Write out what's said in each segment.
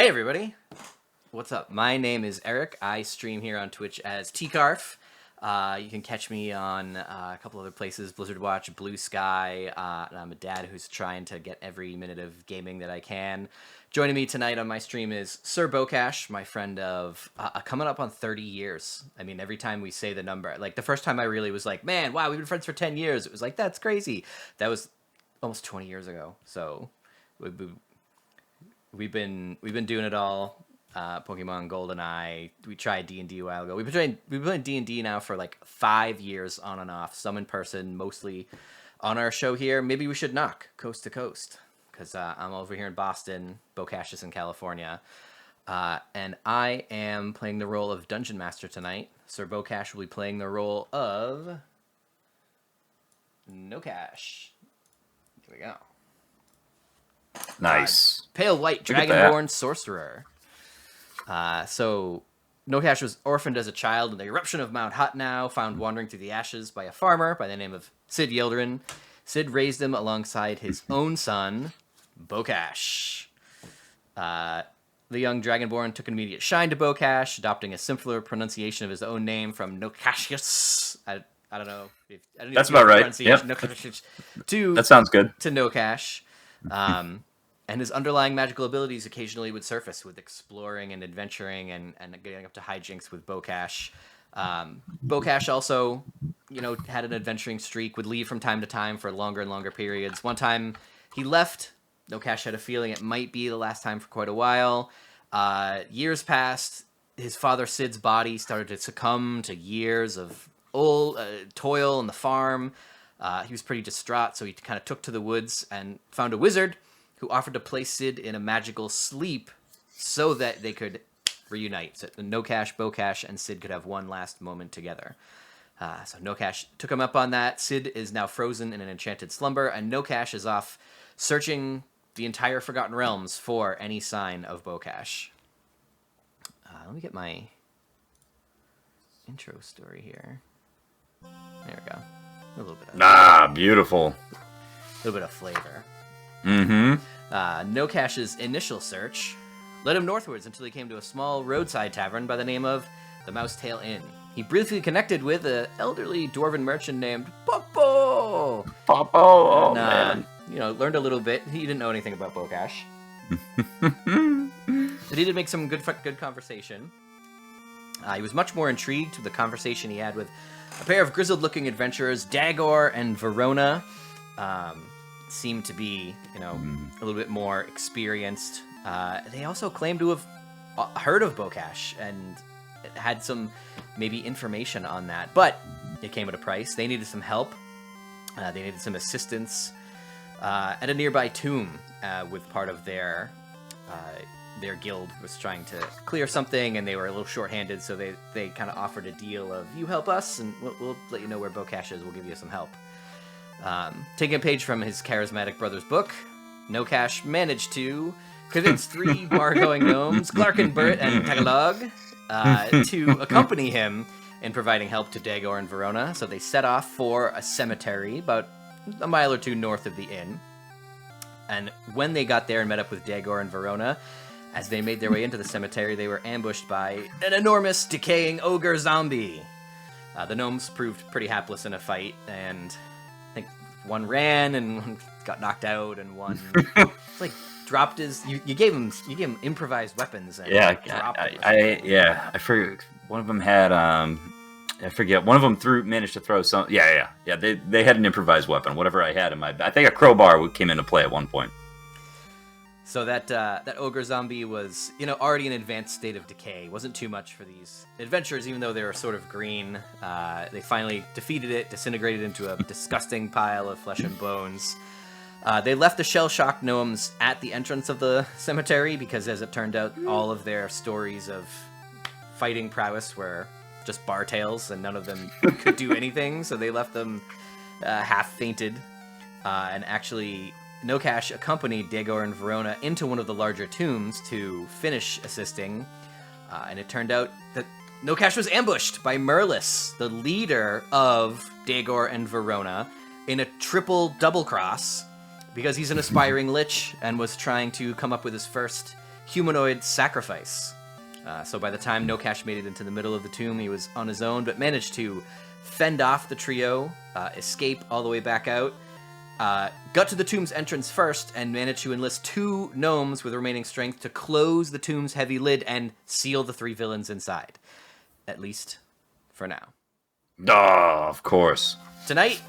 Hey everybody, what's up? My name is Eric. I stream here on Twitch as Tcarf. You can catch me on a couple other places, Blizzard Watch, Blue Sky, and I'm a dad who's trying to get every minute of gaming that I can. Joining me tonight on my stream is Sir Nocash, my friend of coming up on 30 years. I mean, every time we say the number, like the first time I really was like, man, wow, we've been friends for 10 years. It was like, that's crazy. That was almost 20 years ago. So we've been doing it all. Pokemon GoldenEye. We tried D&D a while ago. We've been playing D&D now for like 5 years on and off. Some in person, mostly on our show here. Maybe we should knock coast to coast because I'm over here in Boston. Nocash is in California, and I am playing the role of Dungeon Master tonight. Sir Nocash will be playing the role of Nocash. Here we go. Nice. Pale white dragonborn sorcerer. So Nocash was orphaned as a child in the eruption of Mount Hutnow, found wandering through the ashes by a farmer by the name of Sid Yildirim. Sid raised him alongside his own son, Nocash. The young dragonborn took an immediate shine to Nocash, adopting a simpler pronunciation of his own name from Nocash. I don't know. That's about right. Yep. That sounds good. To Nocash. And his underlying magical abilities occasionally would surface with exploring and adventuring and getting up to hijinks with Nocash. Nocash also, had an adventuring streak, would leave from time to time for longer and longer periods. One time he left, Nocash had a feeling it might be the last time for quite a while. Years passed, his father Sid's body started to succumb to years of old toil on the farm. He was pretty distraught, so he kind of took to the woods and found a wizard who offered to place Sid in a magical sleep so that they could reunite. So Nocash, Nocash, and Sid could have one last moment together. So Nocash took him up on that. Sid is now frozen in an enchanted slumber, and Nocash is off searching the entire Forgotten Realms for any sign of Nocash. Let me get my intro story here. There we go. A little bit of beautiful. A little bit of flavor. Mm-hmm. Nocash's initial search led him northwards until he came to a small roadside tavern by the name of the Mousetail Inn. He briefly connected with an elderly dwarven merchant named Popo. Popo, man. Learned a little bit. He didn't know anything about Nocash. But he did make some good conversation. He was much more intrigued with the conversation he had with a pair of grizzled-looking adventurers, Dagor and Verona. Seemed to be, a little bit more experienced. They also claimed to have heard of Nocash and had some maybe information on that, but it came at a price. They needed some help. They needed some assistance at a nearby tomb with part of their guild was trying to clear something, and they were a little short-handed, so they kind of offered a deal of, you help us, and we'll let you know where Nocash is. We'll give you some help. Taking a page from his charismatic brother's book, Nocash managed to convince 3 bar-going gnomes, Glarkenbert and Tagalog, to accompany him in providing help to Dagor and Verona. So they set off for a cemetery about a mile or 2 north of the inn. And when they got there and met up with Dagor and Verona, as they made their way into the cemetery, they were ambushed by an enormous, decaying ogre zombie. The gnomes proved pretty hapless in a fight, and I think one ran and one got knocked out, and one dropped his. You gave him improvised weapons. And I forget. One of them had I forget. One of them managed to throw some. Yeah. They had an improvised weapon. Whatever I had in my. I think a crowbar came into play at one point. So that ogre zombie was, already in an advanced state of decay. Wasn't too much for these adventurers, even though they were sort of green. They finally defeated it, disintegrated into a disgusting pile of flesh and bones. They left the shell-shocked gnomes at the entrance of the cemetery because, as it turned out, all of their stories of fighting prowess were just bar tales, and none of them could do anything. So they left them half-fainted, and actually Nocash accompanied Dagor and Verona into one of the larger tombs to finish assisting, and it turned out that Nocash was ambushed by Merlis, the leader of Dagor and Verona, in a triple double cross, because he's an aspiring lich and was trying to come up with his first humanoid sacrifice. So by the time Nocash made it into the middle of the tomb, he was on his own, but managed to fend off the trio, escape all the way back out, got to the tomb's entrance first, and managed to enlist 2 gnomes with remaining strength to close the tomb's heavy lid and seal the 3 villains inside. At least for now. Oh, of course. Tonight,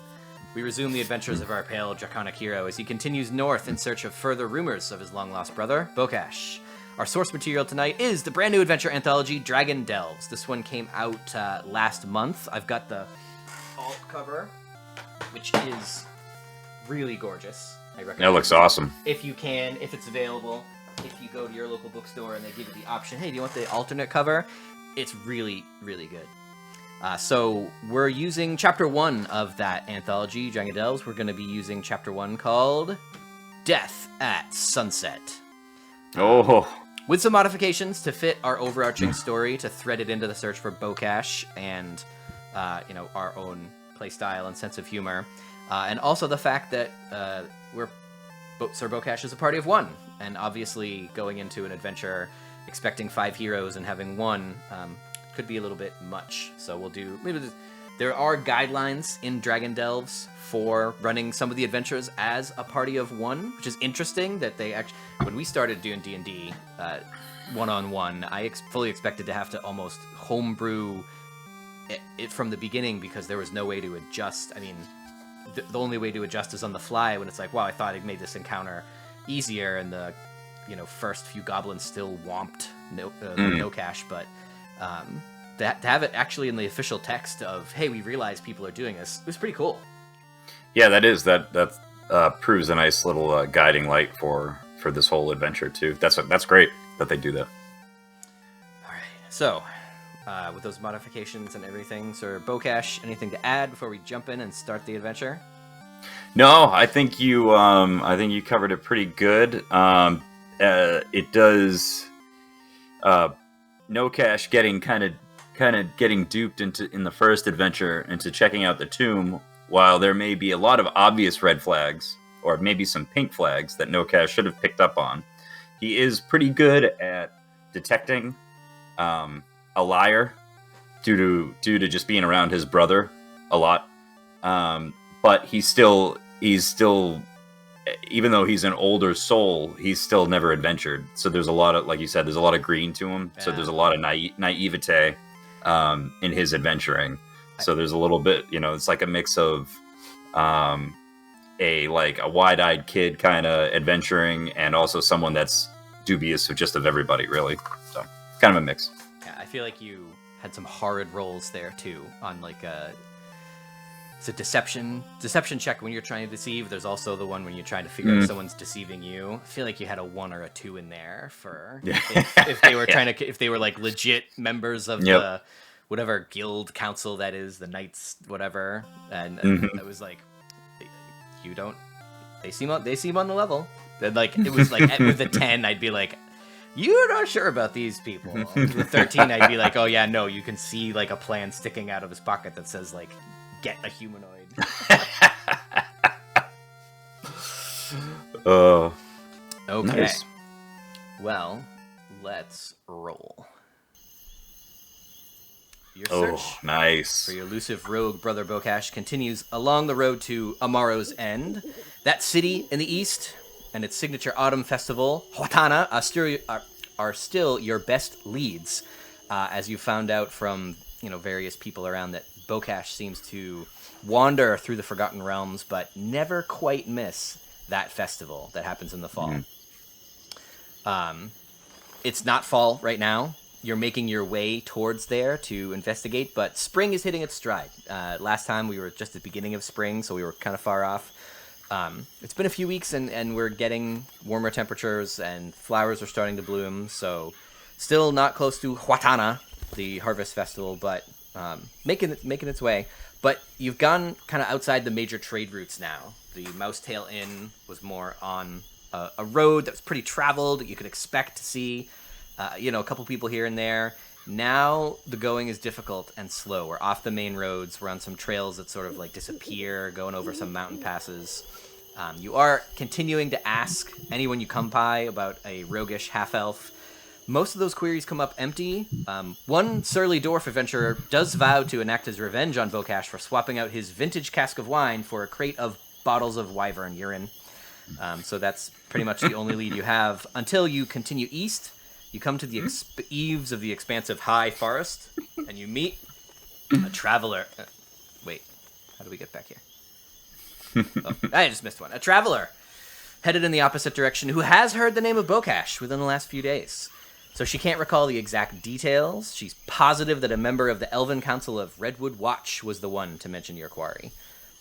we resume the adventures of our pale draconic hero as he continues north in search of further rumors of his long-lost brother, Nocash. Our source material tonight is the brand new adventure anthology, Dragon Delves. This one came out last month. I've got the alt cover, which is really gorgeous. I recommend That looks awesome. if it's available. If you go to your local bookstore and they give you the option, hey, do you want the alternate cover? It's really, really good. So we're using Chapter 1 of that anthology, Dragon Delves. We're going to be using Chapter 1 called Death at Sunset. Oh. With some modifications to fit our overarching story, to thread it into the search for Nocash and, our own playstyle and sense of humor. And also the fact that Sir Nocash is a party of 1. And obviously going into an adventure expecting 5 heroes and having 1 could be a little bit much. So we'll do... There are guidelines in Dragon Delves for running some of the adventures as a party of 1, which is interesting that they actually... When we started doing D&D one-on-one, I fully expected to have to almost homebrew it from the beginning because there was no way to adjust. I mean, the only way to adjust is on the fly when it's like, wow, I thought I'd made this encounter easier, and the first few goblins still whomped Nocash, but to have it actually in the official text of, hey, we realize people are doing this, it was pretty cool. Yeah, that proves a nice little guiding light for this whole adventure too. That's great that they do that. All right, so with those modifications and everything, Sir Nocash, anything to add before we jump in and start the adventure? No, I think you covered it pretty good. It does Nocash getting kind of getting duped in the first adventure into checking out the tomb, while there may be a lot of obvious red flags or maybe some pink flags that Nocash should have picked up on. He is pretty good at detecting a liar due to just being around his brother a lot. But he's still, even though he's an older soul, he's still never adventured. So there's a lot of, like you said, there's a lot of green to him. Yeah. So there's a lot of naivete in his adventuring. So there's a little bit, it's like a mix of a wide-eyed kid kind of adventuring, and also someone that's dubious of everybody, really. So kind of a mix. Yeah, I feel like you had some horrid rolls there too on it's a deception check when you're trying to deceive. There's also the one when you're trying to figure out if someone's deceiving you. I feel like you had a 1 or a 2 in there for if they were if they were legit members of the whatever guild council that is, the knights, whatever. And it was like, they seem on the level. And it was with the 10, I'd be like, you're not sure about these people. With the 13, I'd be like, oh yeah, no, you can see a plan sticking out of his pocket that says get a humanoid. Okay. Nice. Well, let's roll. Your search nice. for your elusive rogue brother Nocash continues along the road to Amaro's End. That city in the east and its signature autumn festival, Huatana, are still your best leads, as you found out from various people around that Nocash seems to wander through the Forgotten Realms, but never quite miss that festival that happens in the fall. It's not fall right now. You're making your way towards there to investigate, but spring is hitting its stride. Last time we were just at the beginning of spring, so we were kind of far off. It's been a few weeks, and we're getting warmer temperatures, and flowers are starting to bloom, so still not close to Huatana, the harvest festival, but making its way. But you've gone kind of outside the major trade routes now. The Mousetail Inn was more on a road that was pretty traveled. You could expect to see, a couple people here and there. Now the going is difficult and slow. We're off the main roads. We're on some trails that sort of disappear, going over some mountain passes. You are continuing to ask anyone you come by about a roguish half-elf. Most of those queries come up empty. One surly dwarf adventurer does vow to enact his revenge on Nocash for swapping out his vintage cask of wine for a crate of bottles of wyvern urine. So that's pretty much the only lead you have. Until you continue east, you come to the eaves of the expansive high forest, and you meet a traveler. Wait, how do we get back here? Oh, I just missed one. A traveler headed in the opposite direction who has heard the name of Nocash within the last few days. So she can't recall the exact details. She's positive that a member of the Elven Council of Redwood Watch was the one to mention your quarry.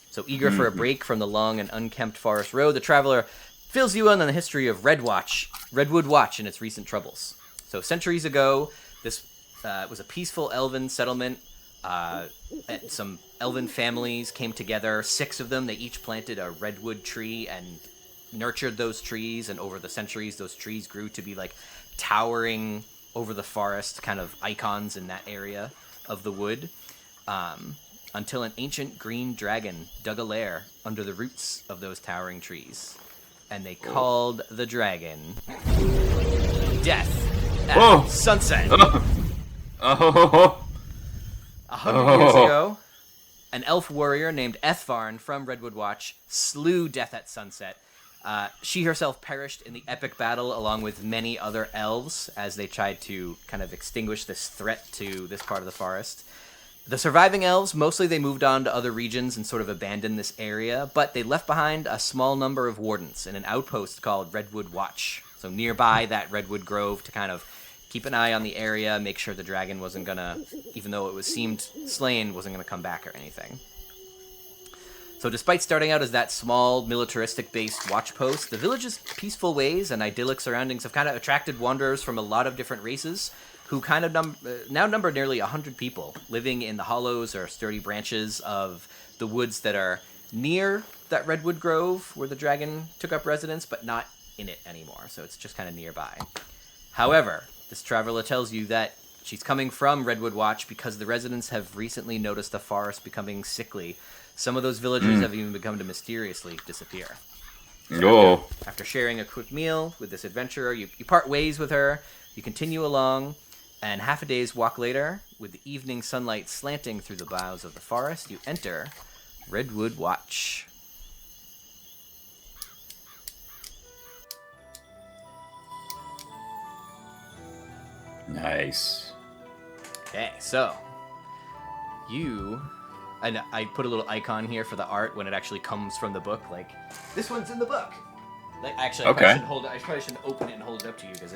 So eager for a break from the long and unkempt forest road, the traveler fills you in on the history of Redwood Watch and its recent troubles. So centuries ago, this was a peaceful elven settlement. Some elven families came together, 6 of them. They each planted a redwood tree and nurtured those trees, and over the centuries, those trees grew to be like towering over the forest, kind of icons in that area of the wood, until an ancient green dragon dug a lair under the roots of those towering trees. And they called the dragon Death at Sunset. 100 years ago, an elf warrior named Ethvarn from Redwood Watch slew Death at Sunset. She herself perished in the epic battle along with many other elves as they tried to kind of extinguish this threat to this part of the forest. The surviving elves, mostly they moved on to other regions and sort of abandoned this area, but they left behind a small number of wardens in an outpost called Redwood Watch. So nearby that Redwood Grove to kind of keep an eye on the area, make sure the dragon wasn't gonna, even though it was seemed slain, wasn't gonna come back or anything. So despite starting out as that small, militaristic-based watch post, the village's peaceful ways and idyllic surroundings have kind of attracted wanderers from a lot of different races who kind of now number nearly 100 people living in the hollows or sturdy branches of the woods that are near that Redwood Grove where the dragon took up residence, but not in it anymore, so it's just kind of nearby. However, this traveler tells you that she's coming from Redwood Watch because the residents have recently noticed the forest becoming sickly. Some of those villagers have even begun to mysteriously disappear. So after sharing a quick meal with this adventurer, you part ways with her, you continue along, and half a day's walk later, with the evening sunlight slanting through the boughs of the forest, you enter Redwood Watch. Nice. Okay, so and I put a little icon here for the art when it actually comes from the book, like, this one's in the book. Like, actually, I probably shouldn't open it and hold it up to you, because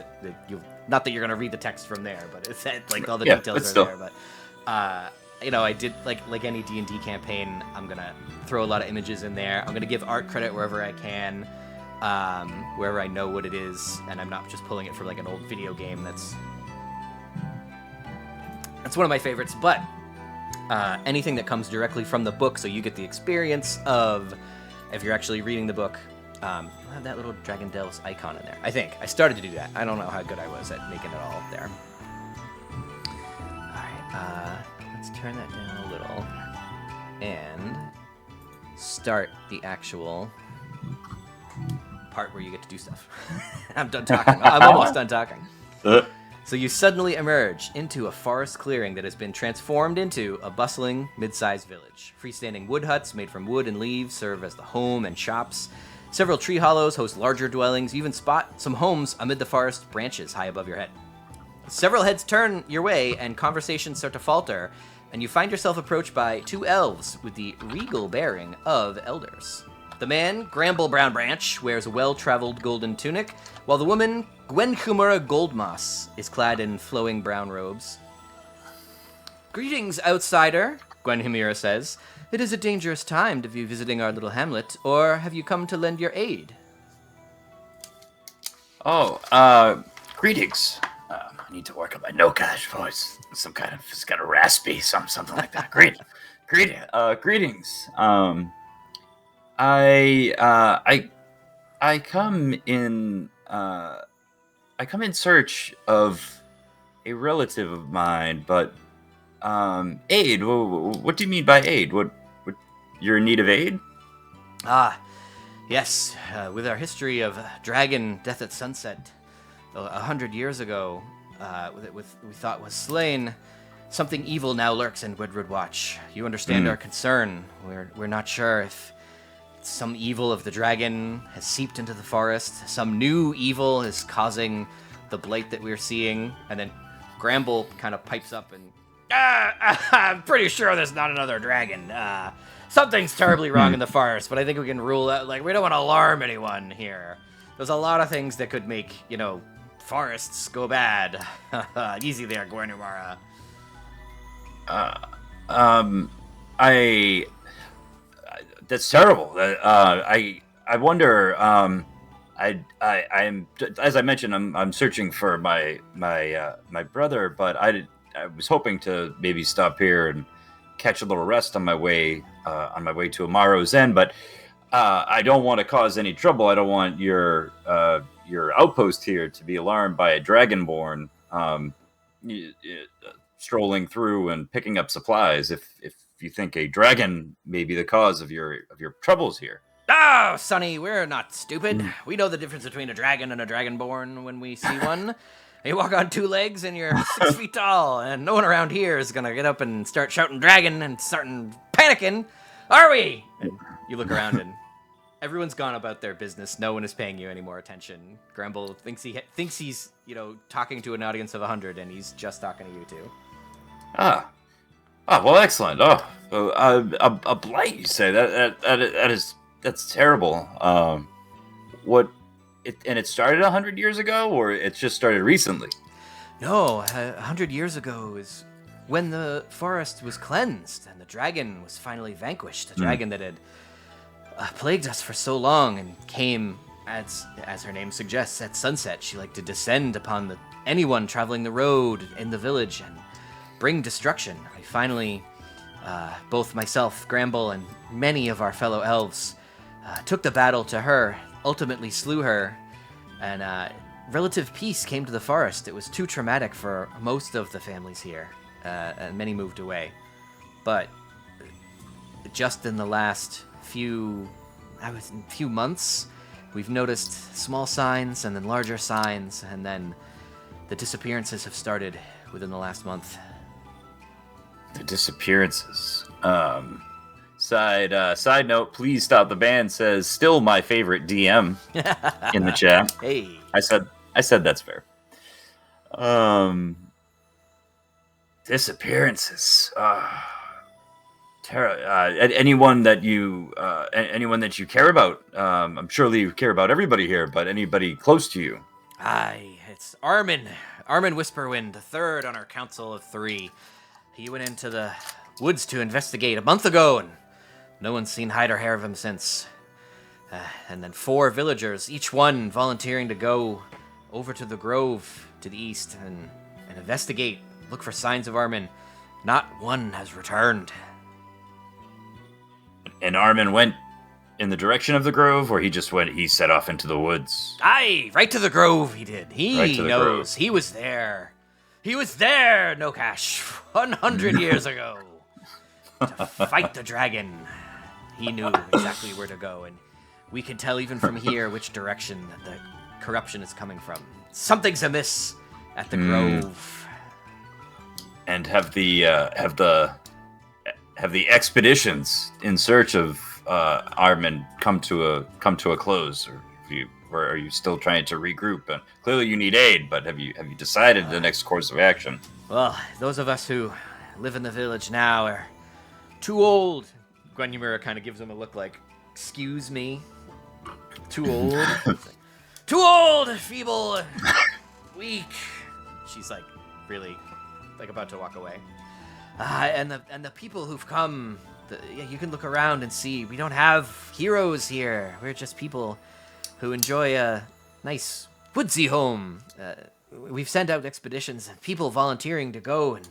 not that you're going to read the text from there, but it's like all the details are there. But, I did, like any D&D campaign, I'm going to throw a lot of images in there. I'm going to give art credit wherever I can, wherever I know what it is, and I'm not just pulling it from, like, an old video game. That's one of my favorites, but anything that comes directly from the book, so you get the experience of, if you're actually reading the book, you'll have that little Dragon Delves icon in there. I think. I started to do that. I don't know how good I was at making it all up there. Alright, let's turn that down a little and start the actual part where you get to do stuff. I'm done talking. I'm almost done talking. So you suddenly emerge into a forest clearing that has been transformed into a bustling, mid-sized village. Freestanding wood huts made from wood and leaves serve as the home and shops. Several tree hollows host larger dwellings. You even spot some homes amid the forest branches high above your head. Several heads turn your way, and conversations start to falter, and you find yourself approached by 2 elves with the regal bearing of elders. The man, Gramble Brownbranch, wears a well-traveled golden tunic, while the woman, Gwenhumura Goldmoss, is clad in flowing brown robes. "Greetings, outsider," Gwenhumura says. "It is a dangerous time to be visiting our little hamlet, or have you come to lend your aid?" Greetings. I need to work on my Nocash voice. It's kind of raspy, something like that. Greetings. I come in search of a relative of mine, but aid. What do you mean by aid? What you're in need of aid? Yes, with our history of dragon death at sunset 100 years ago, we thought was slain, something evil now lurks in Redwood Watch. You understand our concern. We're not sure if some evil of the dragon has seeped into the forest. Some new evil is causing the blight that we're seeing. And then Gramble kind of pipes up and, I'm pretty sure there's not another dragon. Something's terribly wrong in the forest, but I think we can rule out, we don't want to alarm anyone here. There's a lot of things that could make, forests go bad. Easy there, Guernumara. That's terrible. I wonder. I'm as I mentioned. I'm searching for my brother, but I was hoping to maybe stop here and catch a little rest on my way to Amaro's End. But I don't want to cause any trouble. I don't want your outpost here to be alarmed by a dragonborn strolling through and picking up supplies. If you think a dragon may be the cause of your troubles here. Oh, Sonny, we're not stupid. We know the difference between a dragon and a dragonborn when we see one. You walk on two legs and you're 6 feet tall, and no one around here is gonna get up and start shouting dragon and starting panicking, are we? And you look around and everyone's gone about their business. No one is paying you any more attention. Gramble thinks he's talking to an audience of 100, and he's just talking to you two. Well, excellent. A blight, you say? That's terrible. It started 100 years ago, or it just started recently? No, 100 years ago is when the forest was cleansed and the dragon was finally vanquished. The dragon that had plagued us for so long and came, as her name suggests, at sunset. She liked to descend upon anyone traveling the road in the village and bring destruction. I finally, both myself, Gramble, and many of our fellow elves took the battle to her, ultimately slew her, and relative peace came to the forest. It was too traumatic for most of the families here, and many moved away. But just in the last few months, we've noticed small signs and then larger signs, and then the disappearances have started within the last month. The disappearances. Side note, please stop the band says still my favorite DM in the chat. Hey. I said that's fair. Disappearances. Anyone that you care about. I'm sure you care about everybody here, but anybody close to you. Aye, it's Armin Whisperwind, the third on our council of 3. He went into the woods to investigate a month ago, and no one's seen hide or hair of him since. And then 4 villagers, each one volunteering to go over to the grove to the east and investigate, look for signs of Armin. Not one has returned. And Armin went in the direction of the grove, or he set off into the woods? Aye, right to the grove he did. He knows. Grove. He was there. He was there, Nocash, 100 years ago, to fight the dragon. He knew exactly where to go, and we can tell even from here which direction the corruption is coming from. Something's amiss at the grove. And have the expeditions in search of Armin come to a close, or are you still trying to regroup? And clearly you need aid, but have you decided the next course of action? Well, those of us who live in the village now are too old. Gwenumira kind of gives him a look like, excuse me? Too old? Too old, feeble, weak. She's really about to walk away. And the people who've come, you can look around and see we don't have heroes here. We're just people who enjoy a nice woodsy home. We've sent out expeditions and people volunteering to go and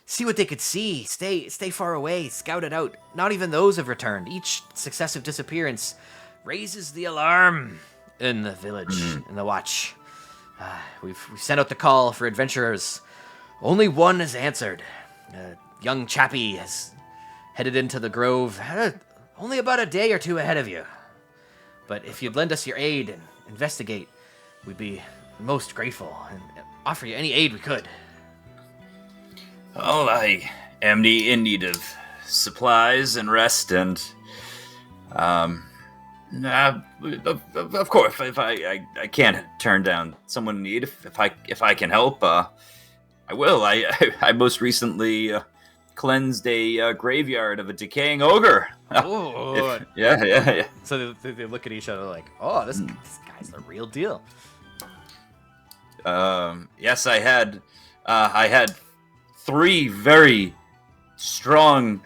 see what they could see. Stay far away, scout it out. Not even those have returned. Each successive disappearance raises the alarm in the village, in the watch. We've sent out the call for adventurers. Only one has answered. A young chappie has headed into the grove, only about a day or two ahead of you. But if you'd lend us your aid and investigate, we'd be most grateful and offer you any aid we could. Oh, I am in need of supplies and rest, and of course, if I can't turn down someone in need, if I can help, I will. I most recently cleansed a graveyard of a decaying ogre. Oh, Yeah. So they look at each other like, "Oh, this guy's the real deal." Yes, I had 3 very strong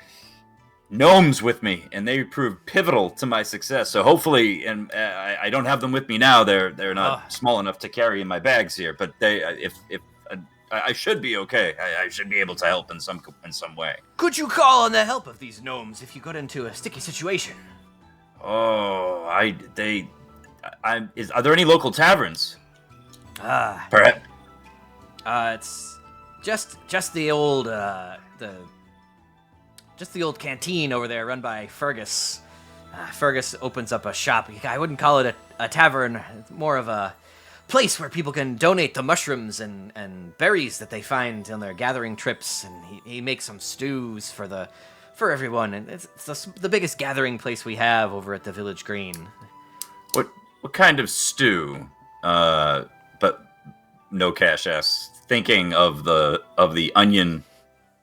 gnomes with me, and they proved pivotal to my success. So hopefully, and I don't have them with me now. They're not small enough to carry in my bags here. But if I should be okay. I should be able to help in some way. Could you call on the help of these gnomes if you got into a sticky situation? Oh, are there any local taverns? Perhaps. It's just the old the old canteen over there, run by Fergus. Fergus opens up a shop. I wouldn't call it a tavern. It's more of a place where people can donate the mushrooms and berries that they find on their gathering trips, and he makes some stews for everyone. And it's the biggest gathering place we have over at the Village Green. What kind of stew? But Nocash asks, thinking of the onion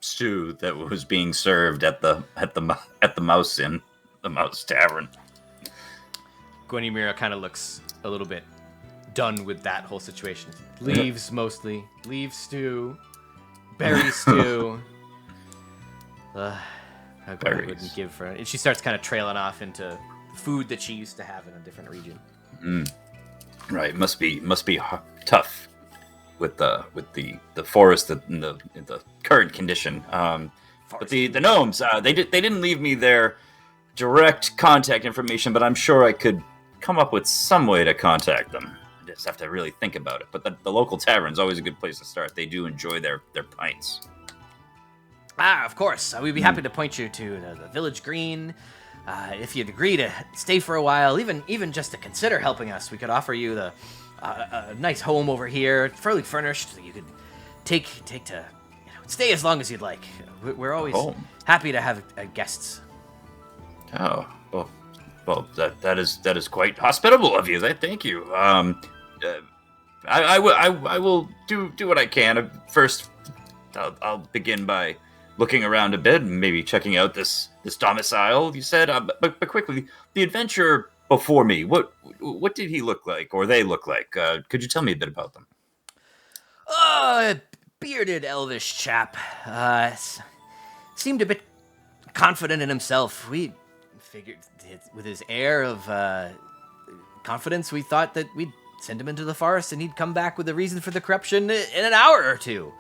stew that was being served at the Mouse Inn, the Mouse Tavern. Gwenymira kind of looks a little bit done with that whole situation. Leaves mostly. Leaf stew. Berry stew. I wouldn't give for it. And she starts kind of trailing off into food that she used to have in a different region. Right, must be tough with the forest in the current condition. But the gnomes, they didn't leave me their direct contact information, but I'm sure I could come up with some way to contact them. I just have to really think about it. But the local tavern's always a good place to start. They do enjoy their pints. Of course. We'd be happy to point you to the Village Green. If you'd agree to stay for a while, even just to consider helping us, we could offer you a nice home over here, fairly furnished, so you could take to stay as long as you'd like. We're always happy to have guests. Oh, well, that is quite hospitable of you. Thank you. I will do what I can. First, I'll begin by looking around a bit and maybe checking out this domicile you said. But quickly, the adventurer before me, what did he look like, or they look like? Could you tell me a bit about them? Bearded elvish chap. Seemed a bit confident in himself. We figured with his air of confidence, we thought that we'd send him into the forest and he'd come back with a reason for the corruption in an hour or two.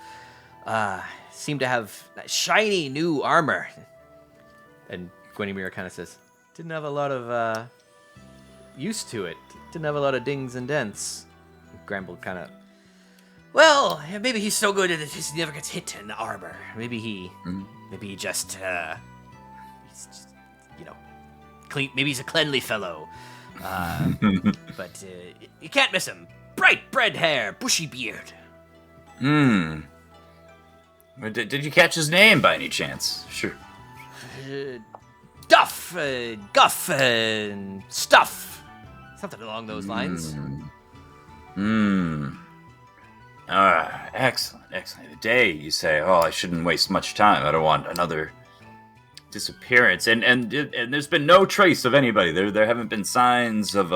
Seemed to have shiny new armor. And Gwenymira kind of says, didn't have a lot of use to it. Didn't have a lot of dings and dents. Gramble kind of, well, maybe he's so good at it he never gets hit in armor. Maybe he just, he's just, clean. Maybe he's a cleanly fellow. But you can't miss him. Bright red hair, bushy beard. Did you catch his name by any chance? Sure. Guff, and Stuff. Something along those lines. Excellent. Today, you say, I shouldn't waste much time. I don't want another disappearance. And there's been no trace of anybody. There haven't been signs of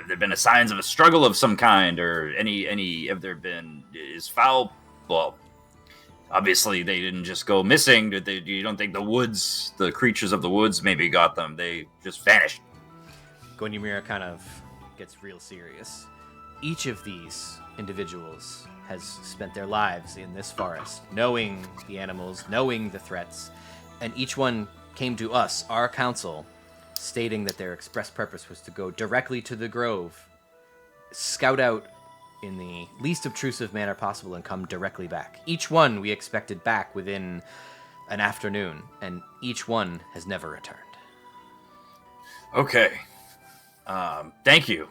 there've been signs of a struggle of some kind, or any have there been, is foul, well, obviously they didn't just go missing. You don't think the creatures of the woods maybe got them? They just vanished. Gwenymira kind of gets real serious. Each of these individuals has spent their lives in this forest, knowing the animals, knowing the threats, and each one came to us, our council, stating that their express purpose was to go directly to the grove, scout out in the least obtrusive manner possible, and come directly back. Each one we expected back within an afternoon, and each one has never returned. Okay. Thank you.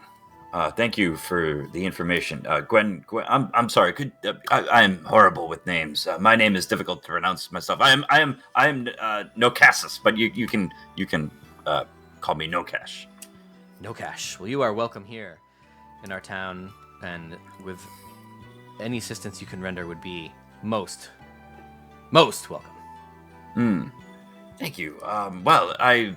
Thank you for the information. Gwen, I'm sorry. I'm horrible with names. My name is difficult to pronounce myself. I am Nocash, but you can call me Nocash. Nocash. Well, you are welcome here in our town, and with any assistance you can render would be most welcome. Thank you. Well, I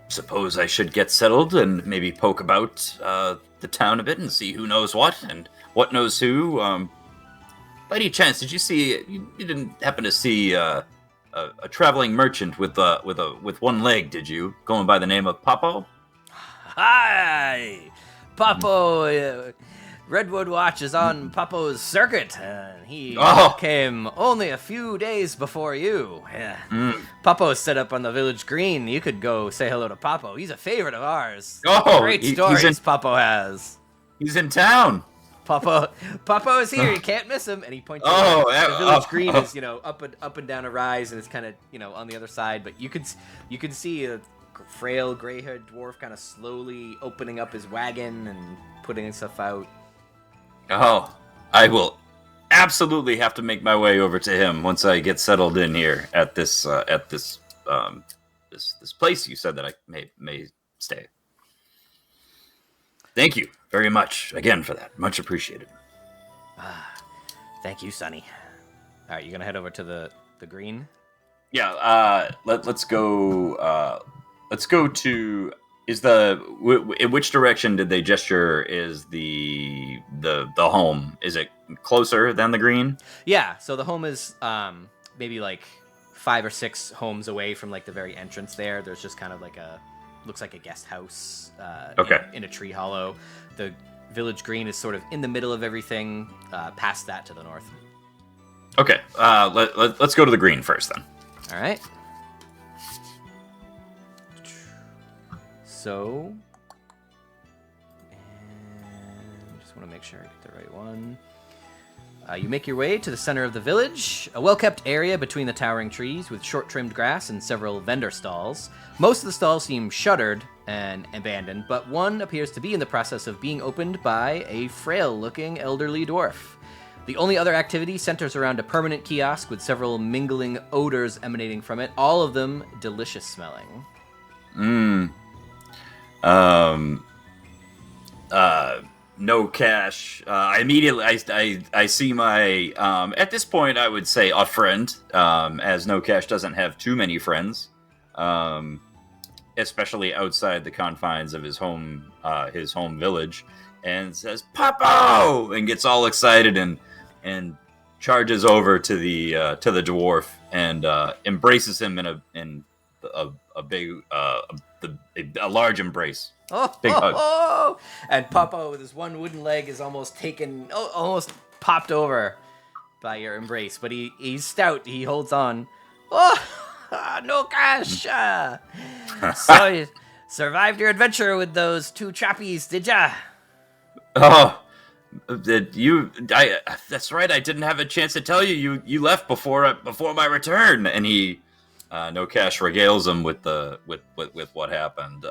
suppose I should get settled and maybe poke about the town a bit and see who knows what and what knows who. By any chance, did you see? You didn't happen to see a traveling merchant with one leg, did you? Going by the name of Popo? Hi, Popo. Redwood Watch is on Popo's circuit, and he came only a few days before you. Yeah. Popo's set up on the village green. You could go say hello to Popo. He's a favorite of ours. Great stories Popo has. He's in town. Popo is here. You can't miss him. And he points out the village green is, up and down a rise, and it's kind of, on the other side. But you could see a frail gray-haired dwarf kind of slowly opening up his wagon and putting stuff out. Oh, I will absolutely have to make my way over to him once I get settled in here at this place you said that I may stay. Thank you very much again for that. Much appreciated. Thank you, Sonny. All right, you gonna head over to the green? Yeah. Let's go. Let's go to. In which direction did they gesture? Is the home? Is it closer than the green? Yeah. So the home is maybe like 5 or 6 homes away from like the very entrance there. There's just kind of like looks like a guest house. In a tree hollow. The village green is sort of in the middle of everything. Past that to the north. Okay. Let's go to the green first then. All right. So, and just want to make sure I get the right one. You make your way to the center of the village, a well-kept area between the towering trees with short-trimmed grass and several vendor stalls. Most of the stalls seem shuttered and abandoned, but one appears to be in the process of being opened by a frail-looking elderly dwarf. The only other activity centers around a permanent kiosk with several mingling odors emanating from it, all of them delicious smelling. Nocash. I immediately, I see my, at this point, I would say a friend, as Nocash doesn't have too many friends, especially outside the confines of his home village, and says, "Popo!" and gets all excited and charges over to the dwarf and embraces him in a big, a large embrace. Big hug. And Popo with his one wooden leg is almost popped over by your embrace, but he's stout. He holds on. Nocash! So you survived your adventure with those 2 chappies, did ya? Did you? That's right. I didn't have a chance to tell you. You left before my return, and he, Nocash regales him with what happened.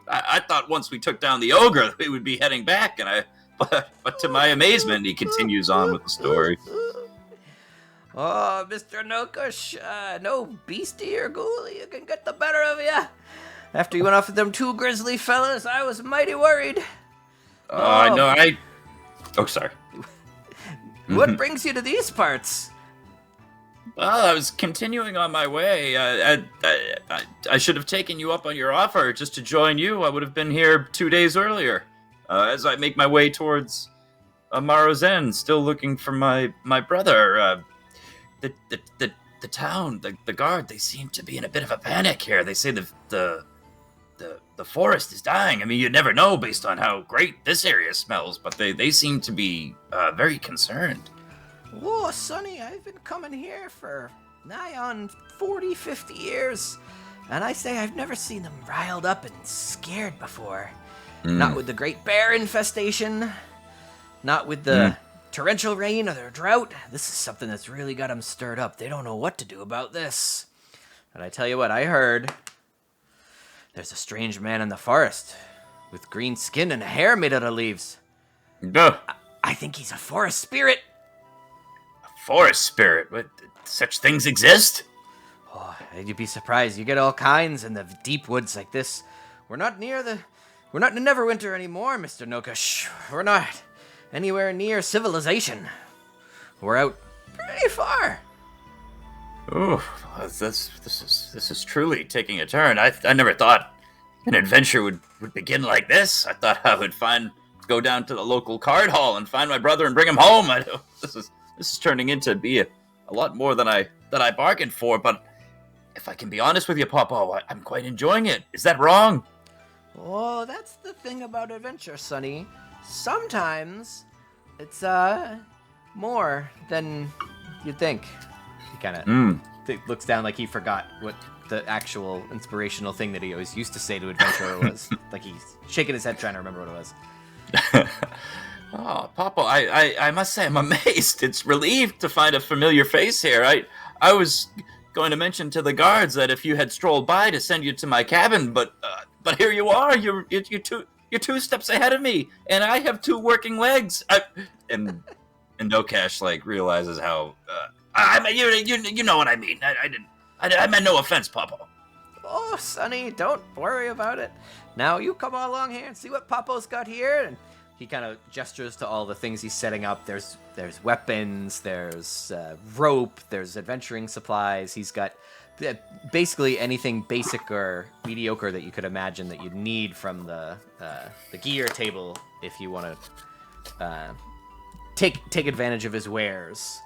I thought once we took down the ogre, we would be heading back, but to my amazement, he continues on with the story. Oh, Mr. Nocash, no beastie or ghoulie you can get the better of you. After you went off with them 2 grizzly fellas, I was mighty worried. No, Oh, sorry. What brings you to these parts? Well, I was continuing on my way. I should have taken you up on your offer just to join you. I would have been here 2 days earlier. As I make my way towards Amaro's End, still looking for my brother. The town, the guard, they seem to be in a bit of a panic here. They say the forest is dying. I mean, you never know based on how great this area smells, but they seem to be very concerned. Whoa, Sonny, I've been coming here for nigh on 40, 50 years, and I say I've never seen them riled up and scared before. Not with the great bear infestation, not with the torrential rain or the drought. This is something that's really got them stirred up. They don't know what to do about this. And I tell you what, I heard There's a strange man in the forest with green skin and hair made out of leaves. Ugh. I think he's a forest spirit. A forest spirit? What? Such things exist? Oh, you'd be surprised. You get all kinds in the deep woods like this. We're not in Neverwinter anymore, Mr. Nocash. We're not anywhere near civilization. We're out pretty far. Oh, this is truly taking a turn. I never thought an adventure would begin like this. I thought I would go down to the local card hall and find my brother and bring him home. This is turning into be a lot more than I bargained for. But if I can be honest with you, Papa, I'm quite enjoying it. Is that wrong? Oh, that's the thing about adventure, Sonny. Sometimes it's more than you'd think. He kind of looks down like he forgot what the actual inspirational thing that he always used to say to adventurer was. Like he's shaking his head trying to remember what it was. Oh, Papa, I must say I'm amazed. It's relieved to find a familiar face here. I was going to mention to the guards that if you had strolled by to send you to my cabin, but here you are. You're two steps ahead of me, and I have two working legs. And Nocash like realizes how you know what I mean. I meant no offense, Papa. Oh, Sonny, don't worry about it. Now you come along here and see what Papo's got here. And he kind of gestures to all the things he's setting up. There's weapons, there's rope, there's adventuring supplies. He's got basically anything basic or mediocre that you could imagine that you'd need from the gear table if you want to take advantage of his wares.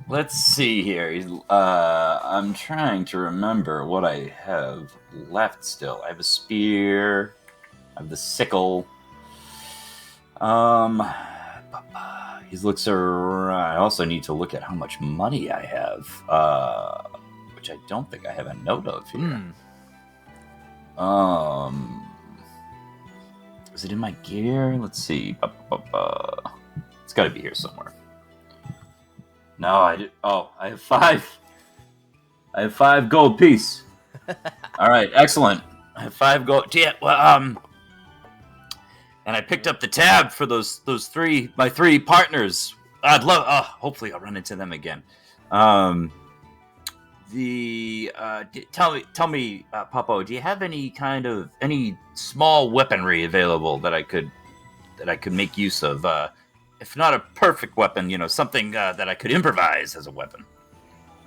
Let's see here. I'm trying to remember what I have left still. I have a spear. I have the sickle. He looks around. I also need to look at how much money I have, which I don't think I have a note of here. Is it in my gear? Let's see. It's got to be here somewhere. No, I did. Oh, I have 5. I have 5 gold piece. All right, excellent. I have 5 gold. Yeah, well, and I picked up the tab for my 3 partners. I'd love. Hopefully, I'll run into them again. Tell me, Papo, do you have any small weaponry available that I could make use of? If not a perfect weapon, something that I could improvise as a weapon.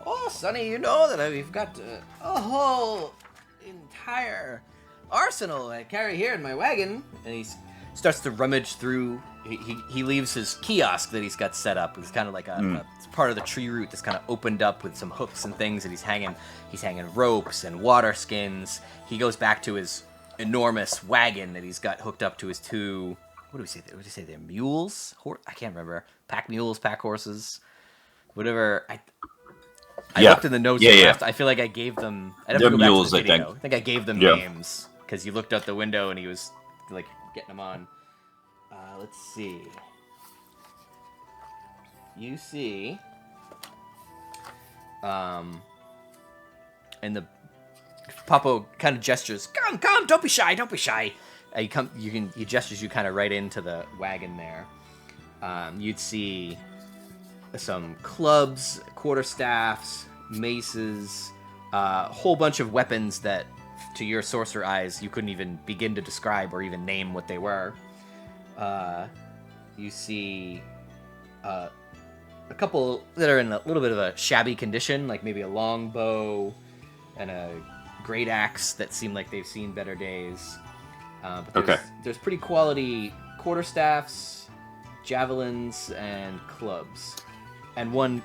Oh, Sonny, you know that we've got a whole entire arsenal I carry here in my wagon. And he starts to rummage through. He leaves his kiosk that he's got set up. It's kind of like it's part of the tree root that's kind of opened up with some hooks and things. And he's hanging ropes and water skins. He goes back to his enormous wagon that he's got hooked up to his 2. What do we say? What did you say? They're mules? I can't remember. Pack mules, pack horses, whatever. I looked in the notes. Yeah. I feel like I gave them. They're mules, I think. I think I gave them names because you looked out the window and he was like getting them on. Let's see. You see, and the Papo kind of gestures. Come! Don't be shy! He gestures you kind of right into the wagon there. You'd see some clubs, quarterstaffs, maces, a whole bunch of weapons that, to your sorcerer eyes, you couldn't even begin to describe or even name what they were. You see a couple that are in a little bit of a shabby condition, like maybe a long bow and a great axe that seem like they've seen better days. But there's pretty quality quarterstaffs, javelins, and clubs, and one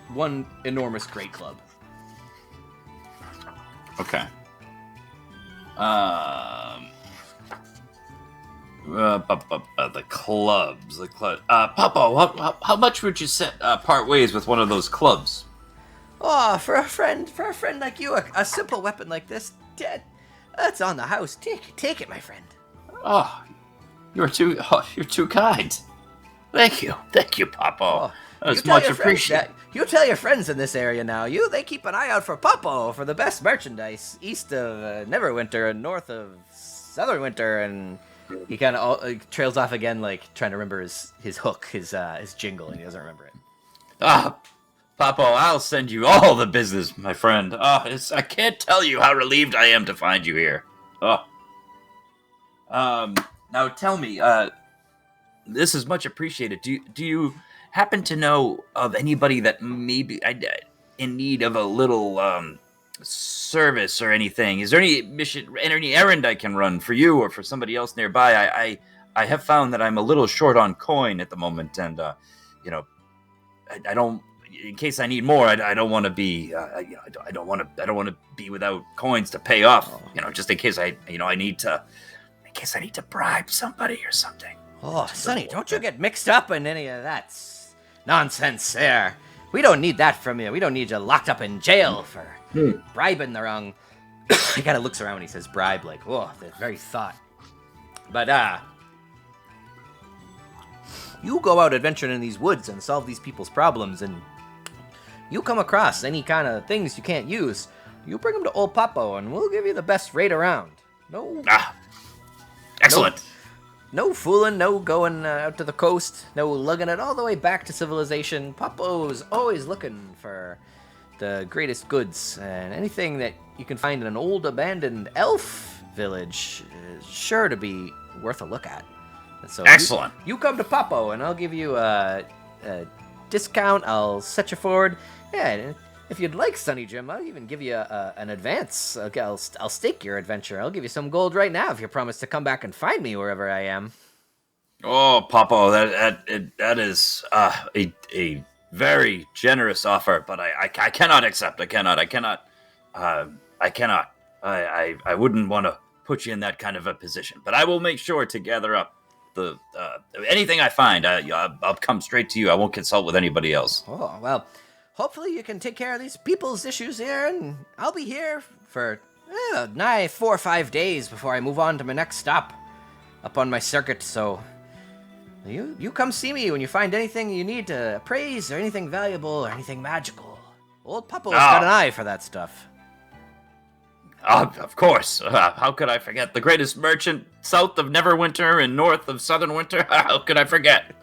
enormous great club. Okay. The clubs. Papa, how much would you part ways with one of those clubs? Oh, for a friend like you, a simple weapon like this, that's on the house. Take it, my friend. Oh, you're too kind. Thank you, Papa. Oh, That's much appreciated. You tell your friends in this area now. They keep an eye out for Popo for the best merchandise east of Neverwinter and north of Southernwinter. And he kind of trails off again, like trying to remember his hook, his jingle, and he doesn't remember it. Popo, I'll send you all the business, my friend. I can't tell you how relieved I am to find you here. Now tell me, this is much appreciated. Do you happen to know of anybody that may be in need of a little service or anything? Is there any mission, any errand I can run for you or for somebody else nearby? I have found that I'm a little short on coin at the moment, and I don't. In case I need more, I don't want to be. I don't want to be without coins to pay off. Just in case I need to. In case I need to bribe somebody or something. Oh, Sonny, don't you get mixed up in any of that nonsense there. We don't need that from you. We don't need you locked up in jail for bribing the wrong... He kind of looks around when he says bribe, like, whoa, the very thought. But, you go out adventuring in these woods and solve these people's problems, and you come across any kind of things you can't use, you bring them to old Popo, and we'll give you the best rate around. No... Excellent. No fooling, no going out to the coast, no lugging it all the way back to civilization. Popo's always looking for the greatest goods, and anything that you can find in an old abandoned elf village is sure to be worth a look at. And so excellent. You come to Popo, and I'll give you a discount. I'll set you forward. Yeah, and if you'd like, Sonny Jim, I'll even give you an advance. I'll stake your adventure. I'll give you some gold right now if you promise to come back and find me wherever I am. Oh, Popo, that is a very generous offer, but I cannot accept. I cannot. I wouldn't want to put you in that kind of a position, but I will make sure to gather up the anything I find. I'll come straight to you. I won't consult with anybody else. Oh, well. Hopefully you can take care of these people's issues here, and I'll be here for nigh 4 or 5 days before I move on to my next stop up on my circuit, so you come see me when you find anything you need to appraise or anything valuable or anything magical. Old Popo's got an eye for that stuff. Of course. How could I forget? The greatest merchant south of Neverwinter and north of Southernwinter? How could I forget?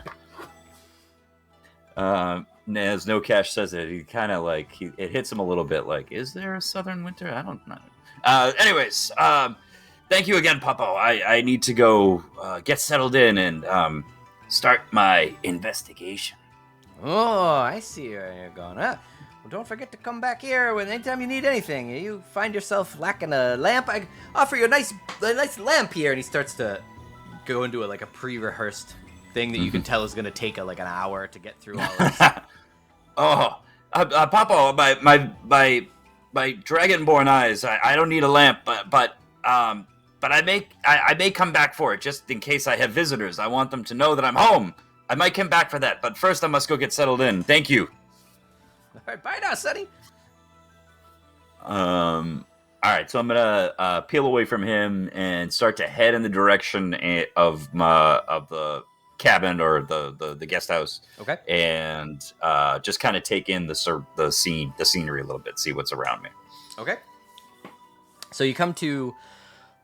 As Nocash says it, he kind of it hits him a little bit like, is there a Southernwinter? I don't know. Anyways, thank you again, Popo. I need to go get settled in and start my investigation. Oh, I see where you're going. Well, don't forget to come back here anytime you need anything. You find yourself lacking a lamp, I offer you a nice lamp here. And he starts to go into a pre-rehearsed thing that you can tell is going to take an hour to get through all this. Popo, my dragonborn eyes. I don't need a lamp, but I may come back for it just in case I have visitors. I want them to know that I'm home. I might come back for that, but first I must go get settled in. Thank you. All right, bye now, Sonny. All right, so I'm gonna peel away from him and start to head in the direction of the cabin or the guest house. Okay. And just kind of take in the scenery a little bit, see what's around me. Okay. So you come to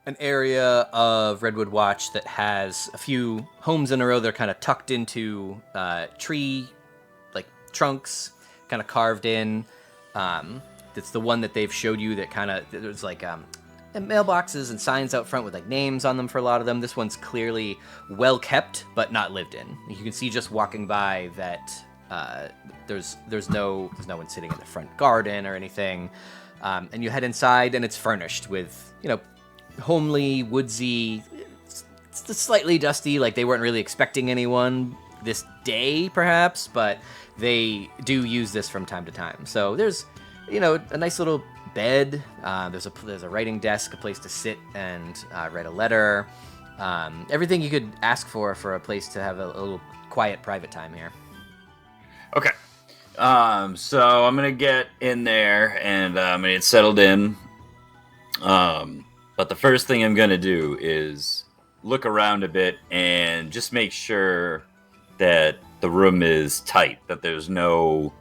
an area of Redwood Watch that has a few homes in a row. They're kind of tucked into tree trunks, kind of carved in. That's the one that they've showed you that kind of there's mailboxes and signs out front with names on them for a lot of them. This one's clearly well kept but not lived in. You can see just walking by that there's no one sitting in the front garden or anything. And you head inside and it's furnished with homely, woodsy. It's slightly dusty, they weren't really expecting anyone this day perhaps, but they do use this from time to time. So there's a nice little bed. There's a writing desk, a place to sit and write a letter. Everything you could ask for a place to have a little quiet, private time here. Okay. So I'm gonna get in there and I'm gonna get settled in. But the first thing I'm gonna do is look around a bit and just make sure that the room is tight, that there's no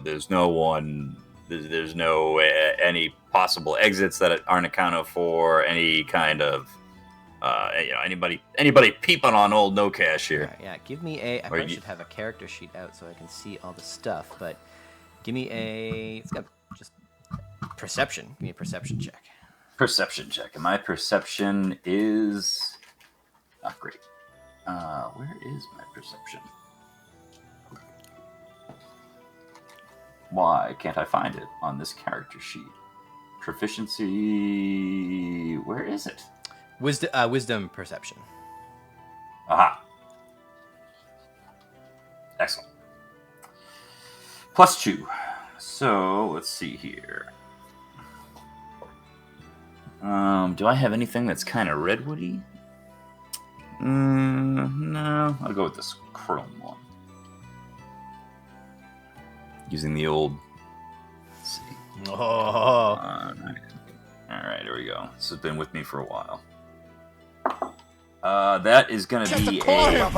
There's no one. There's no any possible exits that aren't accounted for. Any kind of anybody peeping on old Nocash here. Right, yeah, give me a. I probably should have a character sheet out so I can see all the stuff. But give me a. It's got just perception. Give me a perception check. Perception check. And my perception is not great. Where is my perception? Why can't I find it on this character sheet? Proficiency. Where is it? Wisdom perception. Aha. Excellent. +2. So let's see here. Do I have anything that's kind of redwoody? No, I'll go with this chrome one. Using the old. Let's see. Oh. All right, here we go. This has been with me for a while. That is going to be a 9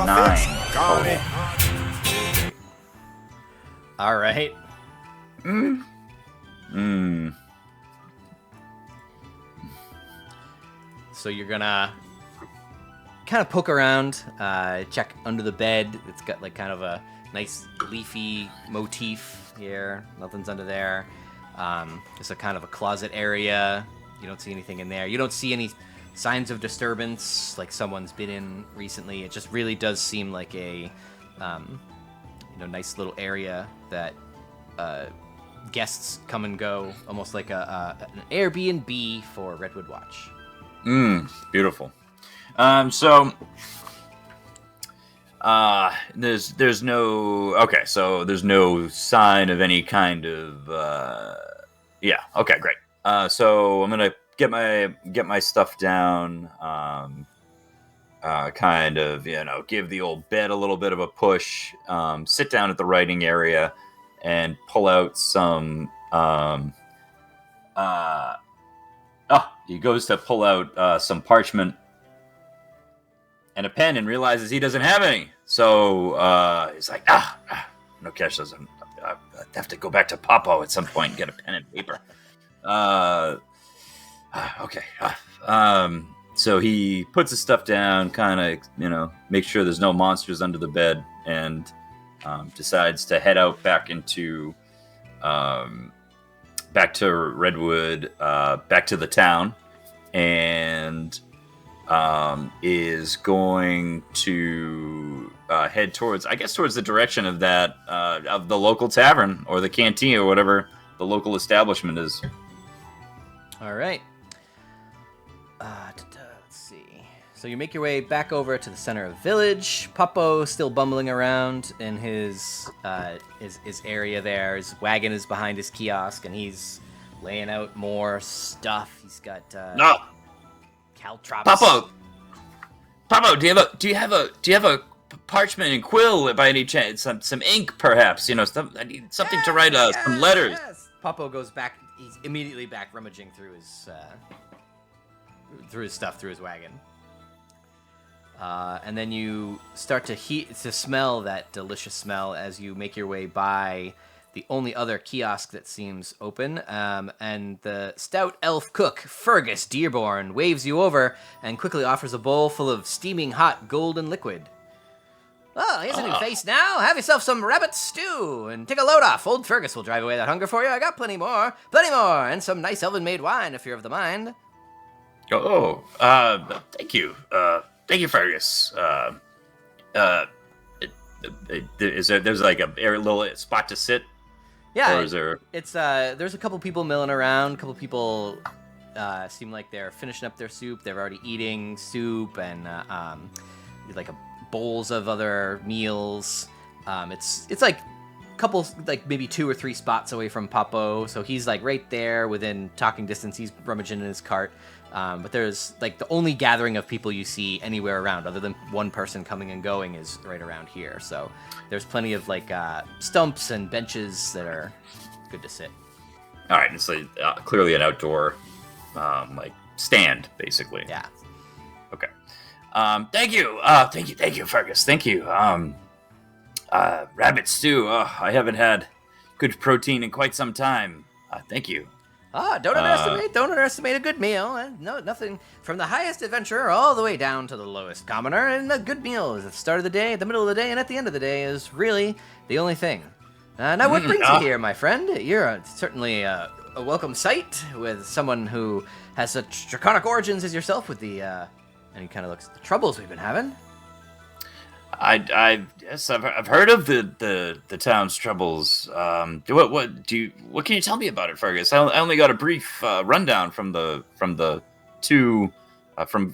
total. All right. So you're gonna kind of poke around, check under the bed. It's got like kind of a nice leafy motif here. Nothing's under there. Just a kind of a closet area. You don't see anything in there. You don't see any signs of disturbance, like someone's been in recently. It just really does seem like a, nice little area that guests come and go, almost like an Airbnb for Redwood Watch. Beautiful. There's no sign of any kind of okay, great. So I'm gonna get my stuff down, kind of, give the old bed a little bit of a push, sit down at the writing area and pull out some he goes to pull out some parchment and a pen and realizes he doesn't have any. So he's like, Nocash doesn't. I have to go back to Popo at some point and get a pen and paper. Okay. So he puts his stuff down, kind of, make sure there's no monsters under the bed, and decides to head out back into back to Redwood, back to the town, and is going to head towards the direction of that of the local tavern or the canteen or whatever the local establishment is. All right. Let's see. So you make your way back over to the center of the village. Popo still bumbling around in his area there. His wagon is behind his kiosk, and he's laying out more stuff. He's got No, caltrops. Popo, do you have a parchment and quill by any chance? Some ink, perhaps? Stuff. I need something to write some letters. Yes. Popo goes back. He's immediately back rummaging through his stuff, through his wagon. And then you start to smell that delicious smell as you make your way by the only other kiosk that seems open. And the stout elf cook, Fergus Dearborn, waves you over and quickly offers a bowl full of steaming hot golden liquid. Oh, here's a new face now. Have yourself some rabbit stew and take a load off. Old Fergus will drive away that hunger for you. I got plenty more, and some nice elven-made wine if you're of the mind. Thank you. Thank you, Fergus. There's like a little spot to sit? Yeah, or is there... it's there's a couple people milling around. A couple people seem like they're finishing up their soup. They're already eating soup and like bowls of other meals. It's like a couple, like maybe 2 or 3 spots away from Popo, so he's like right there within talking distance. He's rummaging in his cart. But there's like the only gathering of people you see anywhere around, other than one person coming and going, is right around here. So there's plenty of like stumps and benches that are good to sit. All right, it's like, clearly an outdoor like stand, basically. Yeah. Okay. Thank you, Fergus. Thank you. Rabbit stew. I haven't had good protein in quite some time. Thank you. Don't underestimate a good meal. No, nothing from the highest adventurer all the way down to the lowest commoner. And a good meal is at the start of the day, at the middle of the day, and at the end of the day is really the only thing. Now, what brings you here, my friend? You're certainly a welcome sight with someone who has such draconic origins as yourself. With the and he kind of looks at the troubles we've been having. Yes, I've heard of the town's troubles. What can you tell me about it, Fergus? I only got a brief rundown from Gwen and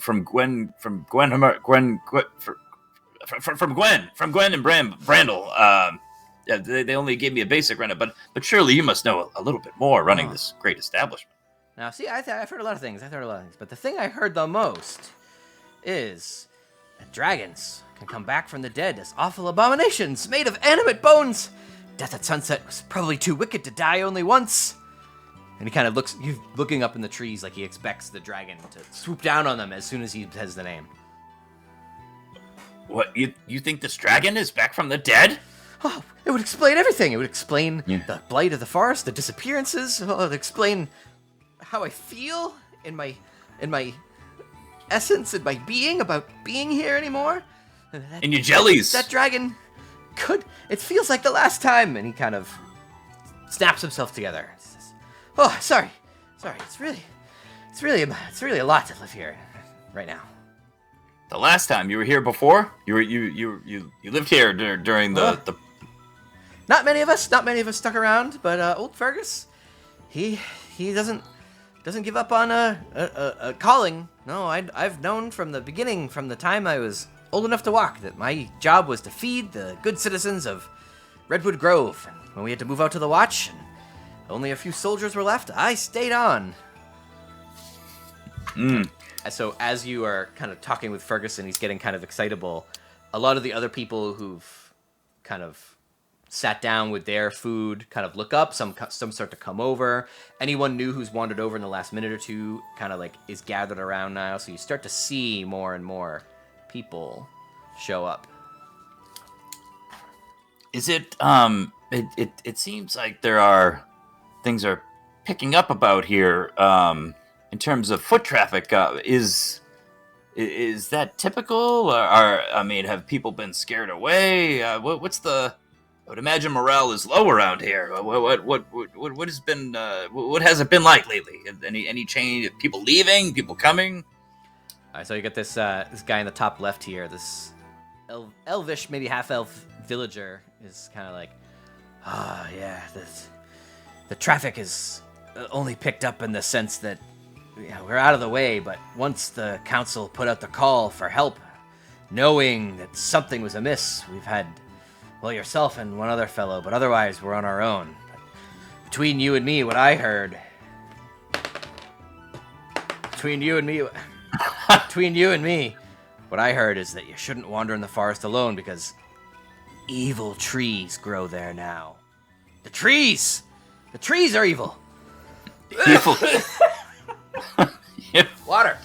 Brandel. Yeah, they only gave me a basic rundown, but surely you must know a little bit more running this great establishment. Now, see, I've heard a lot of things. But the thing I heard the most is that dragons can come back from the dead as awful abominations made of animate bones. Death at sunset was probably too wicked to die only once. And he kind of he's looking up in the trees like he expects the dragon to swoop down on them as soon as he says the name. What, you think this dragon is back from the dead? Oh, it would explain everything. It would explain the blight of the forest, the disappearances. Oh, it would explain how I feel in my essence, in my being about being here anymore. And your jellies. That dragon it feels like the last time. And he kind of snaps himself together. Says, oh, sorry. It's really a lot to live here right now. The last time you were here before, you lived here during the. Not many of us stuck around, but old Fergus, he doesn't give up on a calling. No, I've known from the beginning, from the time I was old enough to walk, that my job was to feed the good citizens of Redwood Grove. And when we had to move out to the Watch, and only a few soldiers were left, I stayed on. So as you are kind of talking with Ferguson, he's getting kind of excitable. A lot of the other people who've kind of sat down with their food kind of look up. Some start to come over. Anyone new who's wandered over in the last minute or two kind of like is gathered around now. So you start to see more and more people show up. Is it it seems like things are picking up about here in terms of foot traffic. Is that typical, or have people been scared away? What's the? I would imagine morale is low around here. What has been? What has it been like lately? Any change? People leaving? People coming? All right, so you got this guy in the top left here. This elvish, maybe half-elf villager is kind of like, the traffic is only picked up in the sense that we're out of the way. But once the council put out the call for help, knowing that something was amiss, we've had. Well, yourself and one other fellow, but otherwise we're on our own. But between you and me, what I heard... Between you and me, what I heard is that you shouldn't wander in the forest alone because evil trees grow there now. The trees are evil! Evil. Water!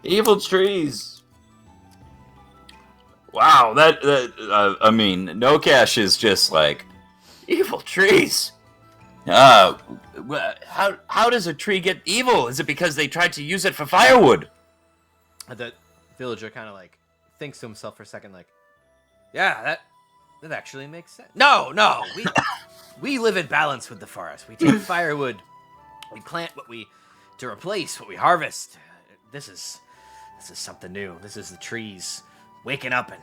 Evil trees. Wow, Nocash is just like, evil trees. How does a tree get evil? Is it because they tried to use it for firewood? The villager kind of like thinks to himself for a second, like, yeah, that actually makes sense. No, we live in balance with the forest. We take firewood, we plant to replace what we harvest. This is something new. This is the trees waking up and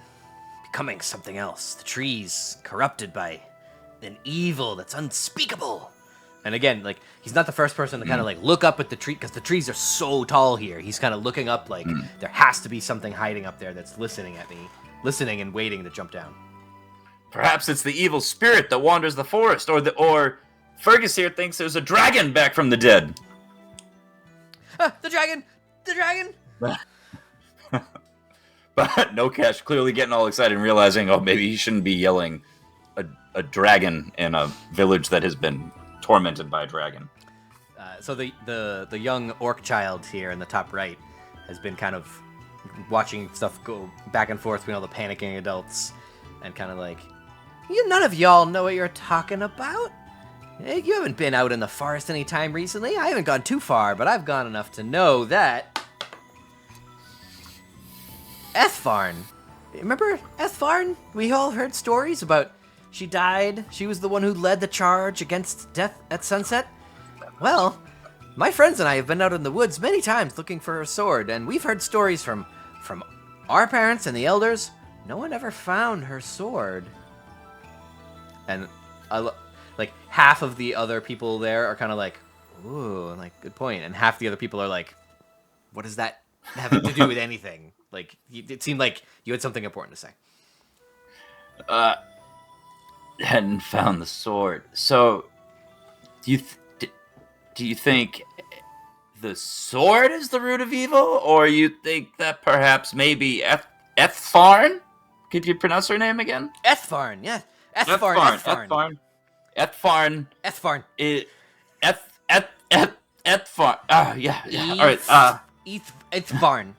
becoming something else. The trees corrupted by an evil that's unspeakable. And again, like, he's not the first person to kind of like look up at the tree, because the trees are so tall here. He's kind of looking up like there has to be something hiding up there that's listening and waiting to jump down. Perhaps it's the evil spirit that wanders the forest, or Fergus here thinks there's a dragon back from the dead. The dragon! But Nocash clearly getting all excited and realizing, maybe he shouldn't be yelling a dragon in a village that has been tormented by a dragon. So the young orc child here in the top right has been kind of watching stuff go back and forth between all the panicking adults and kind of like None of y'all know what you're talking about. You haven't been out in the forest any time recently. I haven't gone too far, but I've gone enough to know that... Ethvarn. Remember Ethvarn? We all heard stories about she died. She was the one who led the charge against death at sunset. Well, my friends and I have been out in the woods many times looking for her sword, and we've heard stories from our parents and the elders. No one ever found her sword. And like half of the other people there are kind of like, ooh, like good point, and half the other people are like, what does that have to do with anything? Like it seemed like you had something important to say. Hadn't found the sword. So, do you think the sword is the root of evil, or you think that perhaps maybe Ethfarn? Could you pronounce her name again? Ethfarn, yeah. Ethfarn. Ethfarn. Ethfarn. Yeah. All right. Ethfarn.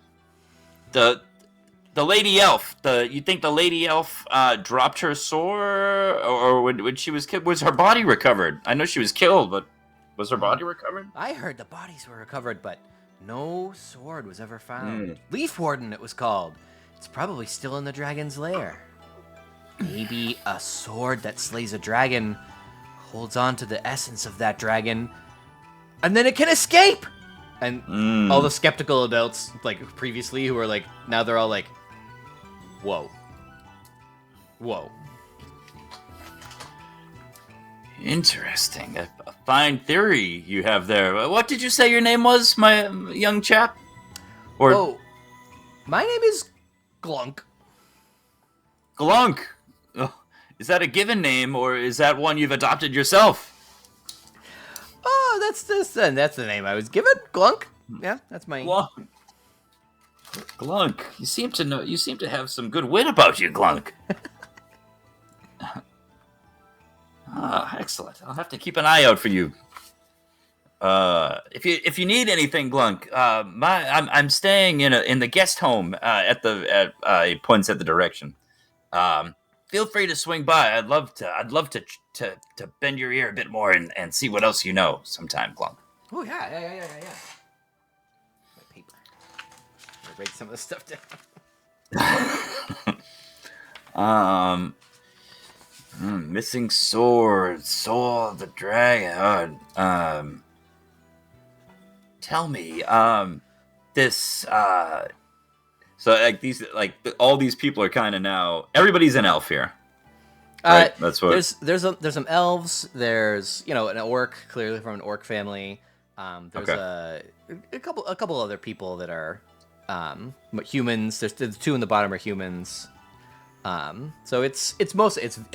The lady elf. You think the lady elf dropped her sword, or when she was killed, was her body recovered? I know she was killed, but was her body recovered? I heard the bodies were recovered, but no sword was ever found. Leaf Warden, it was called. It's probably still in the dragon's lair. Maybe a sword that slays a dragon holds on to the essence of that dragon, and then it can escape. And all the skeptical adults, like previously, who were like, now they're all like, whoa. Interesting. A fine theory you have there. What did you say your name was, my young chap? Oh, my name is Glunk. Glunk. Oh, is that a given name, or is that one you've adopted yourself? Oh, that's the name I was given. Glunk. Yeah, that's my... Glunk. You seem to have some good wit about you, Glunk. Excellent. I'll have to keep an eye out for you. If you need anything, Glunk, I'm staying in the guest home at points at the direction. Feel free to swing by. I'd love to bend your ear a bit more and see what else you know sometime, Glunk. Oh yeah. My paper. I'll write some of this stuff down. Missing sword, soul of the dragon. Tell me, this. So all these people are kind of now. Everybody's an elf here. Right? That's what. There's some elves. There's an orc, clearly from an orc family. There's a couple other people that are humans. There's the two in the bottom are humans. So it's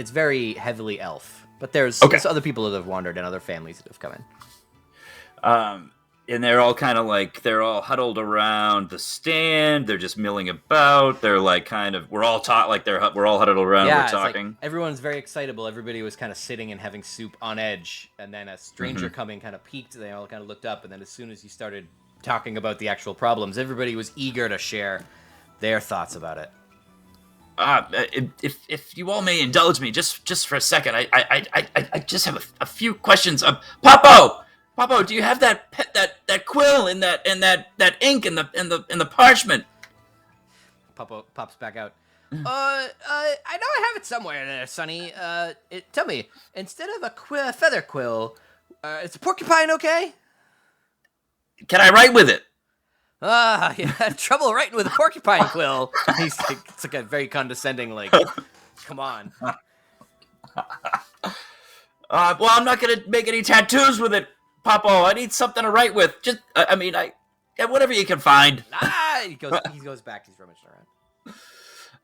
very heavily elf. But there's other people that have wandered and other families that have come in. And they're all kind of they're all huddled around the stand. They're just milling about. They're we're all we're all huddled around. Yeah, we're talking. Everyone's very excitable. Everybody was kind of sitting and having soup on edge. And then a stranger coming kind of peeked. They all kind of looked up. And then as soon as you started talking about the actual problems, everybody was eager to share their thoughts about it. If you all may indulge me just for a second, I just have a few questions. Popo, do you have that quill and that ink and the parchment? Popo pops back out. I know I have it somewhere there, Sonny. Tell me, instead of a feather quill, is a porcupine okay? Can I write with it? Yeah, trouble writing with a porcupine quill. It's like a very condescending, come on. Well, I'm not gonna make any tattoos with it, Popo. I need something to write with. Just, whatever you can find. He goes back. He's rummaging around.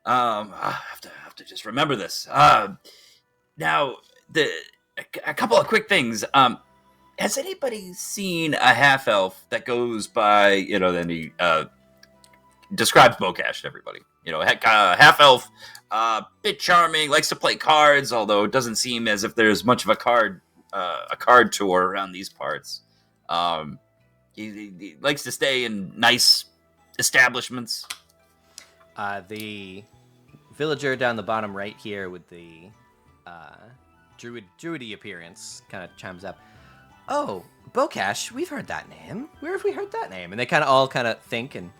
I have to just remember this. Now, a couple of quick things. Has anybody seen a half elf that goes by, then he describes Nocash to everybody? Half elf, bit charming, likes to play cards, although it doesn't seem as if there's much of a card tour around these parts. He likes to stay in nice establishments. The villager down the bottom right here with the druidy appearance kind of chimes up. Oh, Nocash, we've heard that name. Where have we heard that name? And they all think, and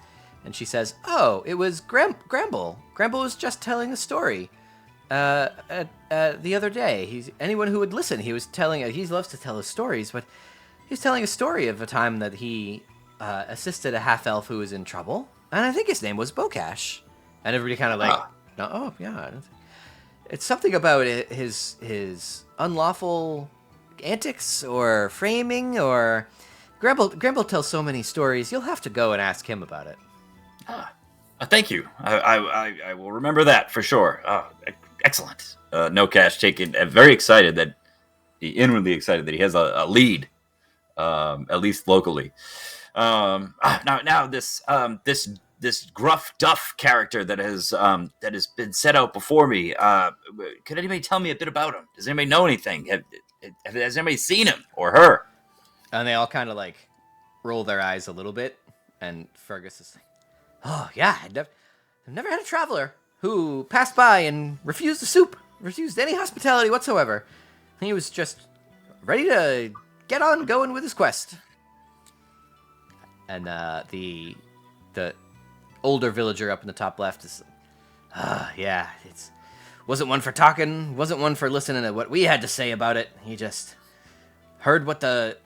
she says, oh, it was Gramble. Gramble was just telling a story the other day. Anyone who would listen, he loves to tell his stories, but he's telling a story of a time that he assisted a half-elf who was in trouble, and I think his name was Nocash. And everybody kind of oh, yeah. It's something about his unlawful antics or framing, or Gramble tells so many stories. You'll have to go and ask him about it. Thank you. I will remember that for sure. Excellent. Nocash inwardly excited that he has a lead, at least locally. Now this gruff duff character that has been set out before me. Could anybody tell me a bit about him? Does anybody know anything? Has anybody seen him or her? And they all kind of roll their eyes a little bit, and Fergus is like, oh yeah, I've never had a traveler who passed by and refused any hospitality whatsoever. He was just ready to get on going with his quest. And the older villager up in the top left is, yeah, it wasn't one for talking, wasn't one for listening to what we had to say about it. He just heard what the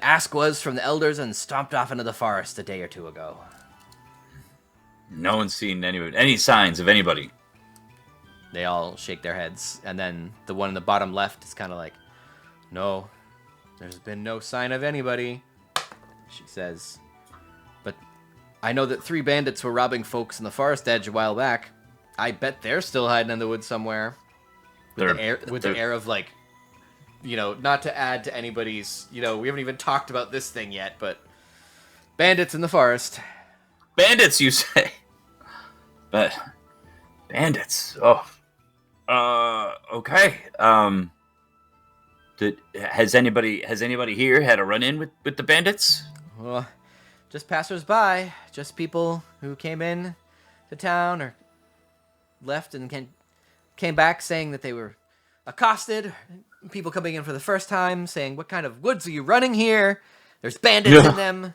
ask was from the elders and stomped off into the forest a day or two ago. No one's seen any signs of anybody. They all shake their heads, and then the one in the bottom left is kind of like, no, there's been no sign of anybody, she says. But I know that 3 bandits were robbing folks in the forest edge a while back. I bet they're still hiding in the woods somewhere. With the air of not to add to anybody's, we haven't even talked about this thing yet, but bandits in the forest. Bandits, you say? But bandits. Oh. Okay. Has anybody here had a run-in with the bandits? Well, just passers-by, just people who came in to town or left and came back saying that they were accosted. People coming in for the first time saying, what kind of woods are you running here? There's bandits in them.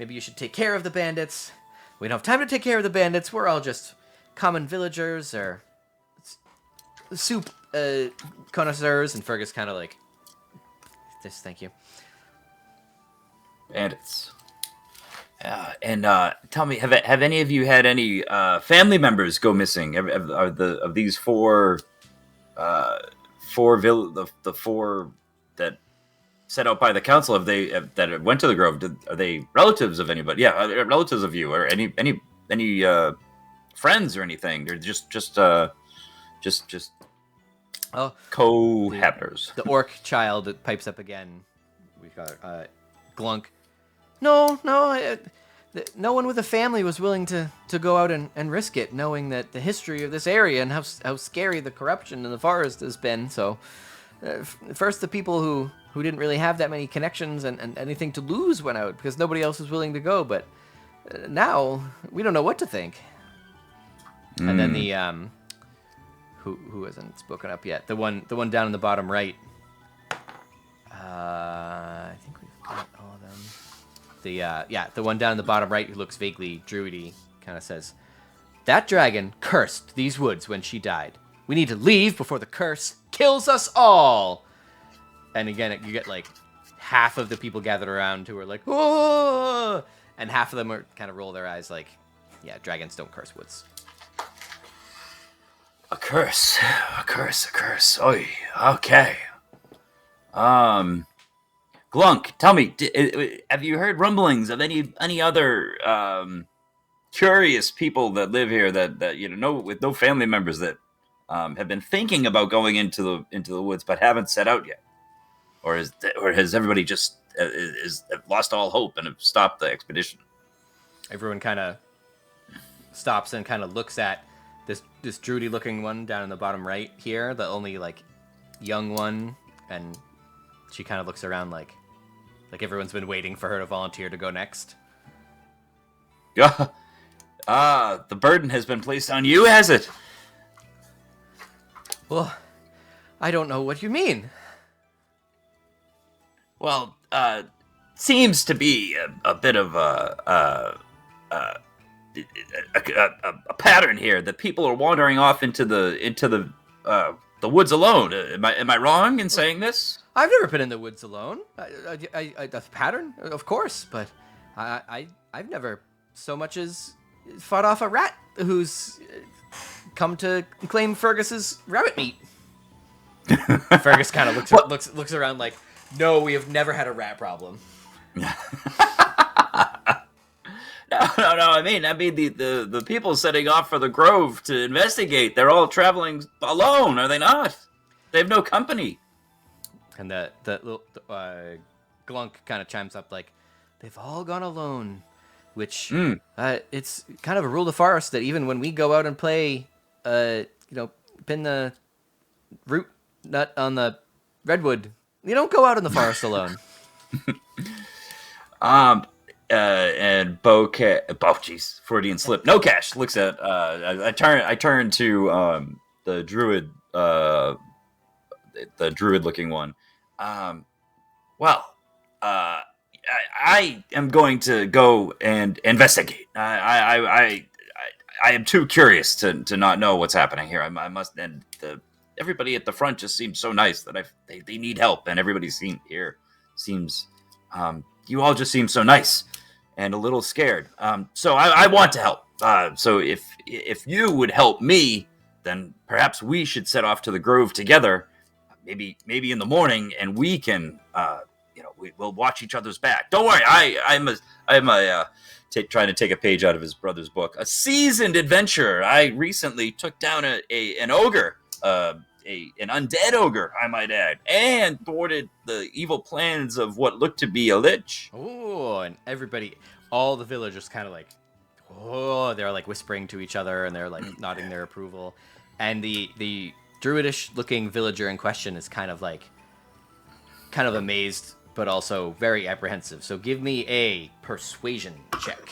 Maybe you should take care of the bandits. We don't have time to take care of the bandits. We're all just common villagers or soup connoisseurs. And Fergus kind of this, thank you. Bandits. And tell me, have any of you had any family members go missing? Of these four that set out by the council, that went to the grove? Are they relatives of anybody? Yeah, are they relatives of you or any friends or anything? They're just cohabitors. The orc child that pipes up again. We've got Glunk. No one with a family was willing to go out and risk it, knowing that the history of this area and how scary the corruption in the forest has been. So, first the people who didn't really have that many connections and anything to lose went out because nobody else was willing to go. But now we don't know what to think. And then the who hasn't spoken up yet? The one down in the bottom right. I think we've got all of them. The one down in the bottom right who looks vaguely druidy kind of says, that dragon cursed these woods when she died. We need to leave before the curse kills us all. And again, you get half of the people gathered around who are like, oh, and half of them are kind of roll their eyes like, yeah, dragons don't curse woods. A curse. Oy, okay. Glunk, tell me, have you heard rumblings of any other curious people that live here that with no family members that have been thinking about going into the woods but haven't set out yet, or has everybody just lost all hope and have stopped the expedition? Everyone kind of stops and kind of looks at this druidy looking one down in the bottom right here, the only young one, and she kind of looks around like everyone's been waiting for her to volunteer to go next. The burden has been placed on you, has it? Well, I don't know what you mean. Well, seems to be a bit of a pattern here that people are wandering off into the woods alone. Am I wrong in saying this? I've never been in the woods alone. The pattern, of course, but I've never so much as fought off a rat who's come to claim Fergus's rabbit meat. Fergus kind of looks around like, no, we have never had a rat problem. No. I mean, the people setting off for the Grove to investigate, they're all traveling alone, are they not? They have no company. And the little Glunk kind of chimes up like, they've all gone alone, which it's kind of a rule of the forest that even when we go out and play, pin the root nut on the redwood, you don't go out in the forest alone. And jeez, Freudian slip. Nocash looks at. I turn to the druid, the druid-looking one. I am going to go and investigate. I am too curious to not know what's happening here. I must. And everybody at the front just seems so nice that they need help, and everybody seems. You all just seem so nice and a little scared. So I want to help. So if you would help me, then perhaps we should set off to the Grove together. Maybe in the morning, and we can, we'll watch each other's back. Don't worry, I'm trying to take a page out of his brother's book. A seasoned adventurer. I recently took down an ogre, an undead ogre, I might add, and thwarted the evil plans of what looked to be a lich. Oh, and all the villagers kind of like, oh, they're like whispering to each other, and they're like nodding their approval. And the druidish-looking villager in question is kind of amazed, but also very apprehensive. So give me a persuasion check.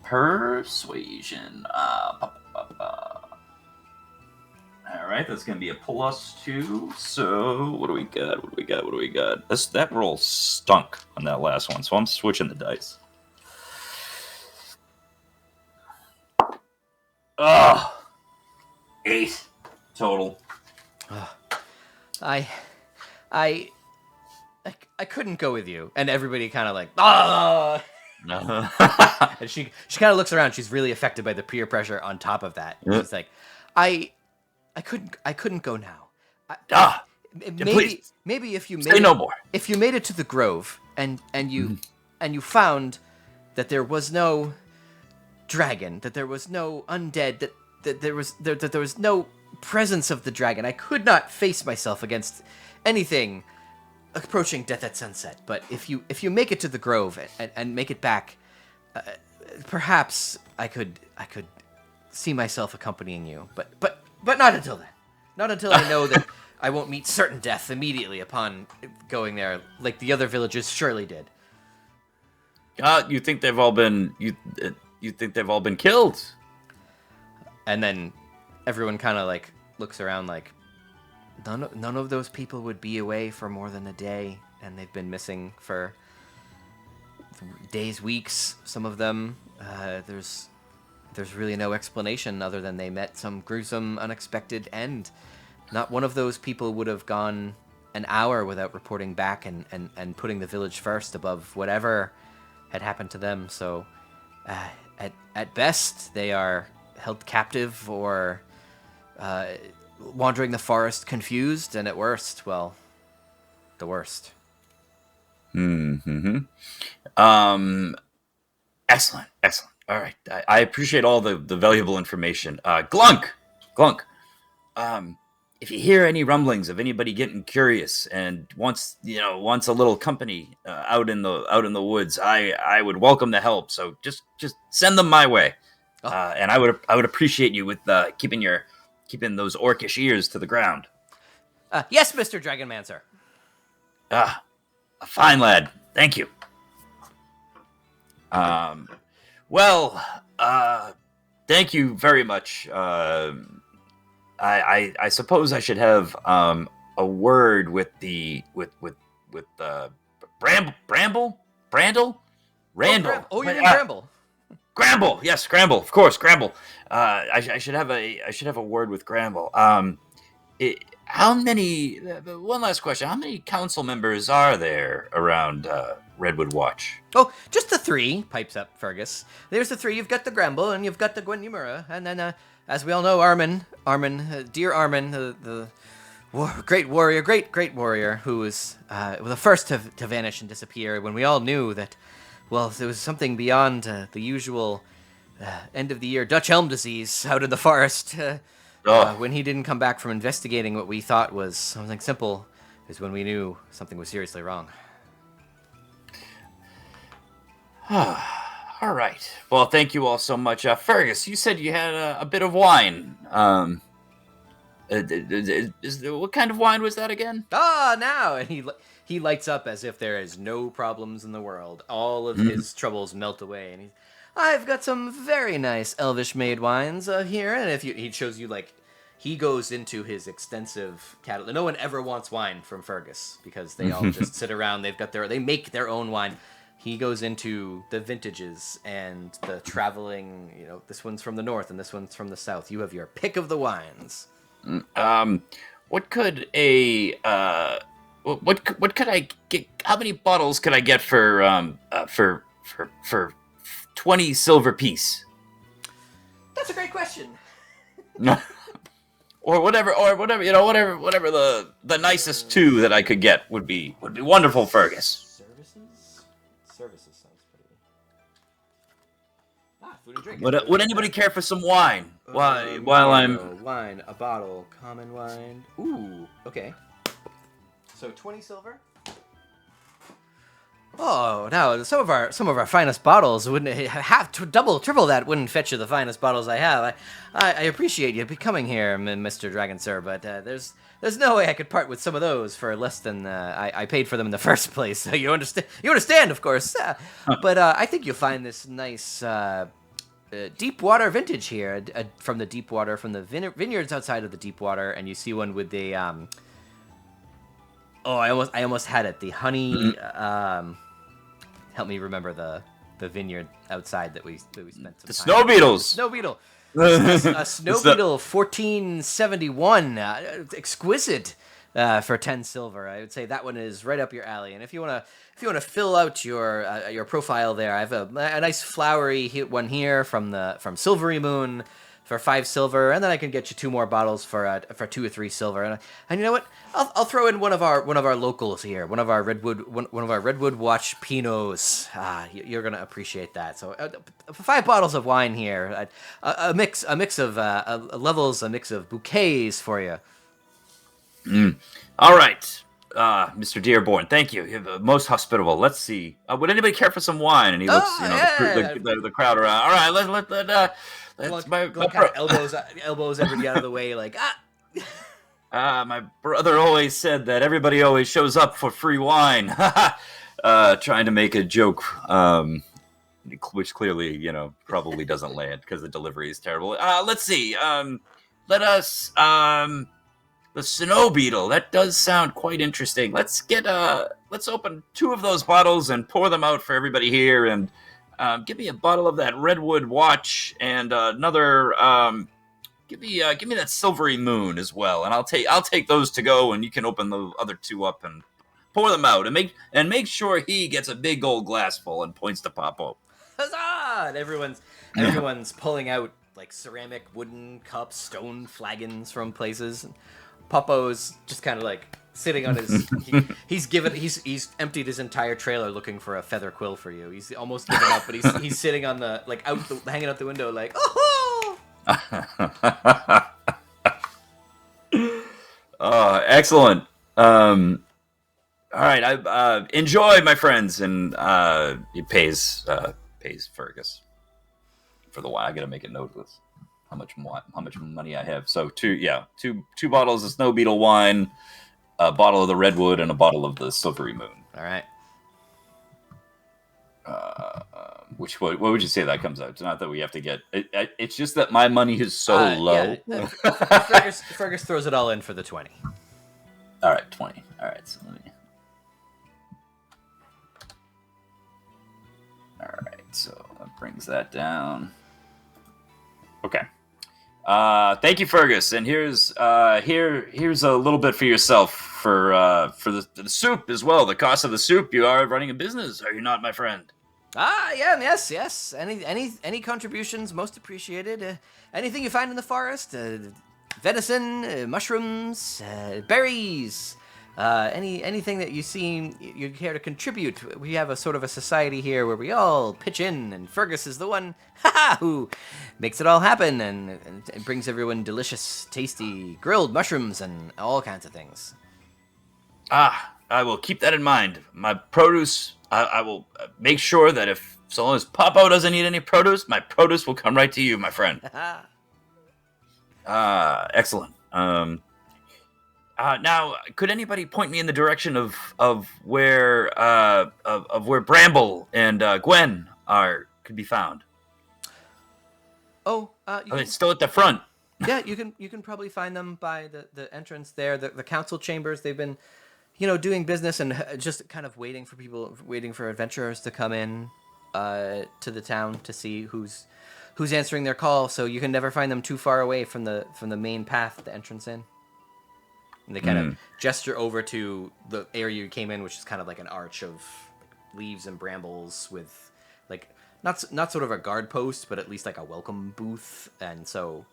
Persuasion. All right, that's going to be a +2. So what do we got? That roll stunk on that last one, so I'm switching the dice. Ugh. 8 total. I couldn't go with you, and everybody kind of like, ah. And she kind of looks around. She's really affected by the peer pressure on top of that. She's like, I couldn't go now. Maybe if you made if you made it to the Grove and you found that there was no dragon, that there was no undead, that there was no presence of the dragon, I could not face myself against anything approaching death at sunset. But if you make it to the Grove and make it back, perhaps I could see myself accompanying you. But not until then. Not until I know that I won't meet certain death immediately upon going there, like the other villagers surely did. You think they've all been you think they've all been killed? And then everyone kind of like looks around like, none of those people would be away for more than a day, and they've been missing for days, weeks. Some of them, there's really no explanation other than they met some gruesome, unexpected end. Not one of those people would have gone an hour without reporting back and putting the village first above whatever had happened to them. So, at best, they are held captive or wandering the forest confused, and at worst, well, the worst. Mm-hmm. Excellent. All right. I appreciate all the valuable information. Glunk. If you hear any rumblings of anybody getting curious and wants a little company out in the woods, I would welcome the help. So just send them my way. Oh. And I would appreciate you with keeping those orcish ears to the ground. Yes, Mr. Dragonmancer. A fine lad. Thank you. Thank you very much, I suppose I should have a word with Bramble, Brandle, Randall. You mean Bramble? Gramble, yes, Gramble, of course, Gramble. I should have a word with Gramble. How many? One last question: how many council members are there around Redwood Watch? Oh, just the 3, pipes up Fergus. There's the 3. You've got the Gramble, and you've got the Gwen Numera, and then, as we all know, dear Armin, the great warrior, great warrior, who was the first to vanish and disappear when we all knew that, well, there was something beyond the usual end of the year Dutch elm disease out in the forest. When he didn't come back from investigating what we thought was something simple, is when we knew something was seriously wrong. All right. Well, thank you all so much. Fergus, you said you had a bit of wine. What kind of wine was that again? Now! And he lights up as if there is no problems in the world. All of his troubles melt away. And I've got some very nice elvish-made wines here. And if he shows you, like, he goes into his extensive catalog. No one ever wants wine from Fergus because they all just sit around. They make their own wine. He goes into the vintages and the traveling, this one's from the north and this one's from the south. You have your pick of the wines. What could what could I get? How many bottles could I get for 20 silver piece? That's a great question. Or whatever, whatever the nicest 2 that I could get would be wonderful, Fergus. Services sounds pretty. Food and drink. Would anybody care for some wine? While I'm wine, a bottle, common wine. Ooh, okay. So 20 silver. Oh, now some of our finest bottles wouldn't have to triple that. Wouldn't fetch you the finest bottles I have. I appreciate you coming here, Mr. Dragon Sir, but there's no way I could part with some of those for less than I paid for them in the first place. So you understand, of course. But I think you'll find this nice deep water vintage here from the vineyards outside of the deep water, and you see one with the I almost had it. The honey. Help me remember the vineyard outside that we spent some time. The snow beetles. Snow beetle. A snow beetle 1471, exquisite for 10 silver. I would say that one is right up your alley. And if you want to fill out your profile there, I have a nice flowery one here from Silvery Moon for 5 silver, and then I can get you 2 more bottles for 2 or 3 silver. And you know what? I'll throw in one of our locals here, one of our Redwood Watch Pinots. You're gonna appreciate that. So 5 bottles of wine here, a mix of levels, a mix of bouquets for you. All right, Mr. Dearborn, thank you. You're most hospitable. Let's see. Would anybody care for some wine? And he looks, the crowd around. All right, let's my elbows everybody out of the way, like my brother always said that everybody always shows up for free wine. Trying to make a joke, which clearly, probably doesn't land because the delivery is terrible. Let's see. Let us. The snow beetle. That does sound quite interesting. Let's open 2 of those bottles and pour them out for everybody here. And give me a bottle of that Redwood Watch and another. Give me that Silvery Moon as well, and I'll take those to go, and you can open the other 2 up and pour them out, and make sure he gets a big old glass full, and points to Popo. Huzzah! And everyone's pulling out like ceramic, wooden cups, stone flagons from places. And Popo's just kind of like sitting on his. He's emptied his entire trailer looking for a feather quill for you. He's almost given up, but he's sitting on the hanging out the window like, oh. Excellent. All right, I enjoy, my friends, and he pays Fergus for the wine. I gotta make a note of this. How much money I have? So two bottles of Snow Beetle wine, a bottle of the Redwood, and a bottle of the Silvery Moon. All right. What would you say that comes out? It's not that we have to get. It's just that my money is so low. Yeah, Fergus throws it all in for the 20. All right, 20. All right, so let me. All right, so that brings that down. Okay. Thank you, Fergus. And here's a little bit for yourself for the soup as well. The cost of the soup. You are running a business, are you not, my friend? Yes. Any contributions most appreciated. Anything you find in the forest, venison, mushrooms, berries. Anything that you care to contribute. We have a sort of a society here where we all pitch in, and Fergus is the one who makes it all happen and brings everyone delicious, tasty grilled mushrooms and all kinds of things. I will keep that in mind. My produce, I will make sure that if so long as Popo doesn't need any produce, my produce will come right to you, my friend. Excellent. Now, could anybody point me in the direction of where Bramble and Gwen could be found? Oh, are they still at the front? Yeah, you can probably find them by the entrance there, the council chambers. They've been, doing business and just kind of waiting for adventurers to come in to the town to see who's answering their call. So you can never find them too far away from the main path, the entrance in. And they kind of gesture over to the area you came in, which is kind of like an arch of leaves and brambles with, like, not sort of a guard post, but at least like a welcome booth. And so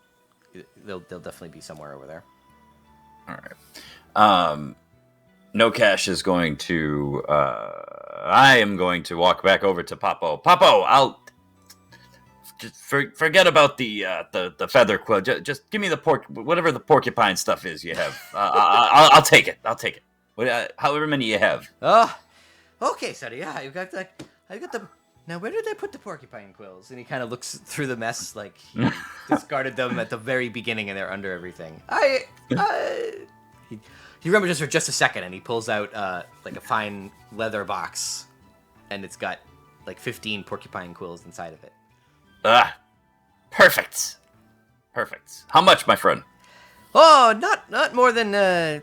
they'll definitely be somewhere over there. All right. Nocash is going to. I am going to walk back over to Popo. Popo, I'll. Just forget about the feather quill. Just give me the whatever the porcupine stuff is you have. I'll take it. However many you have. Oh, okay, sonny. Yeah, I've got the. Now, where did they put the porcupine quills? And he kind of looks through the mess, like he discarded them at the very beginning, and they're under everything. He remembers for just a second, and he pulls out like a fine leather box, and it's got like 15 porcupine quills inside of it. Perfect. How much, my friend? Oh, not more than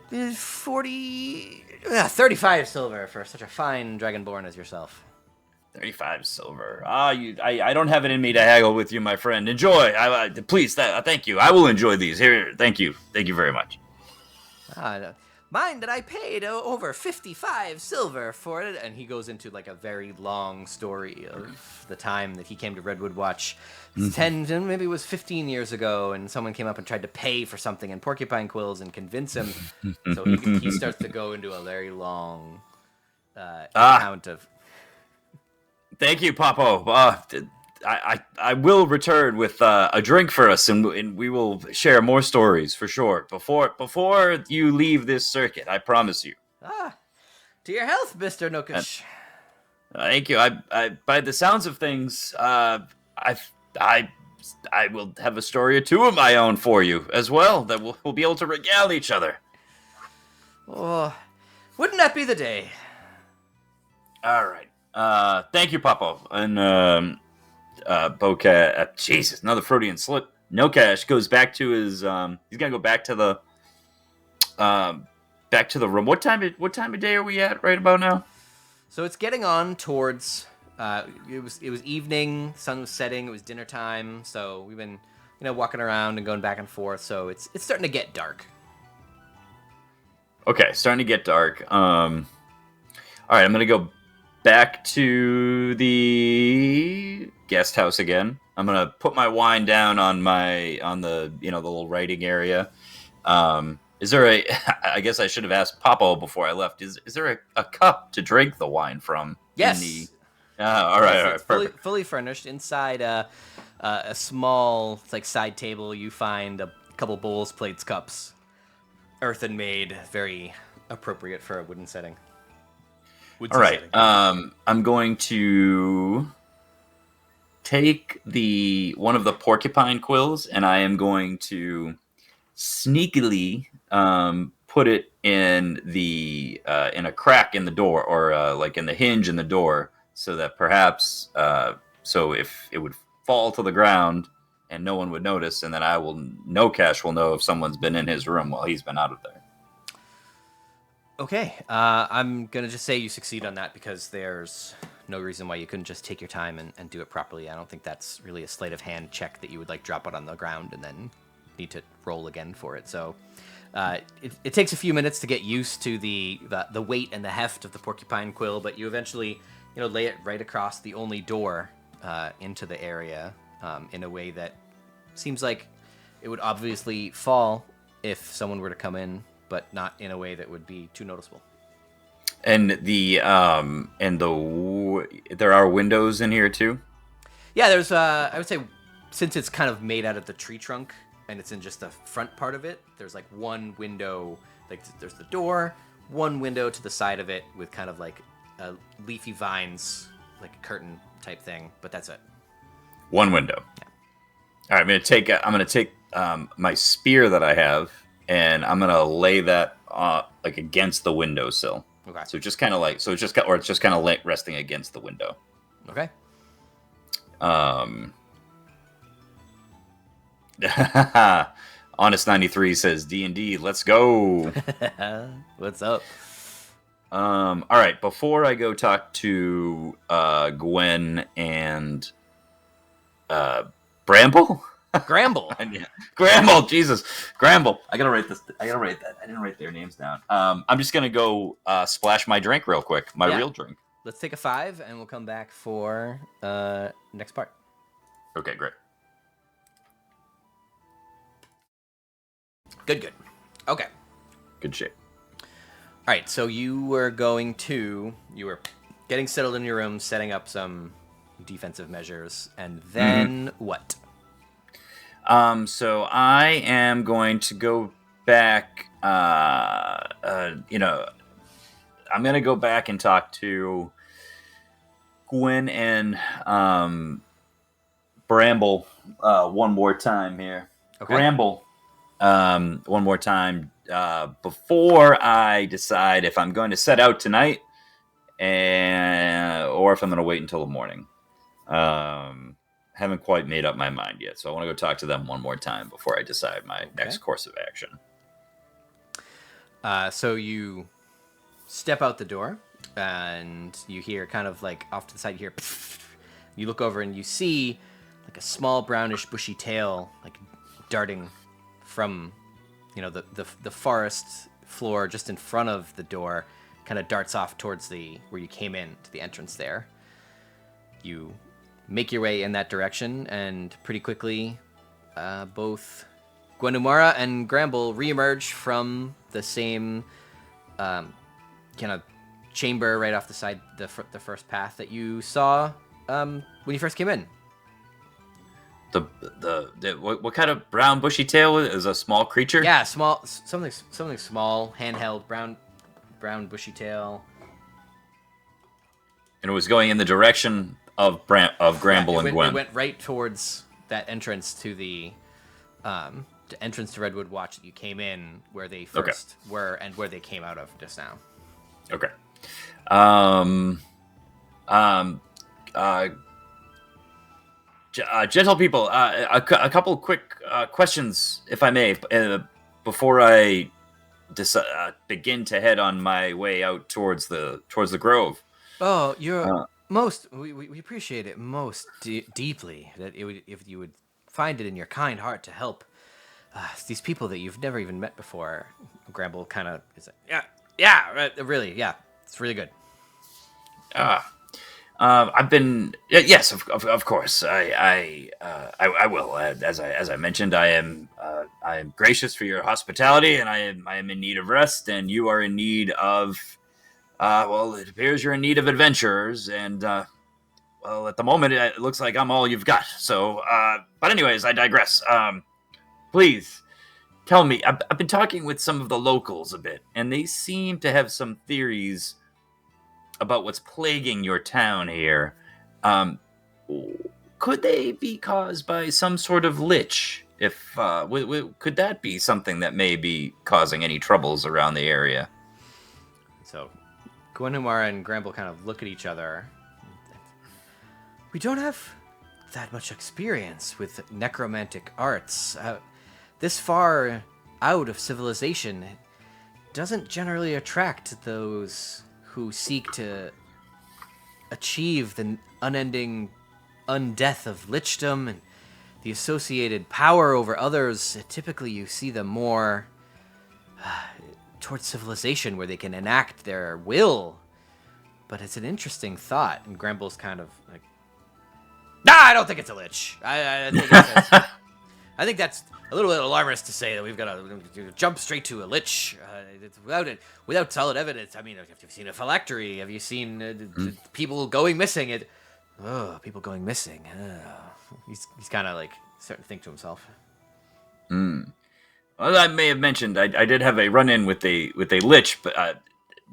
35 silver for such a fine dragonborn as yourself. 35 silver. I don't have it in me to haggle with you, my friend. Enjoy. Please, thank you. I will enjoy these. Here, thank you very much. Mind that I paid over 55 silver for it. And he goes into like a very long story of the time that he came to Redwood Watch. 10, maybe it was 15 years ago, and someone came up and tried to pay for something in porcupine quills and convince him. So he starts to go into a very long account of... Thank you, Popo. I will return with a drink for us, and we will share more stories for sure. Before you leave this circuit, I promise you. To your health, Mr. Nocash. Thank you. I by the sounds of things, I will have a story or two of my own for you as well that we'll be able to regale each other. Oh, wouldn't that be the day? All right. Thank you, Popo. And Bocat. Jesus, another Freudian slip. Nocash goes back to his. He's gonna go back to the room. What time of day are we at right about now? So it's getting on towards. It was evening. Sun was setting. It was dinner time. So we've been, walking around and going back and forth. So it's starting to get dark. Okay, starting to get dark. All right, I'm gonna go back to the guest house again. I'm gonna put my wine down on the the little writing area. Is there a? I guess I should have asked Popo before I left. Is there a cup to drink the wine from? Yes. All right, perfect. Fully furnished. Inside a small side table, you find a couple bowls, plates, cups, earthen made, very appropriate for a wooden setting. All right. I'm going to take one of the porcupine quills, and I am going to sneakily put it in a crack in the door, or like in the hinge in the door, so that perhaps, so if it would fall to the ground and no one would notice, and then Nocash will know if someone's been in his room while he's been out of there. Okay, I'm gonna just say you succeed on that because there's no reason why you couldn't just take your time and do it properly. I don't think that's really a sleight of hand check that you would like drop it on the ground and then need to roll again for it. So it takes a few minutes to get used to the weight and the heft of the porcupine quill, but you eventually lay it right across the only door into the area in a way that seems like it would obviously fall if someone were to come in, but not in a way that would be too noticeable. And there are windows in here too? Yeah, there's I would say, since it's kind of made out of the tree trunk and it's in just the front part of it, there's like one window, like there's the door, one window to the side of it with kind of like leafy vines, like a curtain type thing, but that's it. One window. Yeah. All right, I'm gonna take my spear that I have, and I'm gonna lay that like against the windowsill. Okay. So it's just kind of resting against the window. Okay. Honest 93 says D&D, let's go. What's up? All right, before I go talk to Gwen and Bramble? Gramble. Gramble, Jesus. Gramble. I gotta write that. I didn't write their names down. I'm just gonna go splash my drink real quick. My real drink. Let's take a 5 and we'll come back for next part. Okay, great. Good. Okay. Good shit. All right, so you were getting settled in your room, setting up some defensive measures, and then what? So I am going to go back. I'm going to go back and talk to Gwen and Bramble one more time here. Okay. Bramble, one more time before I decide if I'm going to set out tonight, or if I'm going to wait until the morning. Haven't quite made up my mind yet, so I want to go talk to them one more time before I decide my next course of action. So you step out the door, and you hear kind of like off to the side, you hear, you look over and you see like a small brownish bushy tail like darting from the forest floor just in front of the door, kind of darts off towards where you came in to the entrance there. You make your way in that direction, and pretty quickly both Gwenumara and Gramble reemerge from the same kind of chamber right off the side, the first path that you saw when you first came in. What kind of brown bushy tail is a small creature? Yeah, something small, handheld, brown bushy tail. And it was going in the direction of Gramble and Gwen. It went right towards that entrance to the entrance to Redwood Watch that you came in, where they first were and where they came out of just now. Okay. Gentle people, a couple quick questions, if I may, before I begin to head on my way out towards the grove. Oh, you're we appreciate it most deeply that if you would find it in your kind heart to help these people that you've never even met before. Gramble kind of is like, really, it's really good. I've been yes, of course. I will. As I mentioned, I am gracious for your hospitality, and I am in need of rest, and you are in need of. Well, it appears you're in need of adventurers, and well, at the moment it looks like I'm all you've got. So, but anyways, I digress. Please tell me. I've been talking with some of the locals a bit, and they seem to have some theories about what's plaguing your town here. Could they be caused by some sort of lich? If could that be something that may be causing any troubles around the area? So, Gwenumara and Gramble kind of look at each other. We don't have that much experience with necromantic arts. This far out of civilization doesn't generally attract those who seek to achieve the unending undeath of lichdom and the associated power over others. Typically, you see them more towards civilization where they can enact their will. But it's an interesting thought, and Gramble's kind of like, nah, I don't think it's a lich. I think that's a little bit alarmist to say that we've got to jump straight to a lich without solid evidence. I mean, have you seen a phylactery? Have you seen people going missing? People going missing. He's kind of like starting to think to himself. Well, I may have mentioned I did have a run-in with a lich, but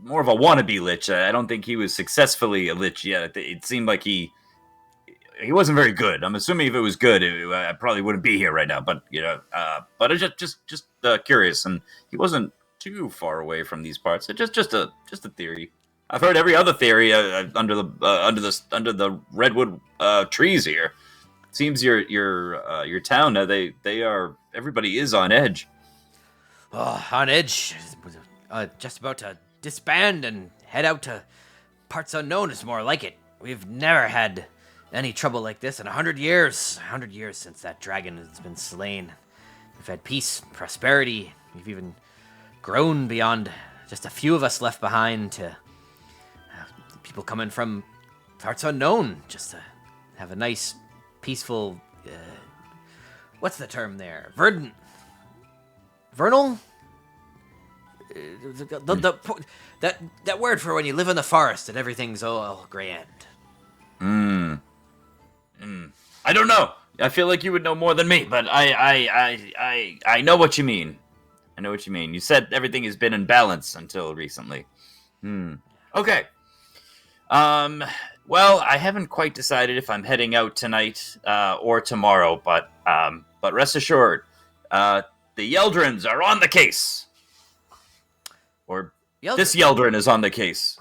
more of a wannabe lich. I don't think he was successfully a lich yet. It seemed like he wasn't very good. I'm assuming if it was good, I probably wouldn't be here right now. But but I just curious, and he wasn't too far away from these parts. It's just a theory. I've heard every other theory under the redwood trees here. Seems your town. They are, everybody is on edge. On edge. Just about to disband and head out to parts unknown is more like it. We've never had any trouble like this in 100 years. 100 years since that dragon has been slain. We've had peace, prosperity. We've even grown beyond just a few of us left behind to people coming from parts unknown just to have a nice, peaceful, what's the term there? Vernal? That word for when you live in the forest and everything's all grand. I don't know. I feel like you would know more than me, but I know what you mean. I know what you mean. You said everything has been in balance until recently. Okay. Well, I haven't quite decided if I'm heading out tonight or tomorrow, but rest assured, the Yeldrins are on the case. Or this Yeldrin is on the case.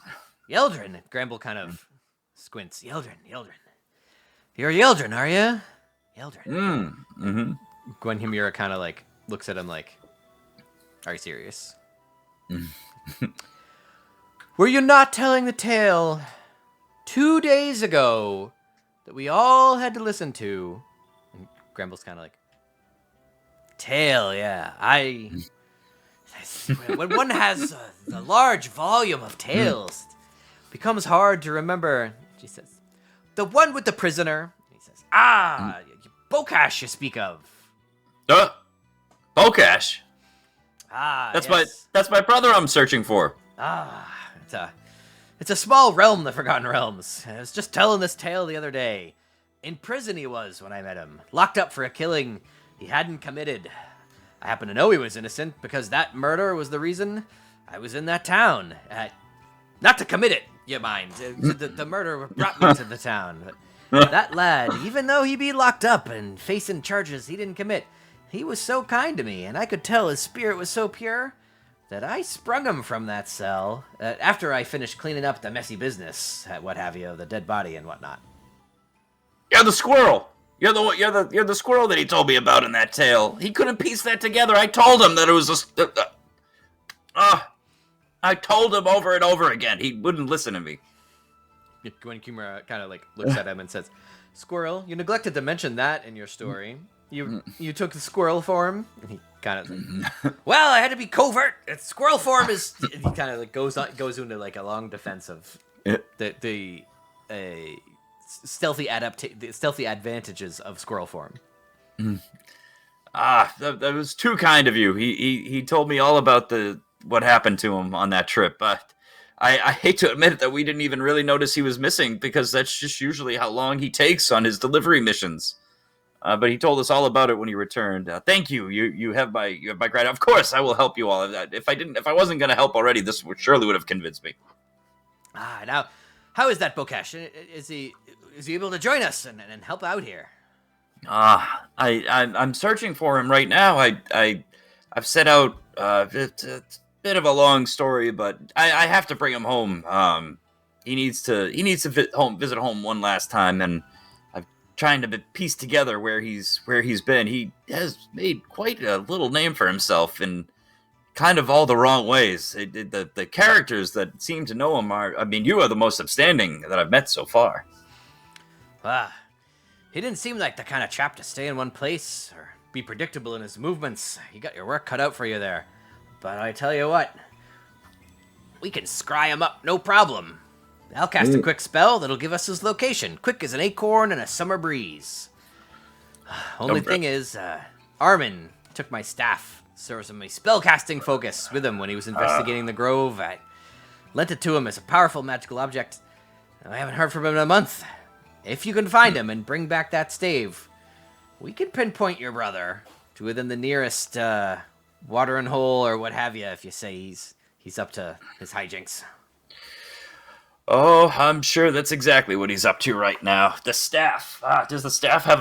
Yeldrin? Gramble kind of squints. Yeldrin. You're a Yeldrin, are you? Yeldrin. Gwen Himura kind of like looks at him like, are you serious? Were you not telling the tale 2 days ago that we all had to listen to? And Gramble's kind of like, tale, yeah. When one has a large volume of tales, it becomes hard to remember. She says, the one with the prisoner. He says, Nocash you speak of. Nocash? Yes. That's my brother I'm searching for. It's a small realm, the Forgotten Realms. I was just telling this tale the other day. In prison he was when I met him, locked up for a killing he hadn't committed. I happen to know he was innocent because that murder was the reason I was in that town. Not to commit it, you mind. The murder brought me to the town. But that lad, even though he be locked up and facing charges he didn't commit, he was so kind to me, and I could tell his spirit was so pure that I sprung him from that cell after I finished cleaning up the messy business, what have you, the dead body and whatnot. You're the squirrel. You're the squirrel that he told me about in that tale. He couldn't piece that together. I told him that it was I told him over and over again. He wouldn't listen to me. Gwen Kimura kind of like looks at him and says, "Squirrel, you neglected to mention that in your story. You took the squirrel form." And he kind of, well, I had to be covert. Squirrel form is. He kind of like goes into like a long defense of the stealthy advantages of squirrel form. That was too kind of you. He told me all about what happened to him on that trip. But I hate to admit it that we didn't even really notice he was missing because that's just usually how long he takes on his delivery missions. But he told us all about it when he returned. Thank you. You have my gratitude. Of course, I will help you all. If I wasn't going to help already, this surely would have convinced me. Now, how is that Nocash? Is he able to join us and help out here? I'm searching for him right now. I've set out. It's a bit of a long story, but I have to bring him home. He needs to visit home one last time, and trying to piece together where he's been. He has made quite a little name for himself in kind of all the wrong ways. The characters that seem to know him are, I mean, you are the most upstanding that I've met so far. He didn't seem like the kind of chap to stay in one place or be predictable in his movements. You got your work cut out for you there. But I tell you what, we can scry him up, no problem. I'll cast a quick spell that'll give us his location, quick as an acorn in a summer breeze. Only thing is, Armin took my staff, serves him a spellcasting focus with him when he was investigating the grove. I lent it to him as a powerful magical object. I haven't heard from him in a month. If you can find him and bring back that stave, we can pinpoint your brother to within the nearest watering hole or what have you if you say he's up to his hijinks. Oh, I'm sure that's exactly what he's up to right now. The staff. Does the staff have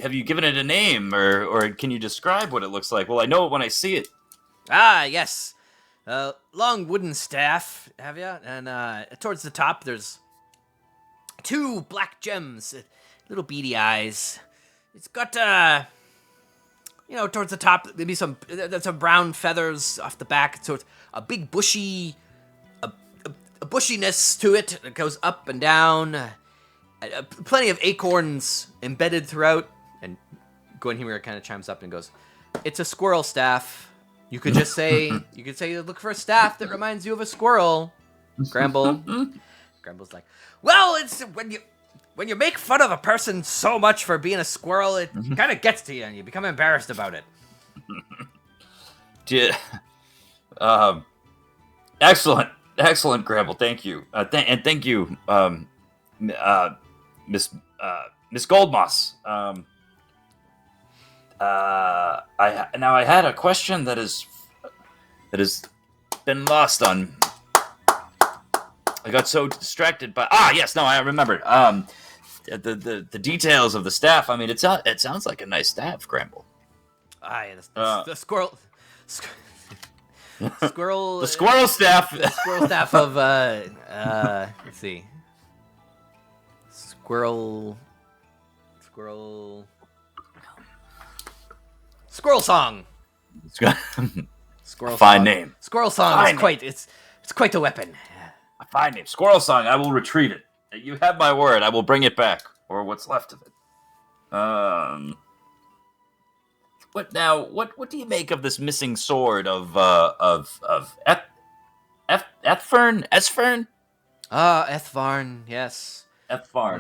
have you given it a name, or can you describe what it looks like? Well, I know it when I see it. Yes. Long wooden staff, have you? And towards the top, there's 2 black gems, little beady eyes. It's got, towards the top, maybe some brown feathers off the back. So it's a big bushy, a bushiness to it. It goes up and down. Plenty of acorns embedded throughout. And Gwenheimer kind of chimes up and goes, "It's a squirrel staff. You could just say, look for a staff that reminds you of a squirrel." Gramble. Gramble's like, "Well, it's when you make fun of a person so much for being a squirrel, it kind of gets to you and you become embarrassed about it." Excellent, Gramble. Thank you, and thank you, Miss Goldmoss. I had a question that has been lost on. I got so distracted by. Yes, no, I remembered. The details of the staff. I mean, it sounds like a nice staff, Gramble. The squirrel. Squirrel. The squirrel staff. The squirrel staff of let's see. Squirrel song. Squirrel Fine song. name. Squirrel song is quite. It's quite a weapon. A fine name. Squirrel song. I will retrieve it. You have my word. I will bring it back, or what's left of it. What now? What do you make of this missing sword of Ethfern? Ethvarn, yes. Ethvarn.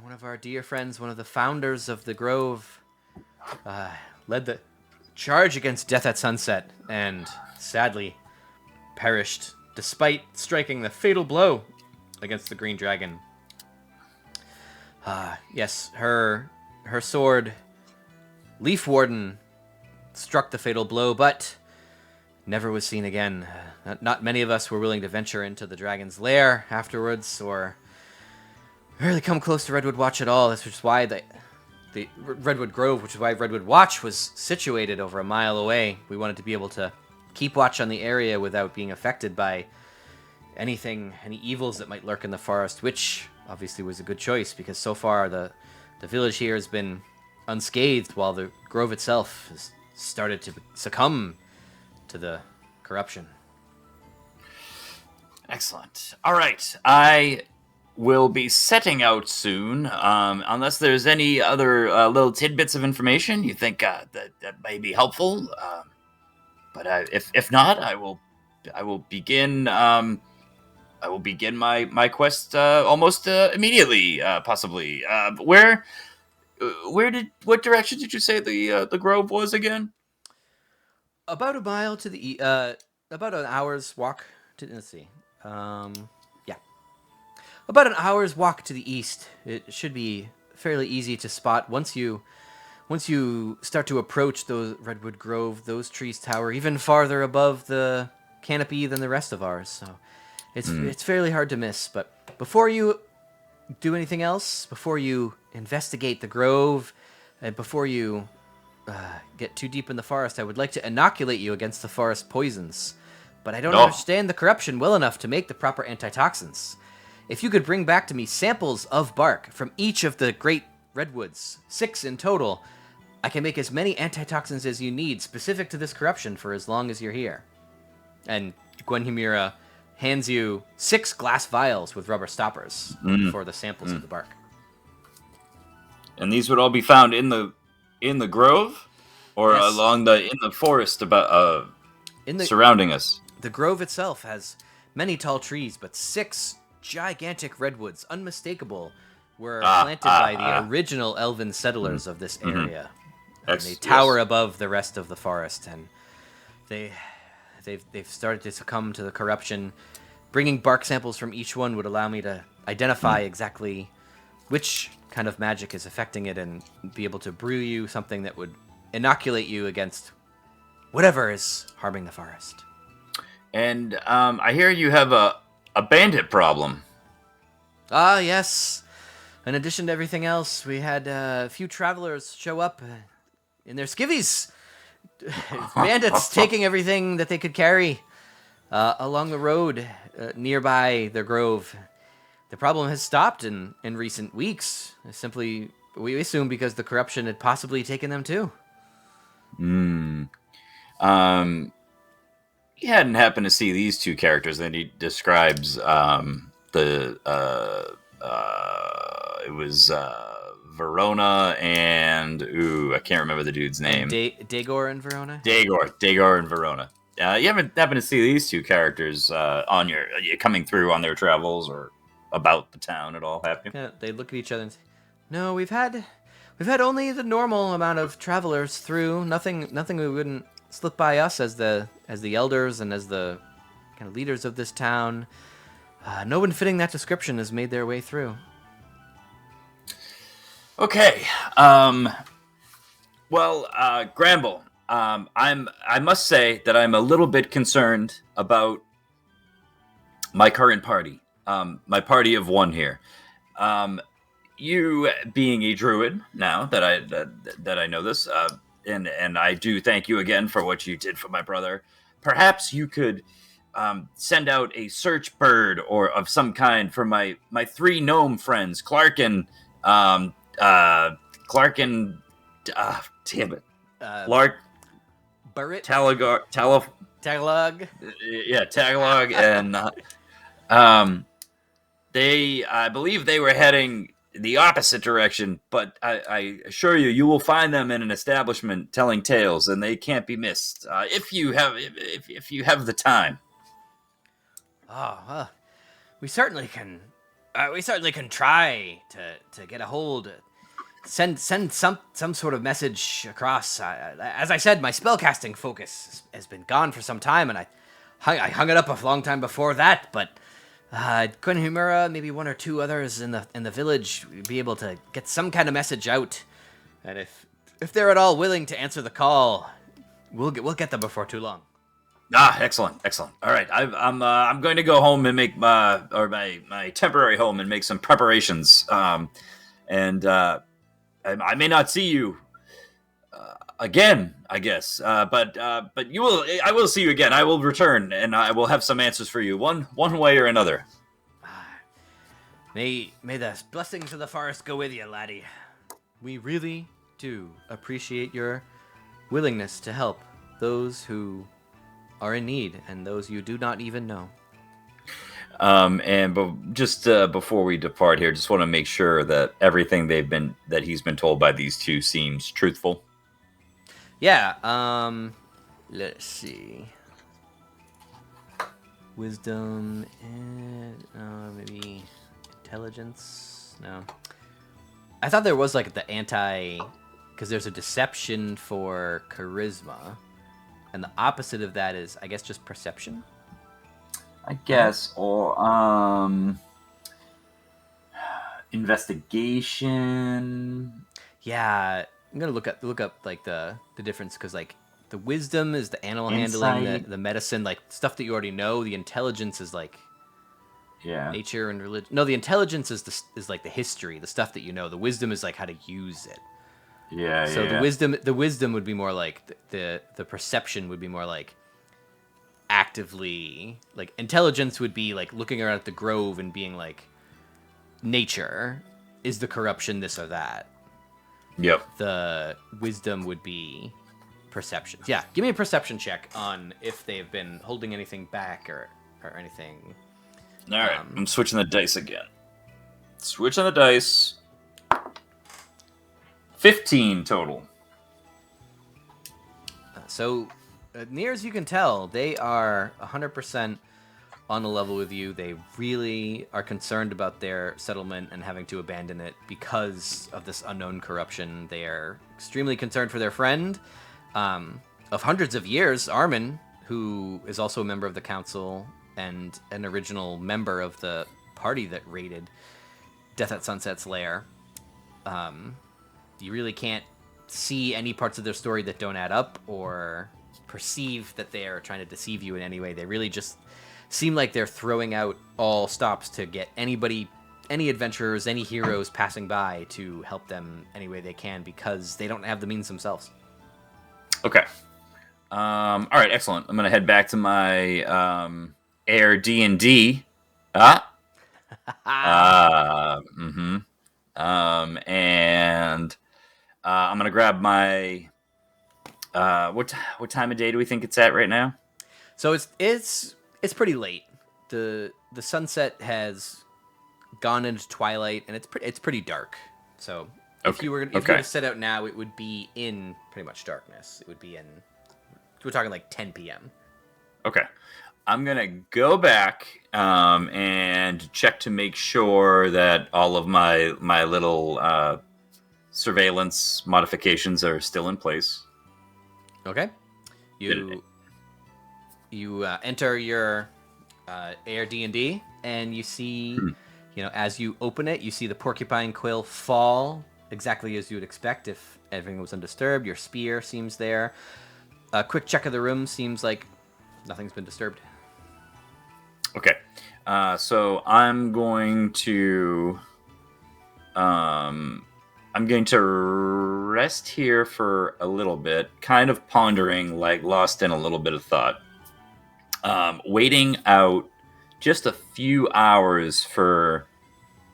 One of our dear friends, one of the founders of the Grove, led the charge against Death at Sunset, and sadly perished despite striking the fatal blow against the Green Dragon. Yes, her sword, Leaf Warden, struck the fatal blow, but never was seen again. Not many of us were willing to venture into the dragon's lair afterwards, or really come close to Redwood Watch at all. This is why the Redwood Grove, which is why Redwood Watch was situated over a mile away. We wanted to be able to keep watch on the area without being affected by any evils that might lurk in the forest, which obviously was a good choice, because so far the village here has been unscathed, while the grove itself has started to succumb to the corruption. Excellent. All right. I will be setting out soon, unless there's any other little tidbits of information you think that may be helpful. But if not, I will begin. I will begin my quest almost immediately, possibly. What direction did you say the grove was again? About a mile to the about an hour's walk to. Let's see. About an hour's walk to the east. It should be fairly easy to spot once you start to approach those Redwood Grove. Those trees tower even farther above the canopy than the rest of ours, so it's fairly hard to miss. But before you do anything else, before you investigate the grove, and before you get too deep in the forest, I would like to inoculate you against the forest poisons. But I don't understand the corruption well enough to make the proper antitoxins. If you could bring back to me samples of bark from each of the great redwoods, 6 in total. I can make as many antitoxins as you need, specific to this corruption, for as long as you're here. And Gwenhumira hands you 6 glass vials with rubber stoppers for the samples of the bark. And these would all be found in the grove, or Yes. along in the forest about surrounding us. The grove itself has many tall trees, but 6 gigantic redwoods, unmistakable, were planted by the original elven settlers of this area. And they tower above the rest of the forest, and they've started to succumb to the corruption. Bringing bark samples from each one would allow me to identify exactly which kind of magic is affecting it, and be able to brew you something that would inoculate you against whatever is harming the forest. And I hear you have a bandit problem. Ah, yes. In addition to everything else, we had a few travelers show up in their skivvies. Bandits taking everything that they could carry along the road nearby the grove. The problem has stopped in recent weeks. Simply, we assume because the corruption had possibly taken them too. He hadn't happened to see these two characters, and he describes it was Verona and I can't remember the dude's name. Dagor and Verona. Dagor and Verona. You haven't happened to see these two characters on your coming through on their travels or about the town at all, have you? Yeah, they look at each other and say, "No, we've had only the normal amount of travelers through. Nothing we wouldn't slip by us as the elders and as the kind of leaders of this town. No one fitting that description has made their way through." Okay. Well, Gramble, I must say that I'm a little bit concerned about my current party. My party of one here. You being a druid now that I know this, and I do thank you again for what you did for my brother. Perhaps you could send out a search bird or of some kind for my 3 gnome friends, Clark and damn it, Lark, Burrit, Tagalog, yeah, Tagalog, and I believe they were heading the opposite direction, but I assure you, you will find them in an establishment telling tales, and they can't be missed if you have the time. Oh, we certainly can. We certainly can try to get a hold. Send some sort of message across. As I said, my spellcasting focus has been gone for some time, and I hung it up a long time before that. But Gwenhumira, maybe 1 or 2 others in the village, would be able to get some kind of message out. And if they're at all willing to answer the call, we'll get them before too long. Excellent. All right, I'm going to go home and make my temporary home and make some preparations. And I may not see you again, I guess. But you will. I will see you again. I will return, and I will have some answers for you, one way or another. May the blessings of the forest go with you, laddie. We really do appreciate your willingness to help those who are in need and those you do not even know. But just before we depart here, just want to make sure that everything that he's been told by these two seems truthful. Yeah. Let's see. Wisdom and maybe intelligence. No. I thought there was like because there's a deception for charisma, and the opposite of that is, I guess, just perception. I guess, or investigation. Yeah, I'm gonna look up like the difference, because like the wisdom is the animal Insight. handling, the medicine, like stuff that you already know. The intelligence is like nature and religion. No, the intelligence is like the history, the stuff that you know. The wisdom is like how to use it. Yeah. So the wisdom would be more like the perception would be more like actively, like intelligence would be like looking around at the grove and being like, nature, is the corruption this or that? Yep. The wisdom would be perception. Yeah, give me a perception check on if they've been holding anything back or anything. All right, I'm switching the dice again. Switching the dice. 15 total. So, near as you can tell, they are 100% on the level with you. They really are concerned about their settlement and having to abandon it because of this unknown corruption. They are extremely concerned for their friend of hundreds of years, Armin, who is also a member of the council and an original member of the party that raided Death at Sunset's lair. You really can't see any parts of their story that don't add up or perceive that they are trying to deceive you in any way. They really just seem like they're throwing out all stops to get anybody, any adventurers, any heroes passing by to help them any way they can because they don't have the means themselves. Okay. All right, excellent. I'm going to head back to my Air DnD. And I'm going to grab my... what time of day do we think it's at right now? So it's pretty late. The sunset has gone into twilight, and it's pretty dark. So if you were to set out now, it would be in pretty much darkness. It would be in. We're talking like 10 p.m. Okay, I'm gonna go back and check to make sure that all of my little surveillance modifications are still in place. Okay, you enter your Air DnD, and you see, as you open it, you see the porcupine quill fall exactly as you would expect if everything was undisturbed. Your spear seems there. A quick check of the room seems like nothing's been disturbed. Okay, so I'm going to rest here for a little bit, kind of pondering, like lost in a little bit of thought. Waiting out just a few hours for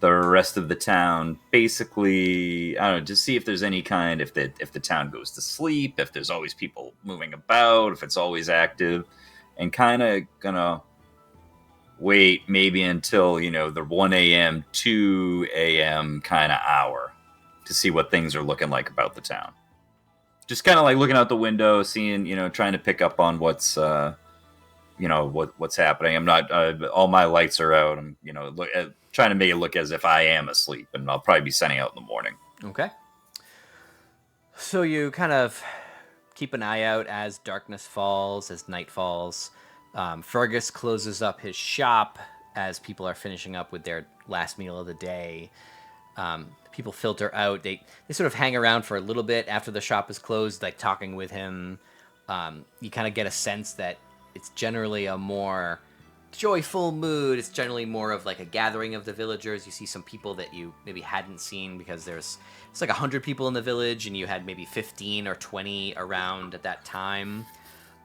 the rest of the town. Basically, I don't know, to see if there's any kind, if the town goes to sleep, if there's always people moving about, if it's always active, and kind of gonna wait maybe until, the 1 a.m., 2 a.m. kind of hour to see what things are looking like about the town. Just kind of like looking out the window, seeing, trying to pick up on what's happening. I'm not, all my lights are out. I'm, trying to make it look as if I am asleep, and I'll probably be sending out in the morning. Okay. So you kind of keep an eye out as darkness falls, as night falls. Fergus closes up his shop as people are finishing up with their last meal of the day. People filter out. They sort of hang around for a little bit after the shop is closed, like talking with him. You kind of get a sense that it's generally a more joyful mood. It's generally more of like a gathering of the villagers. You see some people that you maybe hadn't seen because it's like 100 people in the village, and you had maybe 15 or 20 around at that time.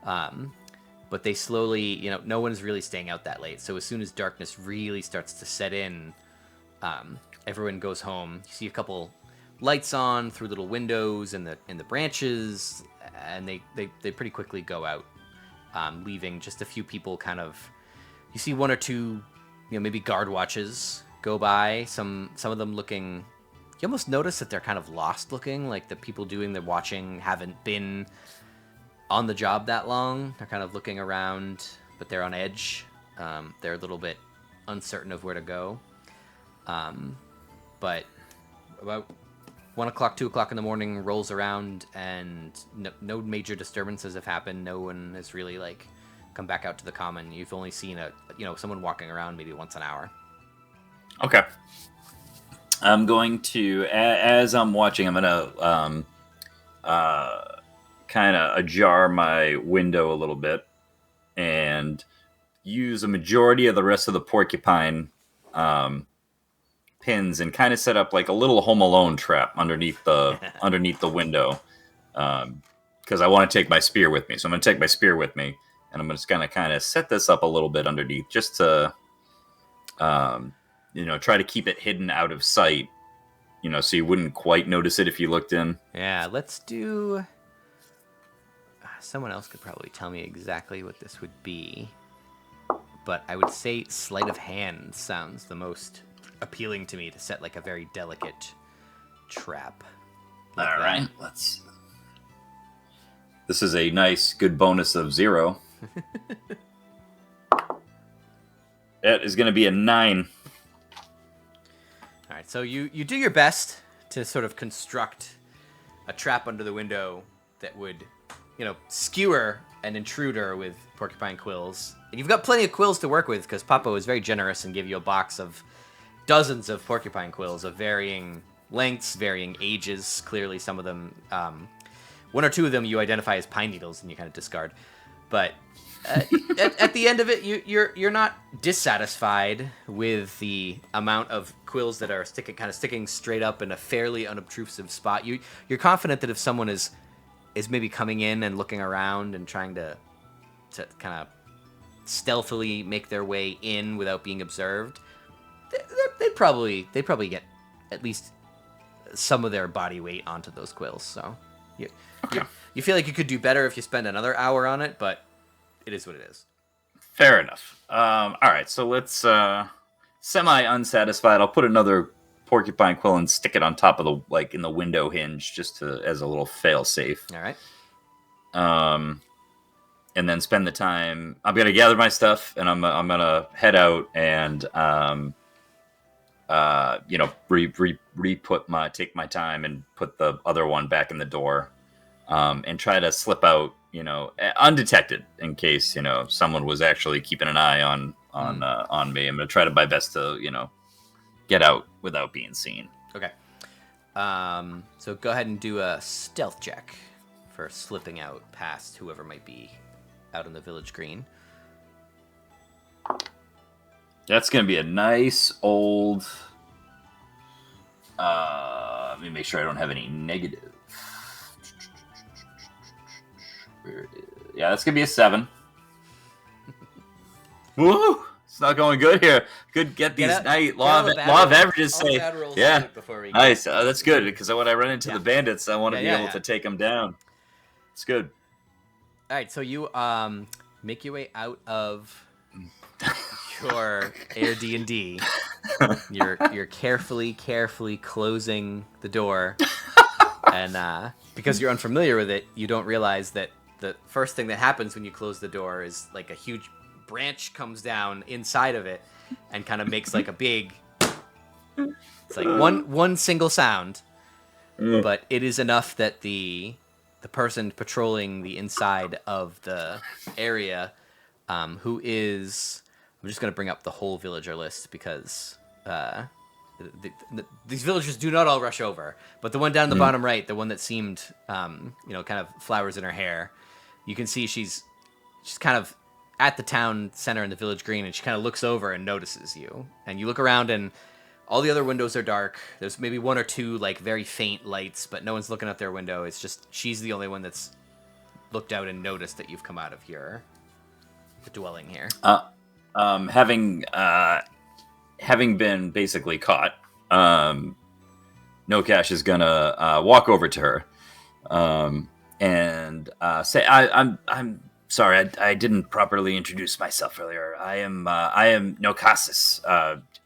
But they slowly, no one's really staying out that late. So as soon as darkness really starts to set in, everyone goes home. You see a couple lights on through little windows in the branches, and they pretty quickly go out, leaving just a few people kind of. You see one or two, maybe guard watches go by. Some of them looking. You almost notice that they're kind of lost looking, like the people doing the watching haven't been on the job that long. They're kind of looking around, but they're on edge. They're a little bit uncertain of where to go. But about 1 o'clock, 2 o'clock in the morning rolls around, and no major disturbances have happened. No one has really come back out to the common. You've only seen someone walking around maybe once an hour. Okay. I'm going to, as I'm watching, I'm going to kind of ajar my window a little bit and use a majority of the rest of the porcupine pins and kind of set up like a little Home Alone trap underneath the window, because I want to take my spear with me. So I'm going to take my spear with me, and I'm just going to kind of set this up a little bit underneath just to, try to keep it hidden out of sight, so you wouldn't quite notice it if you looked in. Yeah, let's do... Someone else could probably tell me exactly what this would be. But I would say sleight of hand sounds the most appealing to me to set like a very delicate trap. Like All right, let's... This is a nice, good bonus of 0. That is going to be a 9. All right, so you do your best to sort of construct a trap under the window that would, skewer an intruder with porcupine quills. And you've got plenty of quills to work with because Papa was very generous and gave you a box of dozens of porcupine quills of varying lengths, varying ages. Clearly, some of them, 1 or 2 of them you identify as pine needles and you kind of discard. But at the end of it, you're not dissatisfied with the amount of quills that are sticking straight up in a fairly unobtrusive spot. You're confident that if someone is maybe coming in and looking around and trying to kind of stealthily make their way in without being observed, they'd probably get at least some of their body weight onto those quills. So you feel like you could do better if you spend another hour on it, but it is what it is. Fair enough. All right, so let's semi-unsatisfied. I'll put another porcupine quill and stick it on top of in the window hinge just as a little fail-safe. All right. And then spend the time. I'm gonna gather my stuff and I'm gonna head out and take my time and put the other one back in the door, and try to slip out, undetected in case, someone was actually keeping an eye on me. I'm going to try my best to, get out without being seen. Okay. So go ahead and do a stealth check for slipping out past whoever might be out on the village green. That's going to be a nice old... let me make sure I don't have any negative. Yeah, that's gonna be a 7. Woo! It's not going good here. Good get these law of averages say. Yeah, nice. That's good because when I run into the bandits, I want to be able to take them down. It's good. All right, so you make your way out of your Air DnD. You're carefully closing the door, and because you're unfamiliar with it, you don't realize that the first thing that happens when you close the door is like a huge branch comes down inside of it and kind of makes like a big... It's like one single sound, but it is enough that the person patrolling the inside of the area, who is... I'm just going to bring up the whole villager list because... these villagers do not all rush over, but the one down the bottom right, the one that seemed, kind of flowers in her hair, you can see she's kind of at the town center in the village green, and she kind of looks over and notices you. And you look around, and all the other windows are dark. There's maybe 1 or 2 like very faint lights, but no one's looking out their window. It's just she's the only one that's looked out and noticed that you've come out of your dwelling here. Having been basically caught, Nocash is gonna walk over to her and say, "I'm sorry, I didn't properly introduce myself earlier. I am Nocasis,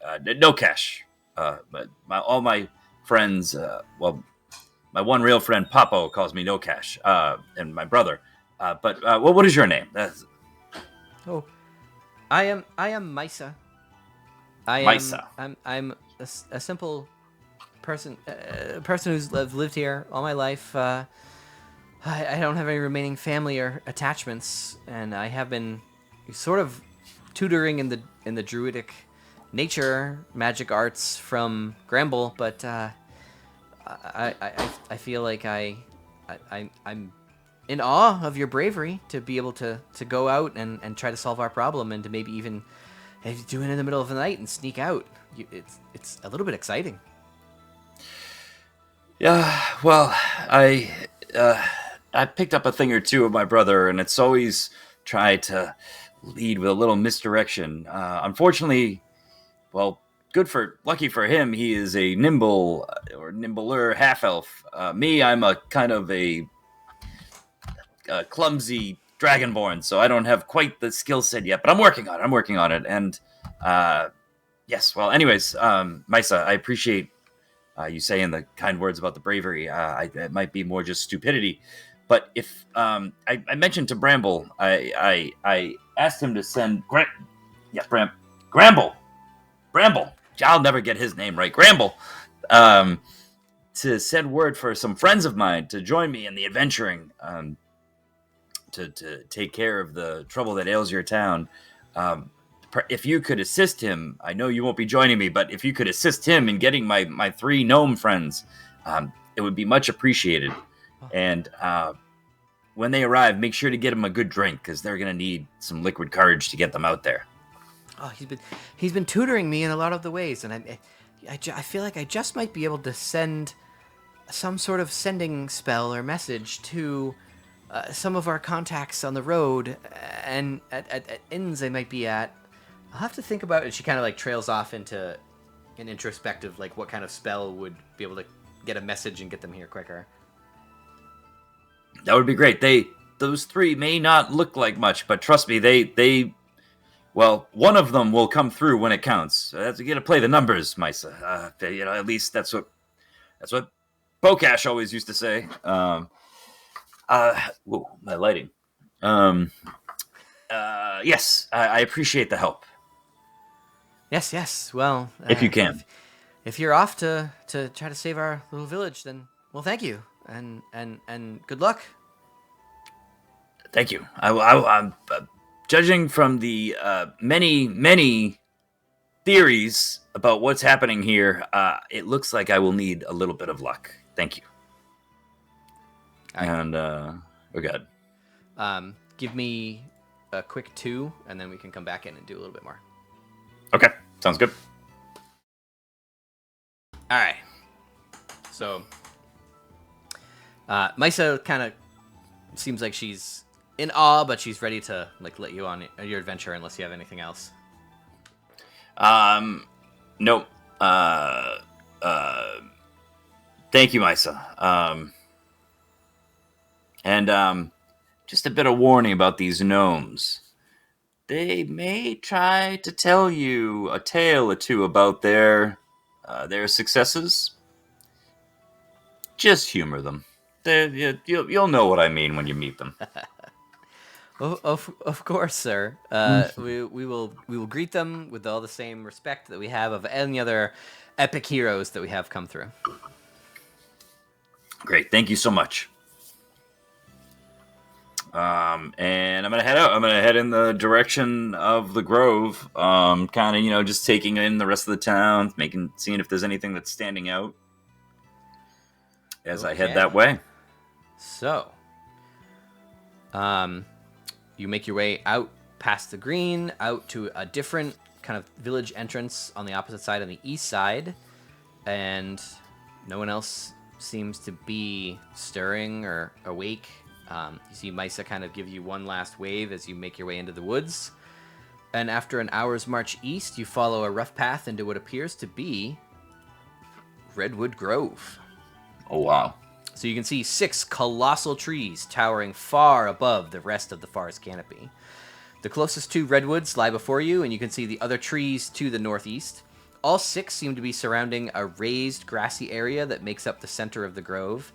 Nocash. But all my friends, my one real friend Papo calls me Nocash, and my brother. But what is your name?" I am Misa. Misa. I'm a simple person, who's lived here all my life. I don't have any remaining family or attachments, and I have been sort of tutoring in the druidic nature magic arts from Gramble, but I feel like I'm in awe of your bravery to be able to go out and try to solve our problem, and to maybe even do it in the middle of the night and sneak out. It's a little bit exciting. Yeah, well, I picked up a thing or two of my brother, and it's always tried to lead with a little misdirection. Unfortunately, well, lucky for him, he is a nimble or nimbler half elf. Me, I'm a kind of a clumsy dragonborn, so I don't have quite the skill set yet. But I'm working on it. And yes, well, anyways, Misa, I appreciate you saying the kind words about the bravery. It might be more just stupidity. But if I mentioned to Bramble, I asked him to send Bramble. I'll never get his name right. Gramble. To send word for some friends of mine to join me in the adventuring. To take care of the trouble that ails your town. If you could assist him, I know you won't be joining me, but if you could assist him in getting my 3 gnome friends, it would be much appreciated. And when they arrive, make sure to get them a good drink, because they're going to need some liquid courage to get them out there. Oh, he's been tutoring me in a lot of the ways, and I feel like I just might be able to send some sort of sending spell or message to some of our contacts on the road and at inns they might be at. I'll have to think about it. She kind of like trails off into an introspective, like what kind of spell would be able to get a message and get them here quicker. That would be great. Those 3 may not look like much, but trust me, well, one of them will come through when it counts. You got to play the numbers, Misa. At least that's what Nocash always used to say. Whoa, my lighting. Yes, I appreciate the help. Yes. Well, if you can, if you're off to try to save our little village, then well, thank you, and good luck. Thank you. I'm judging from the many theories about what's happening here. It looks like I will need a little bit of luck. Thank you. Right. And we're good. Give me a quick 2, and then we can come back in and do a little bit more. Okay, sounds good. All right. So, Misa kind of seems like she's in awe, but she's ready to like let you on your adventure unless you have anything else. Nope. Thank you, Misa. And just a bit of warning about these gnomes. They may try to tell you a tale or two about their successes. Just humor them. You'll know what I mean when you meet them. Of course, sir. We will greet them with all the same respect that we have of any other epic heroes that we have come through. Great, thank you so much. And I'm gonna head out. I'm gonna head in the direction of the Grove. Kind of, just taking in the rest of the town, seeing if there's anything that's standing out as I head that way. So, you make your way out past the green, out to a different kind of village entrance on the opposite side, on the east side, and no one else seems to be stirring or awake. You see Misa kind of give you one last wave as you make your way into the woods. And after an hour's march east, you follow a rough path into what appears to be Redwood Grove. Oh, wow. So you can see 6 colossal trees towering far above the rest of the forest canopy. The closest 2 redwoods lie before you, and you can see the other trees to the northeast. All 6 seem to be surrounding a raised grassy area that makes up the center of the grove.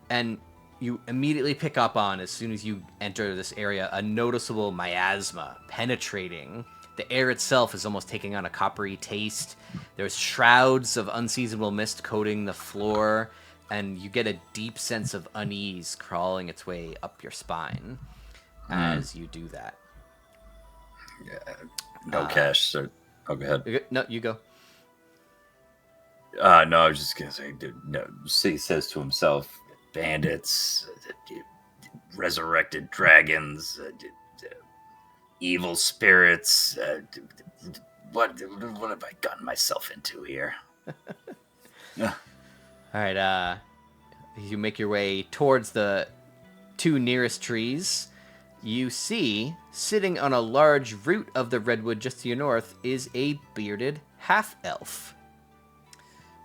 And you immediately pick up on, as soon as you enter this area, a noticeable miasma penetrating. The air itself is almost taking on a coppery taste. There's shrouds of unseasonable mist coating the floor, and you get a deep sense of unease crawling its way up your spine as you do that. Nocash, so go ahead. No, you go. No, I was just gonna say, he says to himself, bandits, resurrected dragons, evil spirits. What have I gotten myself into here? All right. You make your way towards the 2 nearest trees. You see, sitting on a large root of the redwood just to your north, is a bearded half-elf.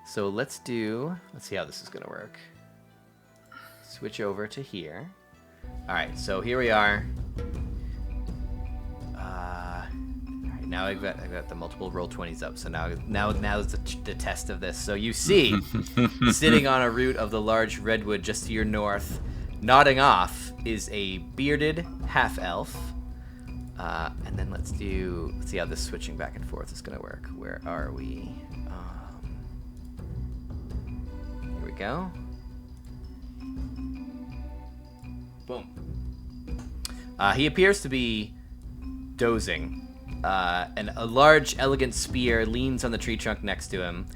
So let's see how this is going to work. Switch over to here. All right, so here we are. All right, now I've got the multiple roll 20s up. So now is the test of this. So you see, sitting on a root of the large redwood just to your north, nodding off, is a bearded half-elf. And then let's see how this switching back and forth is going to work. Where are we? Here we go. Boom. He appears to be dozing, and a large, elegant spear leans on the tree trunk next to him,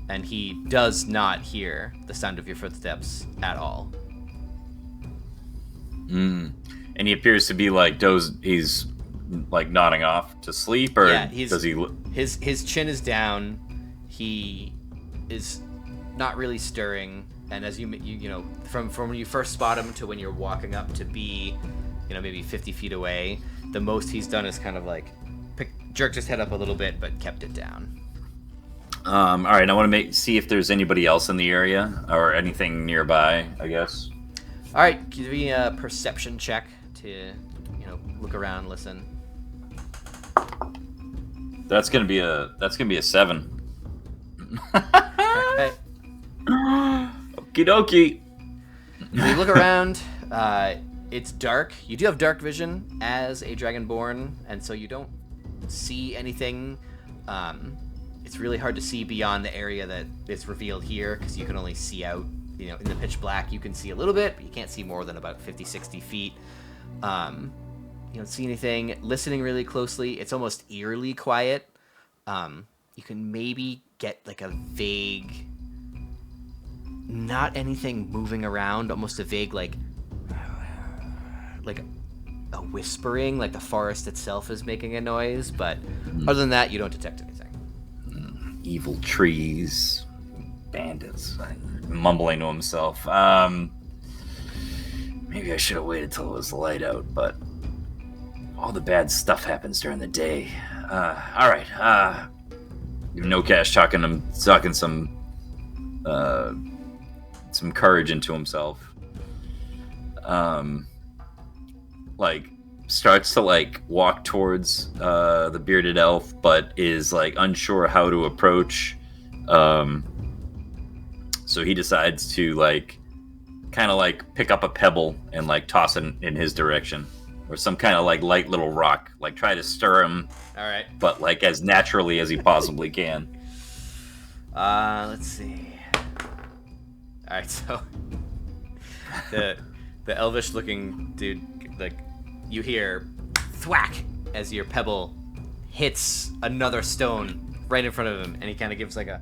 and he does not hear the sound of your footsteps at all. And he appears to be like he's like nodding off to sleep, or does he? His chin is down. He is not really stirring, and as you know, from when you first spot him to when you're walking up to be, maybe 50 feet away, the most he's done is kind of like jerked his head up a little bit, but kept it down. All right, I want to see if there's anybody else in the area or anything nearby, I guess. All right, give me a perception check to, look around, listen. That's gonna be a 7. Okay. Okie dokie. You look around. It's dark. You do have dark vision as a dragonborn, and so you don't see anything. It's really hard to see beyond the area that is revealed here because you can only see out. In the pitch black, you can see a little bit, but you can't see more than about 50, 60 feet. You don't see anything. Listening really closely, it's almost eerily quiet. You can maybe get like a vague, not anything moving around, almost a vague like a whispering, like the forest itself is making a noise. But other than that, you don't detect anything. Evil trees, bandits. Mumbling to himself. Maybe I should have waited till it was light out, but all the bad stuff happens during the day. All right. Nocash talking some courage into himself. Starts to walk towards the bearded elf, but is unsure how to approach. So he decides to pick up a pebble and toss it in his direction, or some kind of light little rock, try to stir him. All right. But as naturally as he possibly can. Let's see. All right, so the elvish looking dude, you hear thwack as your pebble hits another stone right in front of him, and he kind of gives a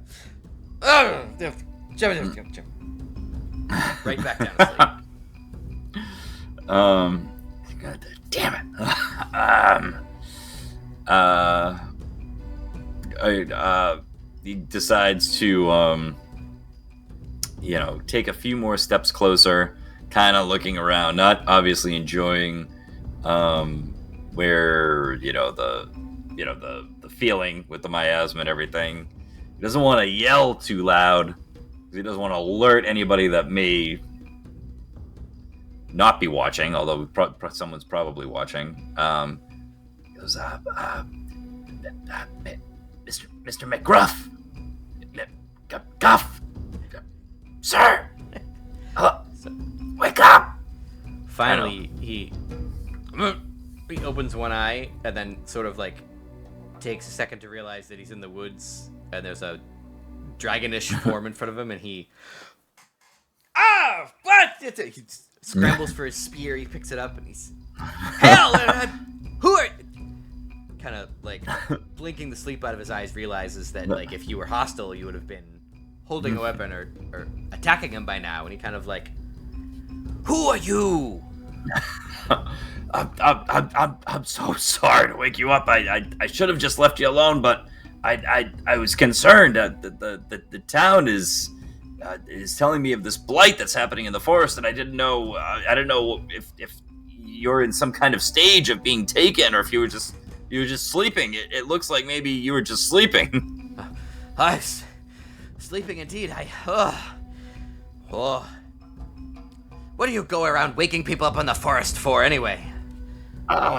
right back down asleep. God damn it. He decides to take a few more steps closer, kind of looking around, not obviously enjoying where the feeling with the miasma and everything. He doesn't want to yell too loud. He doesn't want to alert anybody that may not be watching, although someone's probably watching. He goes, Mr. McGruff, Guff, sir, wake up! Finally, he opens one eye and then sort of takes a second to realize that he's in the woods and there's a dragonish form in front of him, and he what? He scrambles for his spear. He picks it up and he's hell. Who are? Kind of blinking the sleep out of his eyes, realizes that if you were hostile, you would have been holding a weapon or attacking him by now. And he kind of who are you? I'm so sorry to wake you up. I should have just left you alone, but I was concerned. The town is telling me of this blight that's happening in the forest, and I didn't know. I don't know if you're in some kind of stage of being taken, or if you were just sleeping. It looks like maybe you were just sleeping. Sleeping indeed. Oh. What do you go around waking people up in the forest for, anyway? Oh,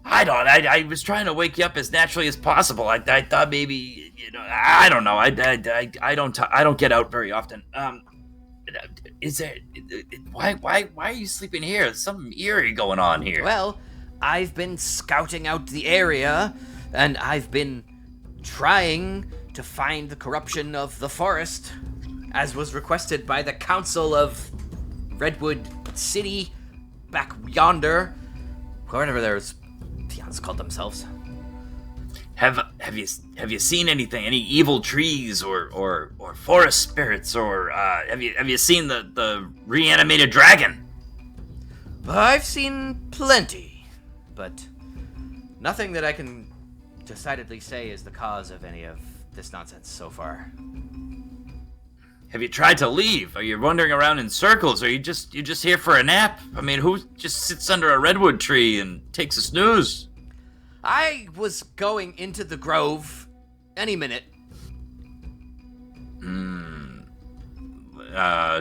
I was trying to wake you up as naturally as possible. I thought maybe, I don't know. I don't get out very often. Is there? Why are you sleeping here? There's something eerie going on here. Well, I've been scouting out the area, and I've been trying to find the corruption of the forest, as was requested by the Council of Redwood City, back yonder, whatever those peons called themselves. Have you seen anything? Any evil trees or forest spirits, or have you seen the reanimated dragon? I've seen plenty, but nothing that I can decidedly say is the cause of any of this nonsense so far. Have you tried to leave? Are you wandering around in circles? Are you just here for a nap? I mean, who just sits under a redwood tree and takes a snooze? I was going into the grove any minute.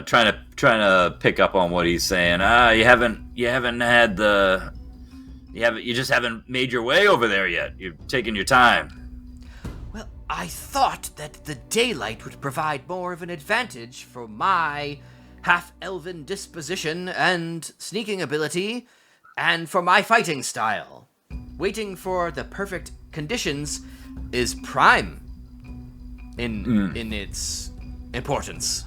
Trying to pick up on what he's saying. You just haven't made your way over there yet. You're taking your time. Well, I thought that the daylight would provide more of an advantage for my half-elven disposition and sneaking ability, and for my fighting style. Waiting for the perfect conditions is prime in its importance.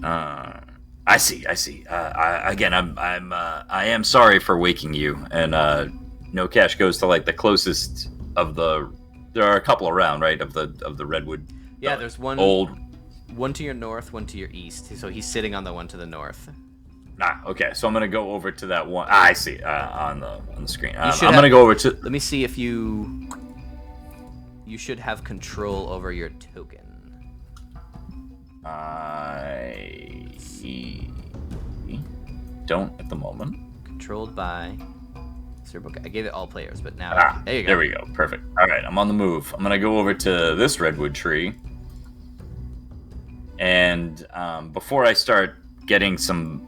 I see. I am sorry for waking you. And Nocash goes to like the closest of the. There are a couple around, right? Of the redwood. Yeah, there's one. One to your north, one to your east. So he's sitting on the one to the north. Okay. So I'm gonna go over to that one. I see. On the screen. I'm gonna go over to. Let me see if you should have control over your token. I don't at the moment. Controlled by. I gave it all players, but now there you go. There we go. Perfect. All right, I'm on the move. I'm gonna go over to this redwood tree, and before I start getting some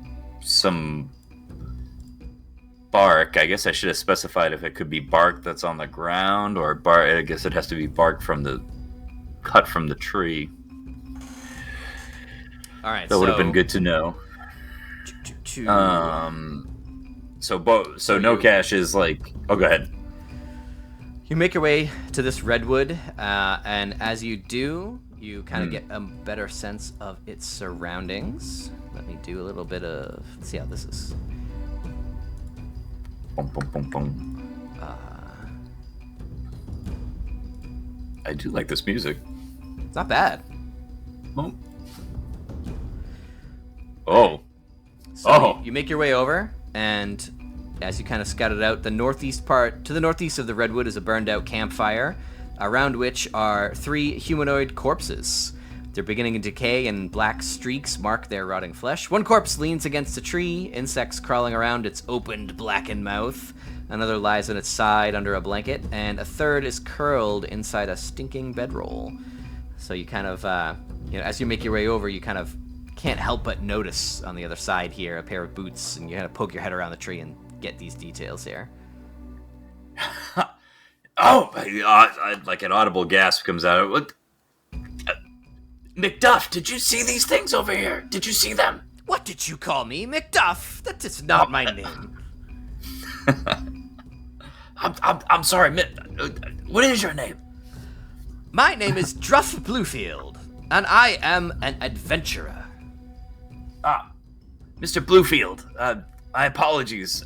bark, I guess I should have specified if it could be bark that's on the ground or bark. I guess it has to be bark cut from the tree. All right, that would have been good to know. So Nocash is like, oh, go ahead. You make your way to this redwood, and as you do, you kind of get a better sense of its surroundings. Let me do a little bit of. Let's see how this is. Boom, boom, boom, boom. I do like this music. It's not bad. Oh. So you make your way over, and as you kind of scout it out, to the northeast of the redwood is a burned out campfire, around which are 3 humanoid corpses. They're beginning to decay, and black streaks mark their rotting flesh. One corpse leans against a tree, insects crawling around its opened, blackened mouth. Another lies on its side under a blanket, and a third is curled inside a stinking bedroll. So you kind of, as you make your way over, you kind of can't help but notice on the other side here a pair of boots, and you kind of poke your head around the tree and get these details here. Like an audible gasp comes out. What? McDuff, did you see these things over here? Did you see them? What did you call me, McDuff? That is not my name. I'm sorry, what is your name? My name is Druff Bluefield, and I am an adventurer. Mr. Bluefield, my apologies.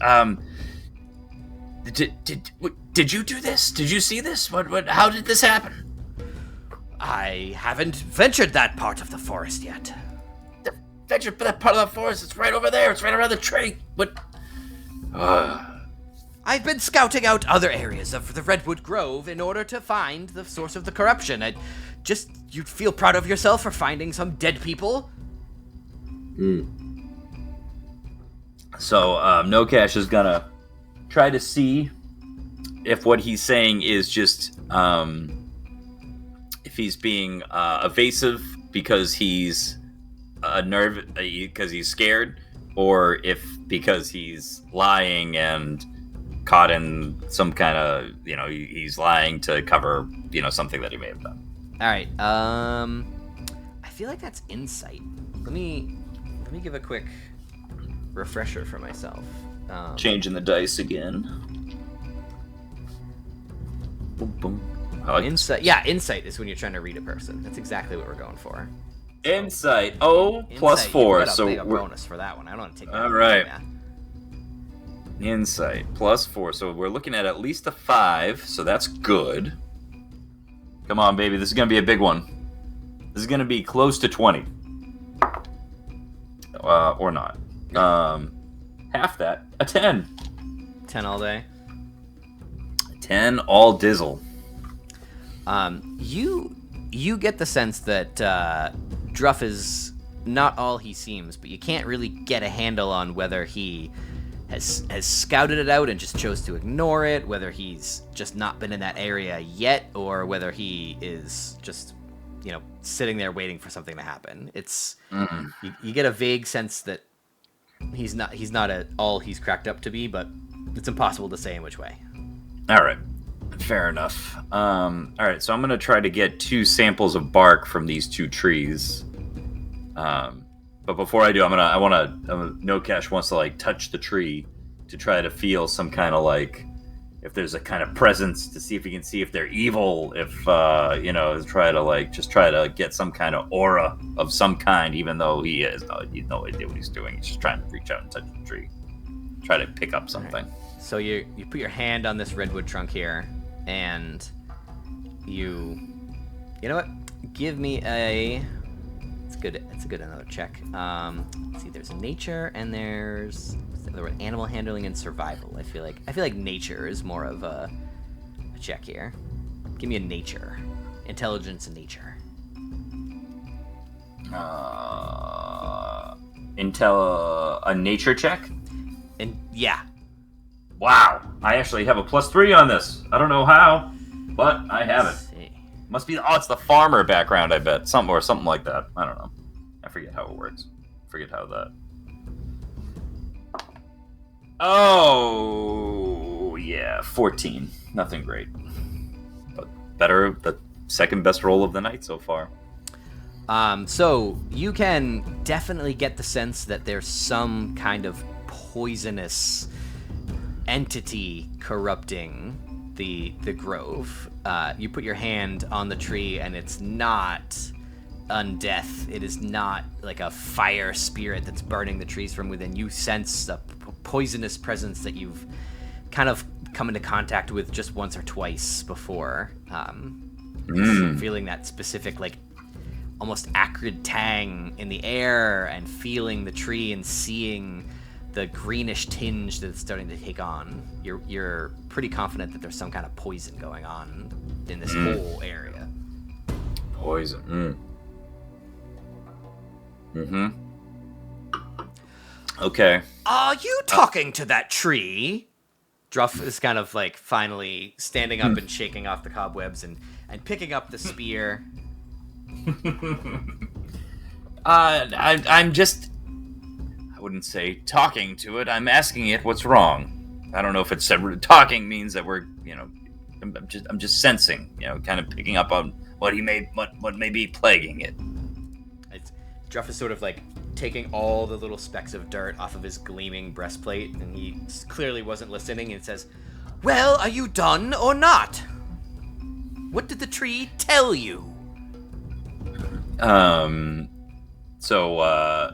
Did you do this? Did you see this? How did this happen? I haven't ventured that part of the forest yet. Ventured that part of the forest? It's right over there. It's right around the tree. What? I've been scouting out other areas of the Redwood Grove in order to find the source of the corruption. You'd feel proud of yourself for finding some dead people. So, Nocash is gonna try to see if what he's saying is just if he's being evasive because he's because he's scared, or if because he's lying and caught in some kind of, he's lying to cover, something that he may have done. All right. I feel like that's insight. Let me give a quick refresher for myself. Changing the dice again. Boom, boom. I like insight. Yeah, insight is when you're trying to read a person. That's exactly what we're going for. Insight. Plus 4. You've got a So big we're bonus for that one. I don't want to take that. all right. Insight plus 4. So we're looking at least a 5. So that's good. Come on, baby. This is gonna be a big one. This is gonna be close to 20. Or not. Half that. A 10. 10 all day. 10 all dizzle. You get the sense that Druff is not all he seems, but you can't really get a handle on whether he has scouted it out and just chose to ignore it, whether he's just not been in that area yet, or whether he is just, sitting there waiting for something to happen. It's you get a vague sense that he's not at all he's cracked up to be, but it's impossible to say in which way. All right. Fair enough. All right, so I'm going to try to get 2 samples of bark from these 2 trees. But before I do, Nocash wants to touch the tree to try to feel some kind of if there's a kind of presence, to see if he can see if they're evil, if try to get some kind of aura of some kind, even though he has no idea what he's doing. He's just trying to reach out and touch the tree, try to pick up something. Right. So you put your hand on this redwood trunk here, and you know what? Give me a. It's good. It's a good another check. Let's see. There's nature and there's the word animal handling and survival. I feel like nature is more of a check here. Give me a nature, intelligence and nature. A nature check. And yeah. Wow, I actually have a +3 on this. I don't know how, but I have it. Must be it's the farmer background, I bet. Something like that. I don't know. I forget how it works. Oh, yeah, 14. Nothing great. But better, the second best roll of the night so far. So you can definitely get the sense that there's some kind of poisonous entity corrupting the grove. You put your hand on the tree and it's not undeath. It is not like a fire spirit that's burning the trees from within. You sense a poisonous presence that you've kind of come into contact with just once or twice before. Feeling that specific, almost acrid tang in the air, and feeling the tree and seeing the greenish tinge that it's starting to take on. You're pretty confident that there's some kind of poison going on in this whole area. Poison. Okay. Are you talking to that tree? Druff is kind of finally standing up and shaking off the cobwebs and picking up the spear. I'm just, I wouldn't say talking to it. I'm asking it what's wrong. I don't know if it's talking means that we're, I'm just sensing, kind of picking up on what may be plaguing it. Druff is sort of taking all the little specks of dirt off of his gleaming breastplate, and he clearly wasn't listening, and says, "Well, are you done or not? What did the tree tell you?" So all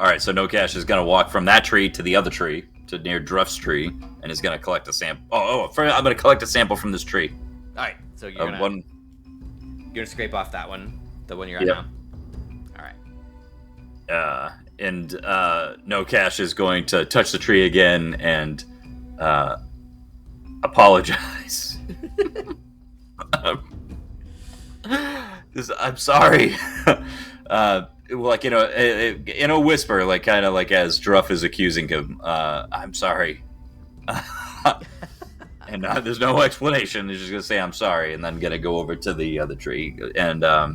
right, so Nocash is gonna walk from that tree to the other tree, to near Druff's tree, and is gonna collect a sample. I'm gonna collect a sample from this tree. All right, so you're gonna scrape off that one, the one you're on now. All right. And Nocash is going to touch the tree again and apologize. I'm sorry. In a whisper, kind of as Druff is accusing him. I'm sorry. And there's no explanation. They're just gonna say I'm sorry, and then gonna go over to the other tree. And All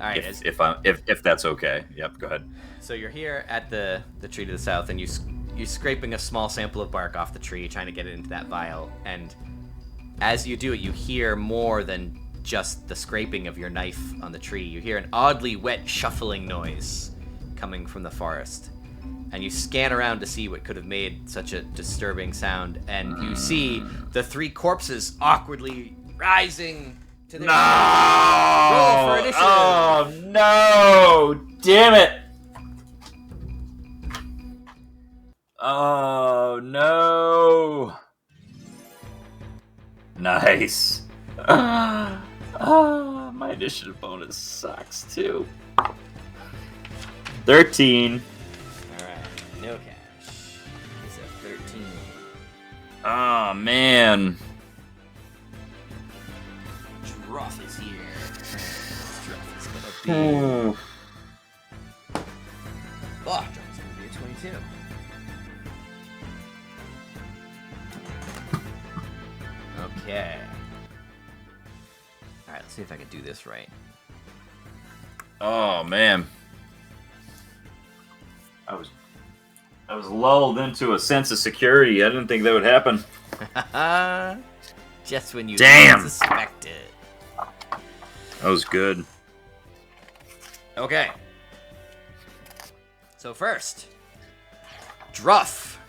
right. if that's okay, yep. Go ahead. So you're here at the tree to the south, and you're scraping a small sample of bark off the tree, trying to get it into that vial. And as you do it, you hear more than just the scraping of your knife on the tree. You hear an oddly wet, shuffling noise coming from the forest. And you scan around to see what could have made such a disturbing sound, and you see the 3 corpses awkwardly rising to their No! Roll for initiative. Oh no! Damn it! Oh no! Nice. My initiative bonus sucks too. 13. Alright, Nocash is a 13. Oh man. Druff is here. Druff is gonna be... Druff is gonna be a 22. Okay. Alright, let's see if I can do this right. Oh man. I was lulled into a sense of security. I didn't think that would happen. Just when you Damn. suspect it. That was good. Okay. So first, Druff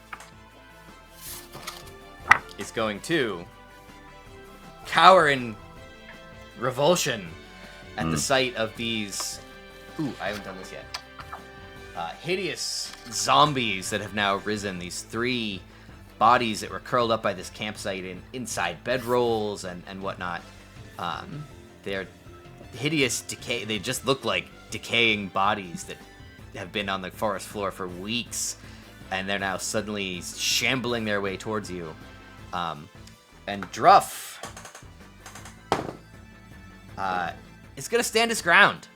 is going to cower in revulsion at the sight of these... Ooh, I haven't done this yet. Hideous zombies that have now risen. These 3 bodies that were curled up by this campsite inside bedrolls and whatnot. They're hideous decay. They just look like decaying bodies that have been on the forest floor for weeks, and they're now suddenly shambling their way towards you. And Druff is gonna stand his ground.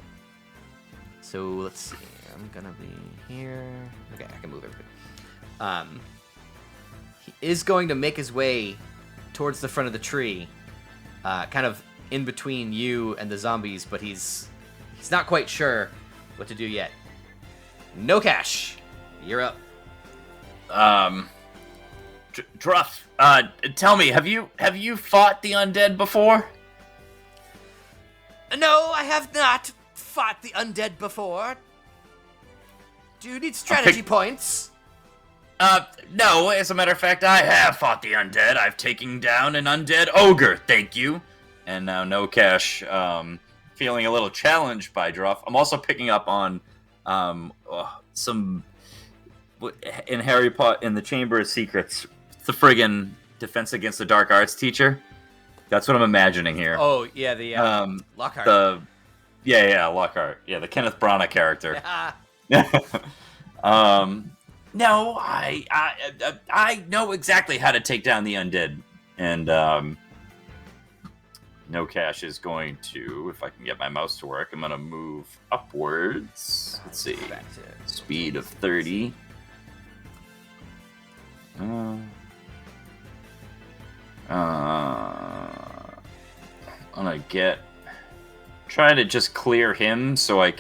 So let's see. I'm gonna be here. Okay, I can move everybody. He is going to make his way towards the front of the tree, kind of in between you and the zombies, but he's not quite sure what to do yet. Nocash, you're up. Druff, tell me, have you fought the undead before? No, I have not fought the undead before. Do you need strategy points? No, as a matter of fact, I have fought the undead. I've taken down an undead ogre, thank you. And now Nocash, feeling a little challenged by Druff. I'm also picking up on, some... In Harry Potter, in the Chamber of Secrets, the friggin' Defense Against the Dark Arts teacher. That's what I'm imagining here. Oh, yeah, the Lockhart. Lockhart. Yeah, the Kenneth Branagh character. No, I know exactly how to take down the undead, and Nocash is going to, if I can get my mouse to work, I'm going to move upwards. Let's see, speed of 30. I'm gonna try to just clear him so I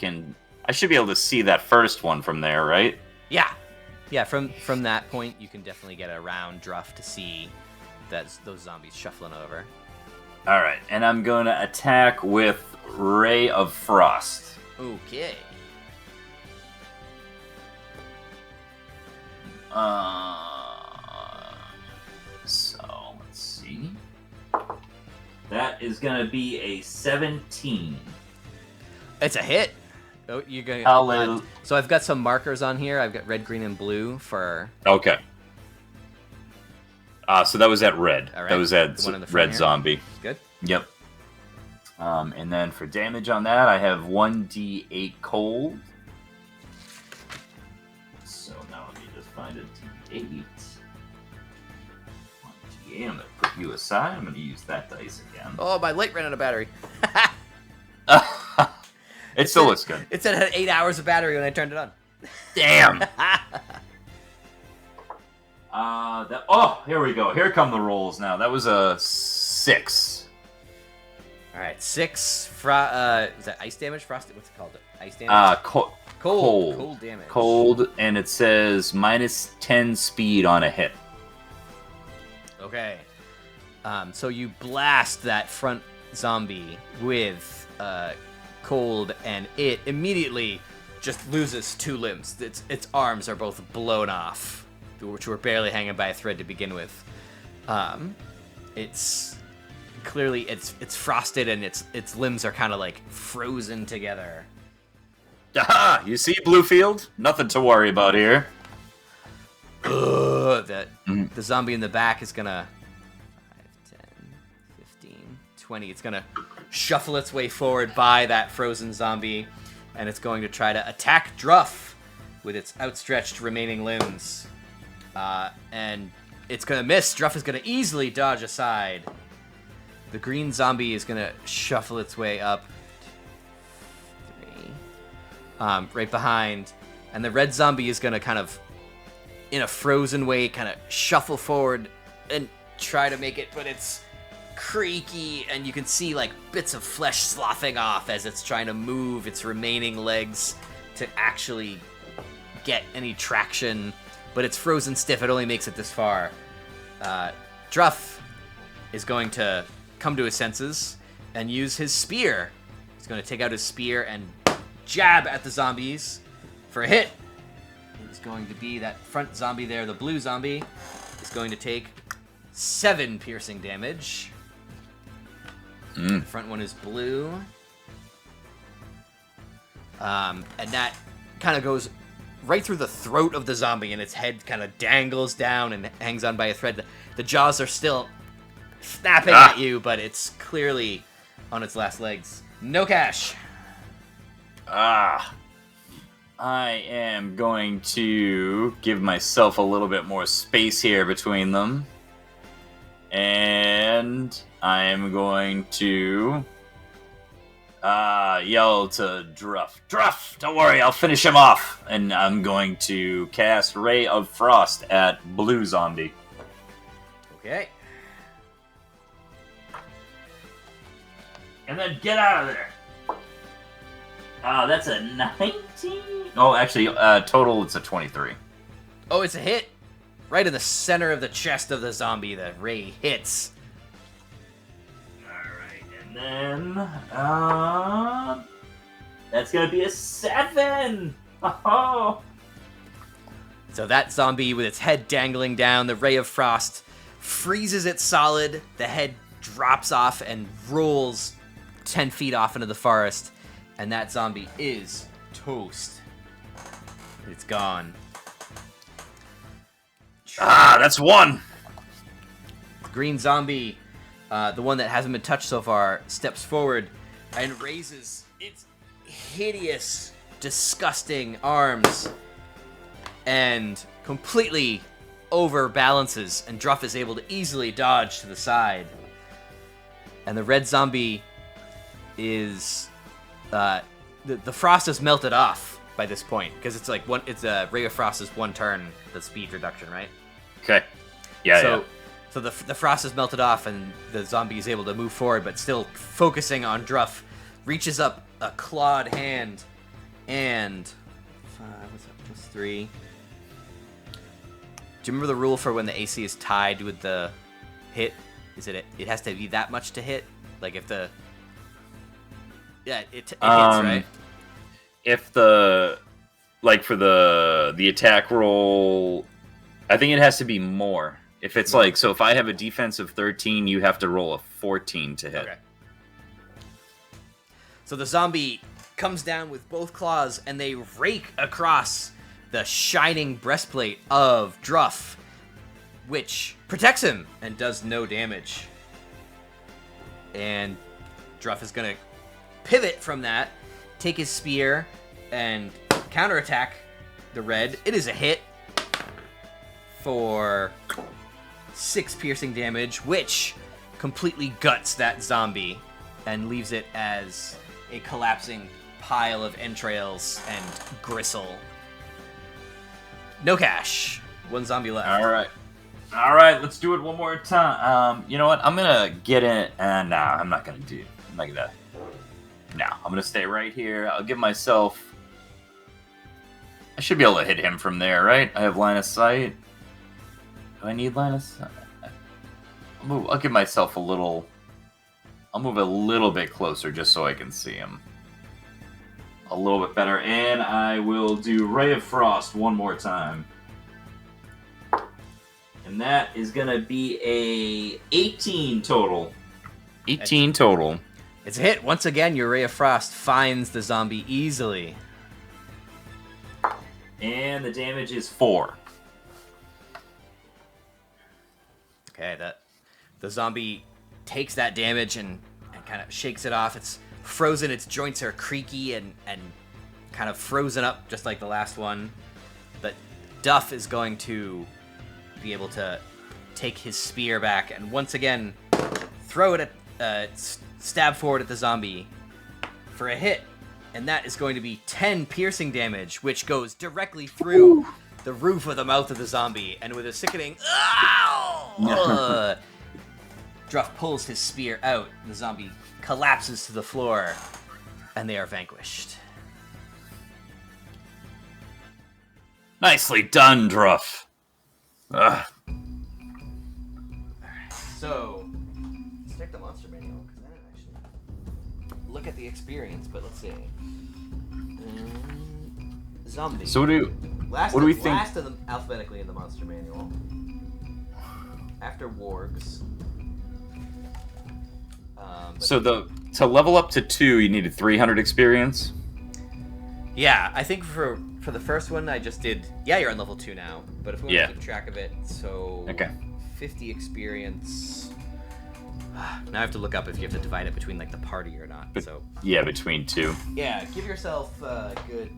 should be able to see that first one from there, right? Yeah, from that point, you can definitely get around Druff to see those zombies shuffling over. All right, and I'm going to attack with Ray of Frost. Okay. So, let's see. That is going to be a 17. It's a hit. Oh, you're going. So I've got some markers on here. I've got red, green, and blue for. Okay. So that was at red. All right. That was at red here. zombie. Good. Yep. And then for damage on that, I have 1d8 cold. So now let me just find a d8. 1d8. I'm going to put you aside. I'm going to use that dice again. Oh, my light ran out of battery. It still looks good. It said it had 8 hours of battery when I turned it on. Damn. Here we go. Here come the rolls now. That was a 6. All right, 6. Is that ice damage? Frosted? What's it called? Ice damage? Cold. Cold damage. Cold, and it says -10 speed on a hit. Okay. So you blast that front zombie with cold, and it immediately just loses 2 limbs. Its arms are both blown off, which were barely hanging by a thread to begin with. It's clearly it's frosted, and its limbs are kind of like frozen together. Aha! You see, Bluefield? Nothing to worry about here. The zombie in the back is gonna 5, 10, 15, 20. It's gonna shuffle its way forward by that frozen zombie, and it's going to try to attack Druff with its outstretched remaining limbs. And it's gonna miss. Druff is gonna easily dodge aside. The green zombie is gonna shuffle its way up. 3. Right behind. And the red zombie is gonna kind of, in a frozen way, kind of shuffle forward and try to make it, but it's creaky, and you can see like bits of flesh sloughing off as it's trying to move its remaining legs to actually get any traction, but it's frozen stiff. It only makes it this far. Druff is going to come to his senses and use his spear. He's going to take out his spear and jab at the zombies for a hit. It's going to be that front zombie there, the blue zombie, is going to take 7 piercing damage. The front one is blue. And that kind of goes right through the throat of the zombie, and its head kind of dangles down and hangs on by a thread. The jaws are still snapping at you, but it's clearly on its last legs. Nocash. I am going to give myself a little bit more space here between them. And I am going to yell to Druff. Druff, don't worry, I'll finish him off. And I'm going to cast Ray of Frost at Blue Zombie. Okay. And then get out of there. That's a 19? Oh, actually, total it's a 23. Oh, it's a hit. Right in the center of the chest of the zombie, the ray hits. Alright, and then, that's gonna be a 7! Oh! So that zombie, with its head dangling down, the ray of frost freezes it solid. The head drops off and rolls 10 feet off into the forest. And that zombie is toast. It's gone. That's 1! The green zombie, the one that hasn't been touched so far, steps forward and raises its hideous, disgusting arms and completely overbalances, and Druff is able to easily dodge to the side. And the red zombie is... the frost has melted off by this point, because it's like it's a ray of frost is 1 turn, the speed reduction, right? Okay. Yeah. So the frost has melted off, and the zombie is able to move forward, but still focusing on Druff, reaches up a clawed hand, and 5, what's that, plus 3. Do you remember the rule for when the AC is tied with the hit? Is it has to be that much to hit? Like if the... Yeah, it hits, right? If for the attack roll, I think it has to be more. If it's like, so if I have a defense of 13, you have to roll a 14 to hit. Okay. So the zombie comes down with both claws, and they rake across the shining breastplate of Druff, which protects him and does no damage. And Druff is going to pivot from that, take his spear, and counterattack the red. It is a hit for 6 piercing damage, which completely guts that zombie and leaves it as a collapsing pile of entrails and gristle. Nocash. 1 zombie left. All right. All right, let's do it one more time. You know what? I'm gonna get in. Nah, I'm not gonna do. I'm not gonna. No, I'm gonna stay right here. I'll give myself. I should be able to hit him from there, right? I have line of sight. Do I need line of sight? I'll give myself a little. I'll move a little bit closer just so I can see him a little bit better, and I will do Ray of Frost one more time. And that is going to be a 18 total. 18 total. It's a hit. Once again, your Ray of Frost finds the zombie easily. And the damage is 4. Okay, the zombie takes that damage and kind of shakes it off. It's frozen. Its joints are creaky and kind of frozen up just like the last one. But Duff is going to be able to take his spear back and once again throw it at stab forward at the zombie for a hit, and that is going to be 10 piercing damage, which goes directly through the roof of the mouth of the zombie, and with a sickening Druff pulls his spear out, and the zombie collapses to the floor, and they are vanquished. Nicely done, Druff. Ugh. Alright, so let's check the monster manual because I didn't actually look at the experience, but let's see. Zombie. So what do we think? Last of them alphabetically in the monster manual. After wargs. So to level up to 2, you needed 300 experience. Yeah, I think for the first one I just did. Yeah, you're on level 2 now. But if we want to keep track of it, so okay. 50 experience. Now I have to look up if you have to divide it between like the party or not. So yeah, between 2. Yeah, give yourself a good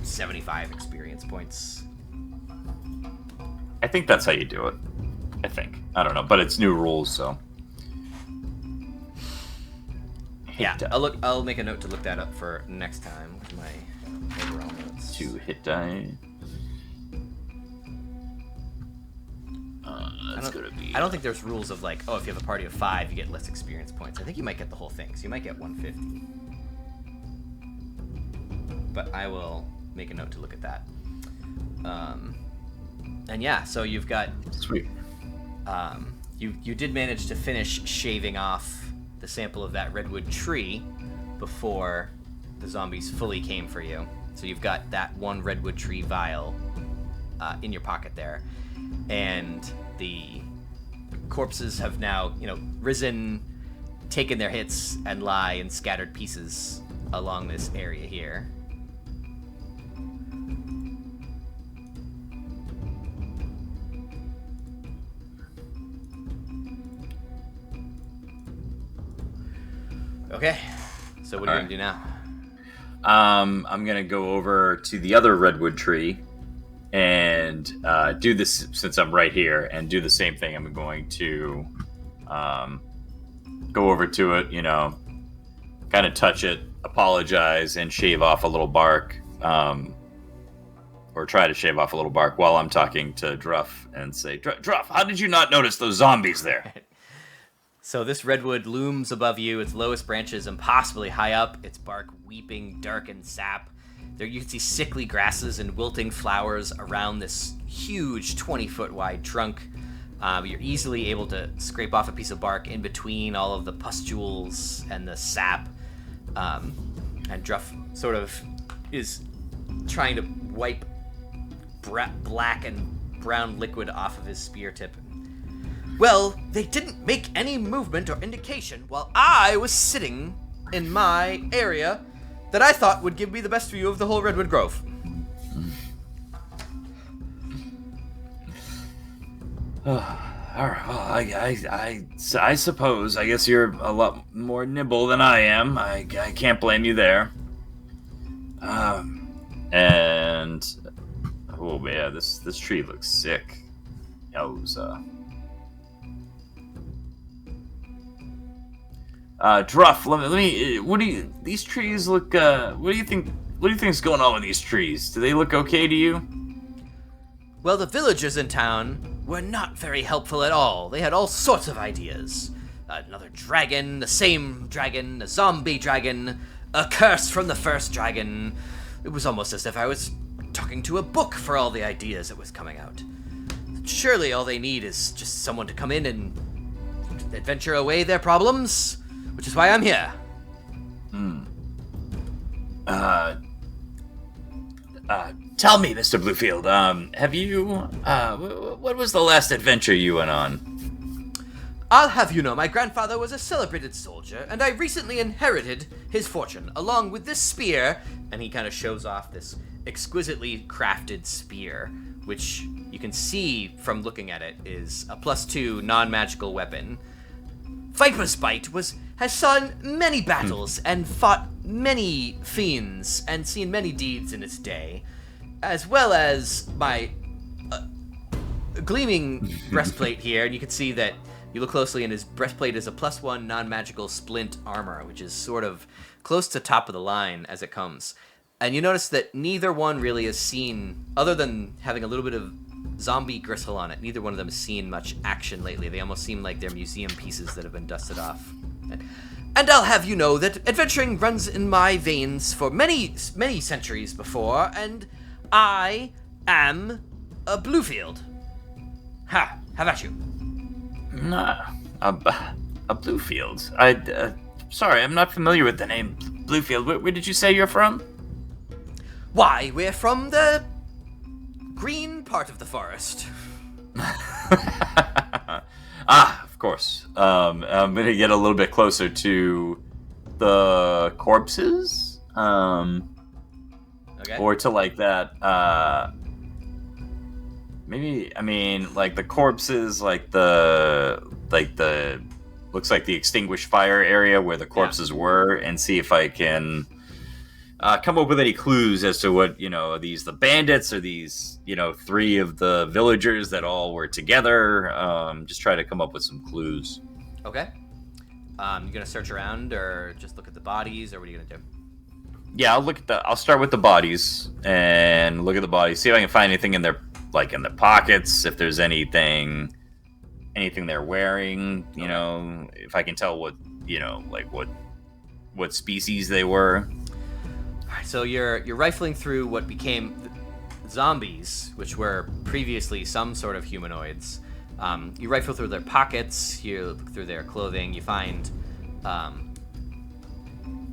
75 experience points. I think that's how you do it. I think. I don't know, but it's new rules, so. Yeah, I'll make a note to look that up for next time with my overall notes. 2 hit die. That's gonna be. I don't think there's rules of like, oh, if you have a party of 5, you get less experience points. I think you might get the whole thing, so you might get 150. But I will make a note to look at that. And yeah, so you've got. Sweet. You did manage to finish shaving off the sample of that redwood tree before the zombies fully came for you. So you've got that one redwood tree vial in your pocket there, and the corpses have now, risen, taken their hits, and lie in scattered pieces along this area here. Okay, so what are you going to do now? I'm going to go over to the other redwood tree and do this, since I'm right here, and do the same thing. I'm going to go over to it, kind of touch it, apologize, and shave off a little bark, or try to shave off a little bark while I'm talking to Druff and say, Druff, how did you not notice those zombies there? So this redwood looms above you, its lowest branches impossibly high up, its bark weeping darkened sap. There you can see sickly grasses and wilting flowers around this huge 20-foot wide trunk. You're easily able to scrape off a piece of bark in between all of the pustules and the sap. And Druff sort of is trying to wipe black and brown liquid off of his spear tip. Well, they didn't make any movement or indication while I was sitting in my area that I thought would give me the best view of the whole Redwood Grove. All right, well, I suppose. I guess you're a lot more nimble than I am. I can't blame you there. And oh yeah, this tree looks sick. Yowza. Druff, let me. These trees look. What do you think? What do you think is going on with these trees? Do they look okay to you? Well, the villagers in town were not very helpful at all. They had all sorts of ideas. Another dragon, the same dragon, a zombie dragon, a curse from the first dragon. It was almost as if I was talking to a book for all the ideas that was coming out. Surely all they need is just someone to come in and adventure away their problems, which is why I'm here. Tell me, Mr. Bluefield, have you, what was the last adventure you went on? I'll have you know, my grandfather was a celebrated soldier, and I recently inherited his fortune, along with this spear, and he kind of shows off this exquisitely crafted spear, which you can see from looking at it is a +2 non-magical weapon. Viper's Bite has seen many battles and fought many fiends and seen many deeds in its day, as well as my gleaming breastplate here, and you can see that you look closely and his breastplate is a +1 non-magical splint armor, which is sort of close to top of the line as it comes. And you notice that neither one really has seen, other than having a little bit of zombie gristle on it, neither one of them has seen much action lately. They almost seem like they're museum pieces that have been dusted off. And I'll have you know that adventuring runs in my veins for many, many centuries before, and I am a Bluefield. Ha! How about you? A Bluefield. Sorry, I'm not familiar with the name Bluefield. Where did you say you're from? Why, we're from the green part of the forest. Of course. I'm gonna get a little bit closer to the corpses. Okay. Or to like that, maybe, I mean, like the corpses, like the looks like the extinguished fire area where the corpses were, and see if I can come up with any clues as to what, are these the bandits or these, 3 of the villagers that all were together. Just try to come up with some clues. Okay. You gonna search around or just look at the bodies, or what are you gonna do? Yeah, I'll start with the bodies and look at the bodies, see if I can find anything in their pockets, if there's anything they're wearing, if I can tell what, what species they were. Alright, so you're rifling through what became zombies, which were previously some sort of humanoids. You rifle through their pockets, you look through their clothing, you find,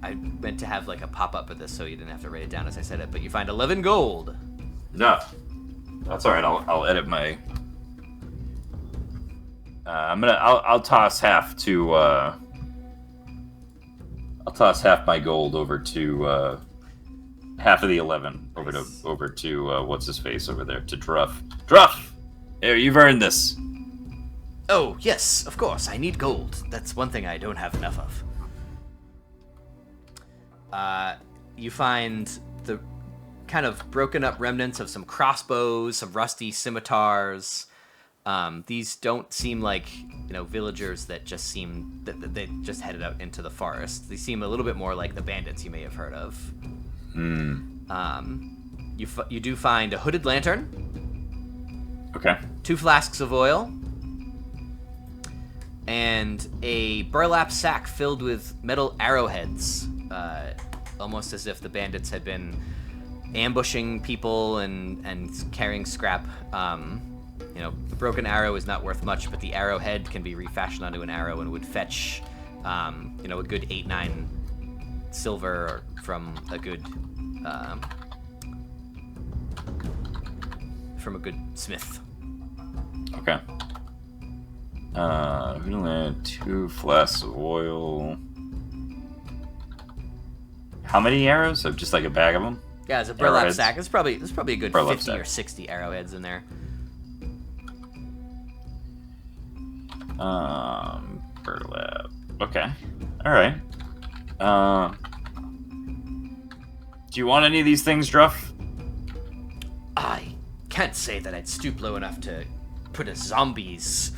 I meant to have like a pop-up of this so you didn't have to write it down as I said it, but you find 11 gold. No, that's all right. I'll edit my. I'll toss half to. I'll toss half my gold over to. Half of the 11 over to what's his face over there, to Druff. Druff, here, you've earned this. Oh yes, of course. I need gold. That's one thing I don't have enough of. You find the kind of broken up remnants of some crossbows, some rusty scimitars. These don't seem like, villagers that just seem that they just headed out into the forest. They seem a little bit more like the bandits you may have heard of. You do find a hooded lantern. Okay. 2 flasks of oil. And a burlap sack filled with metal arrowheads. Almost as if the bandits had been ambushing people and carrying scrap. The broken arrow is not worth much, but the arrowhead can be refashioned onto an arrow and would fetch, a good 8-9 silver from a good smith. Okay. 2 flasks of oil. How many arrows? So just like a bag of them? Yeah, it's a burlap sack. There's probably a good burlap 50 sack. or 60 arrowheads in there. Burlap. Okay. All right. Do you want any of these things, Druff? I can't say that I'd stoop low enough to put a zombie's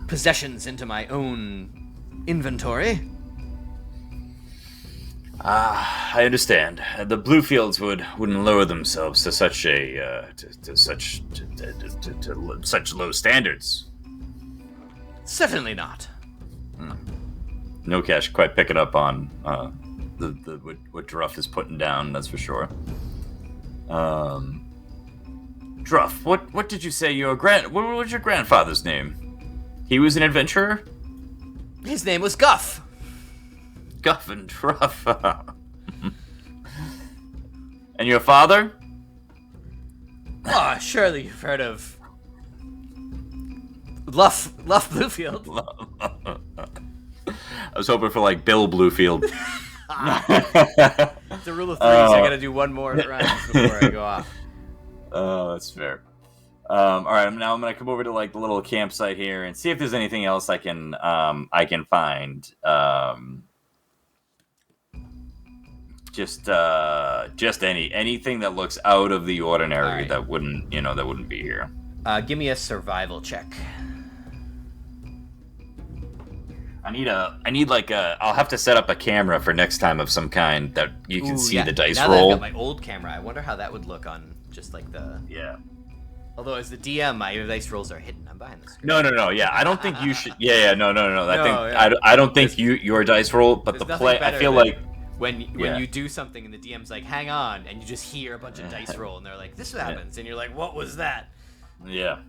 possessions into my own inventory. I understand. The Bluefields wouldn't lower themselves to such such low standards. Certainly not. Nocash quite picking up on what Druff is putting down. That's for sure. Druff, what did you say what was your grandfather's name? He was an adventurer? His name was Guff. Guff and Druff. And your father? Oh, surely you've heard of Luff Bluefield. I was hoping for like Bill Bluefield. It's a rule of 3, so I gotta do one more round before I go off. Oh, that's fair. All right, now I'm gonna come over to like the little campsite here and see if there's anything else I can find. Just anything that looks out of the ordinary that wouldn't be here. Give me a survival check. I'll have to set up a camera for next time of some kind that you can see the dice now roll. That I've got my old camera, I wonder how that would look on just like the... Yeah. Although as the DM, my dice rolls are hidden. I'm behind the screen. No. Yeah, I don't think you should. Yeah. No. Yeah. I don't think your dice roll, but the play. I feel like when you do something and the DM's like, "Hang on," and you just hear a bunch of dice roll, and they're like, "This happens," and you're like, "What was that?" Yeah.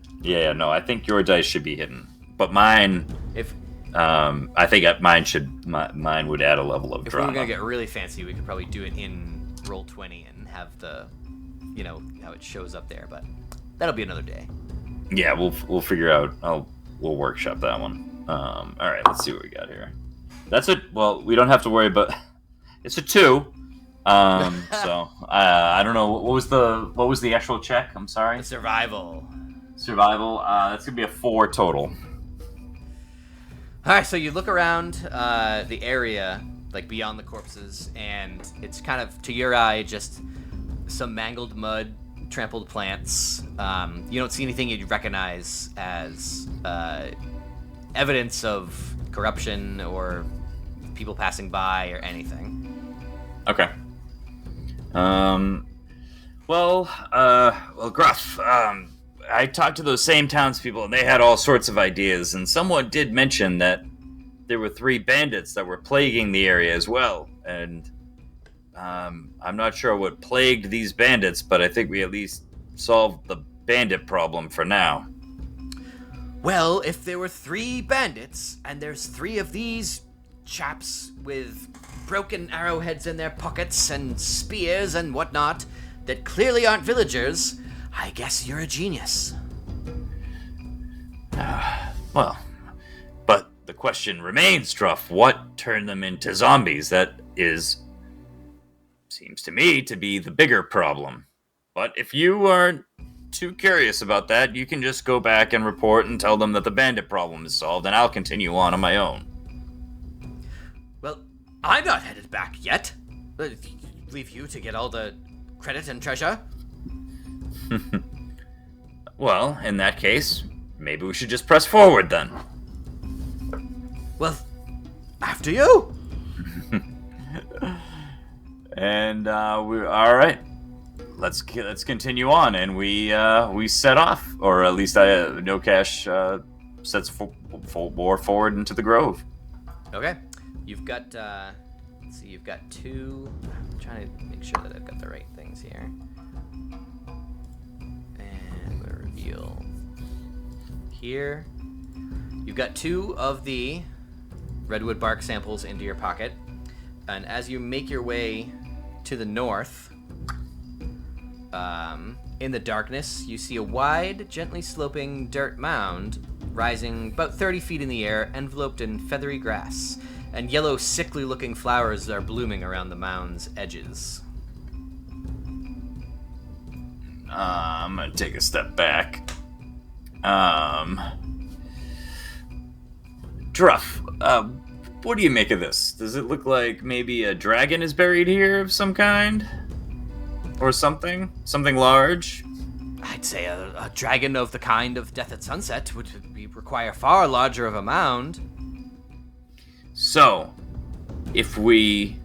No, I think your dice should be hidden, but mine. If I think mine would add a level of drama. If we were gonna get really fancy, we could probably do it in Roll20 and have the, how it shows up there, but that'll be another day. Yeah, we'll figure out. We'll workshop that one. All right, let's see what we got here. That's it. Well, we don't have to worry, but it's a 2. So I don't know what was the actual check. I'm sorry. The survival. That's gonna be a 4 total. All right, so you look around the area, like beyond the corpses, and it's kind of, to your eye, just some mangled mud, trampled plants. You don't see anything you'd recognize as evidence of corruption or people passing by or anything. Okay. Well, Gruff, I talked to those same townspeople, and they had all sorts of ideas, and someone did mention that there were 3 bandits that were plaguing the area as well, and I'm not sure what plagued these bandits, but I think we at least solved the bandit problem for now. Well, if there were 3 bandits, and there's 3 of these chaps with broken arrowheads in their pockets and spears and whatnot that clearly aren't villagers, I guess you're a genius. Well, but the question remains, Druff, what turned them into zombies? That seems to me to be the bigger problem. But if you aren't too curious about that, you can just go back and report and tell them that the bandit problem is solved, and I'll continue on my own. Well, I'm not headed back yet. Leave you to get all the credit and treasure. Well, in that case, maybe we should just press forward then. Well, after you. And we're all right. Let's continue on, and we set off, or at least Nocash sets forward into the grove. Okay, you've got. Let's see, you've got 2. I'm trying to make sure that I've got the right things here. And we'll reveal here. You've got 2 of the redwood bark samples into your pocket, and as you make your way to the north, in the darkness, you see a wide, gently sloping dirt mound rising about 30 feet in the air, enveloped in feathery grass, and yellow, sickly-looking flowers are blooming around the mound's edges. I'm gonna take a step back. Druff, what do you make of this? Does it look like maybe a dragon is buried here of some kind? Or something? Something large? I'd say a dragon of the kind of Death at Sunset would require far larger of a mound. So, if we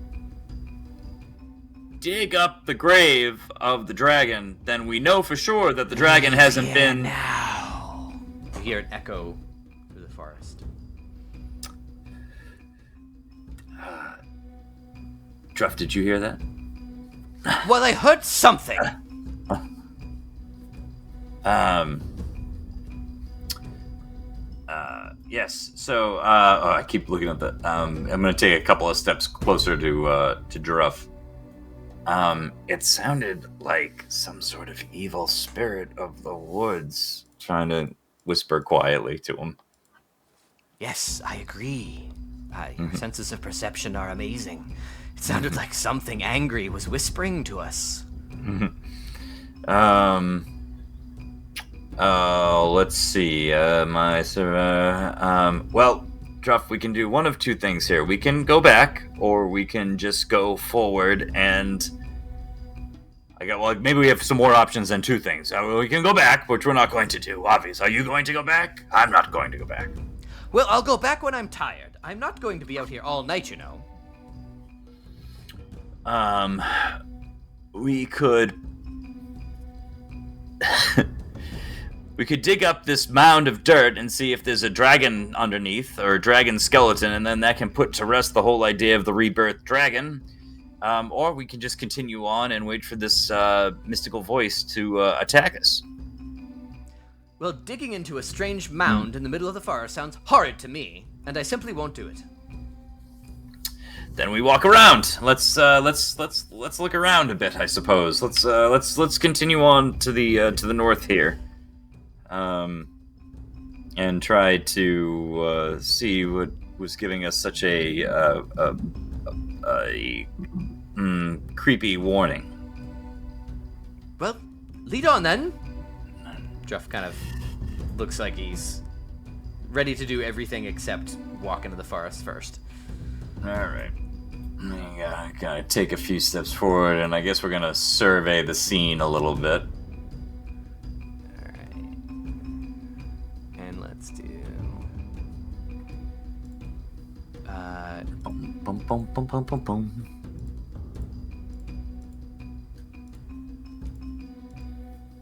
dig up the grave of the dragon, then we know for sure that the dragon hasn't been... Now. You hear an echo through the forest. Druff, did you hear that? Well, I heard something. Yes. So, I keep looking at that. I'm gonna take a couple of steps closer to Druff. It sounded like some sort of evil spirit of the woods. Trying to whisper quietly to him. Yes, I agree. Your senses of perception are amazing. It sounded like something angry was whispering to us. Let's see. Well, Druff, we can do one of two things here. We can go back, or we can just go forward and... maybe we have some more options than two things. We can go back, which we're not going to do, obviously. Are you going to go back? I'm not going to go back. Well, I'll go back when I'm tired. I'm not going to be out here all night, you know. We could... we could dig up this mound of dirt and see if there's a dragon underneath, or a dragon skeleton, and then that can put to rest the whole idea of the rebirth dragon. Or we can just continue on and wait for this mystical voice to attack us. Well, digging into a strange mound in the middle of the forest sounds horrid to me, and I simply won't do it. Then we walk around. Let's look around a bit, I suppose. Let's continue on to the north here, and try to see what was giving us such a creepy warning. Well, lead on then. Jeff kind of looks like he's ready to do everything except walk into the forest first. All right. Gotta take a few steps forward, and I guess we're gonna survey the scene a little bit. All right. And let's do... Bum, bum, bum, bum, bum, bum, bum.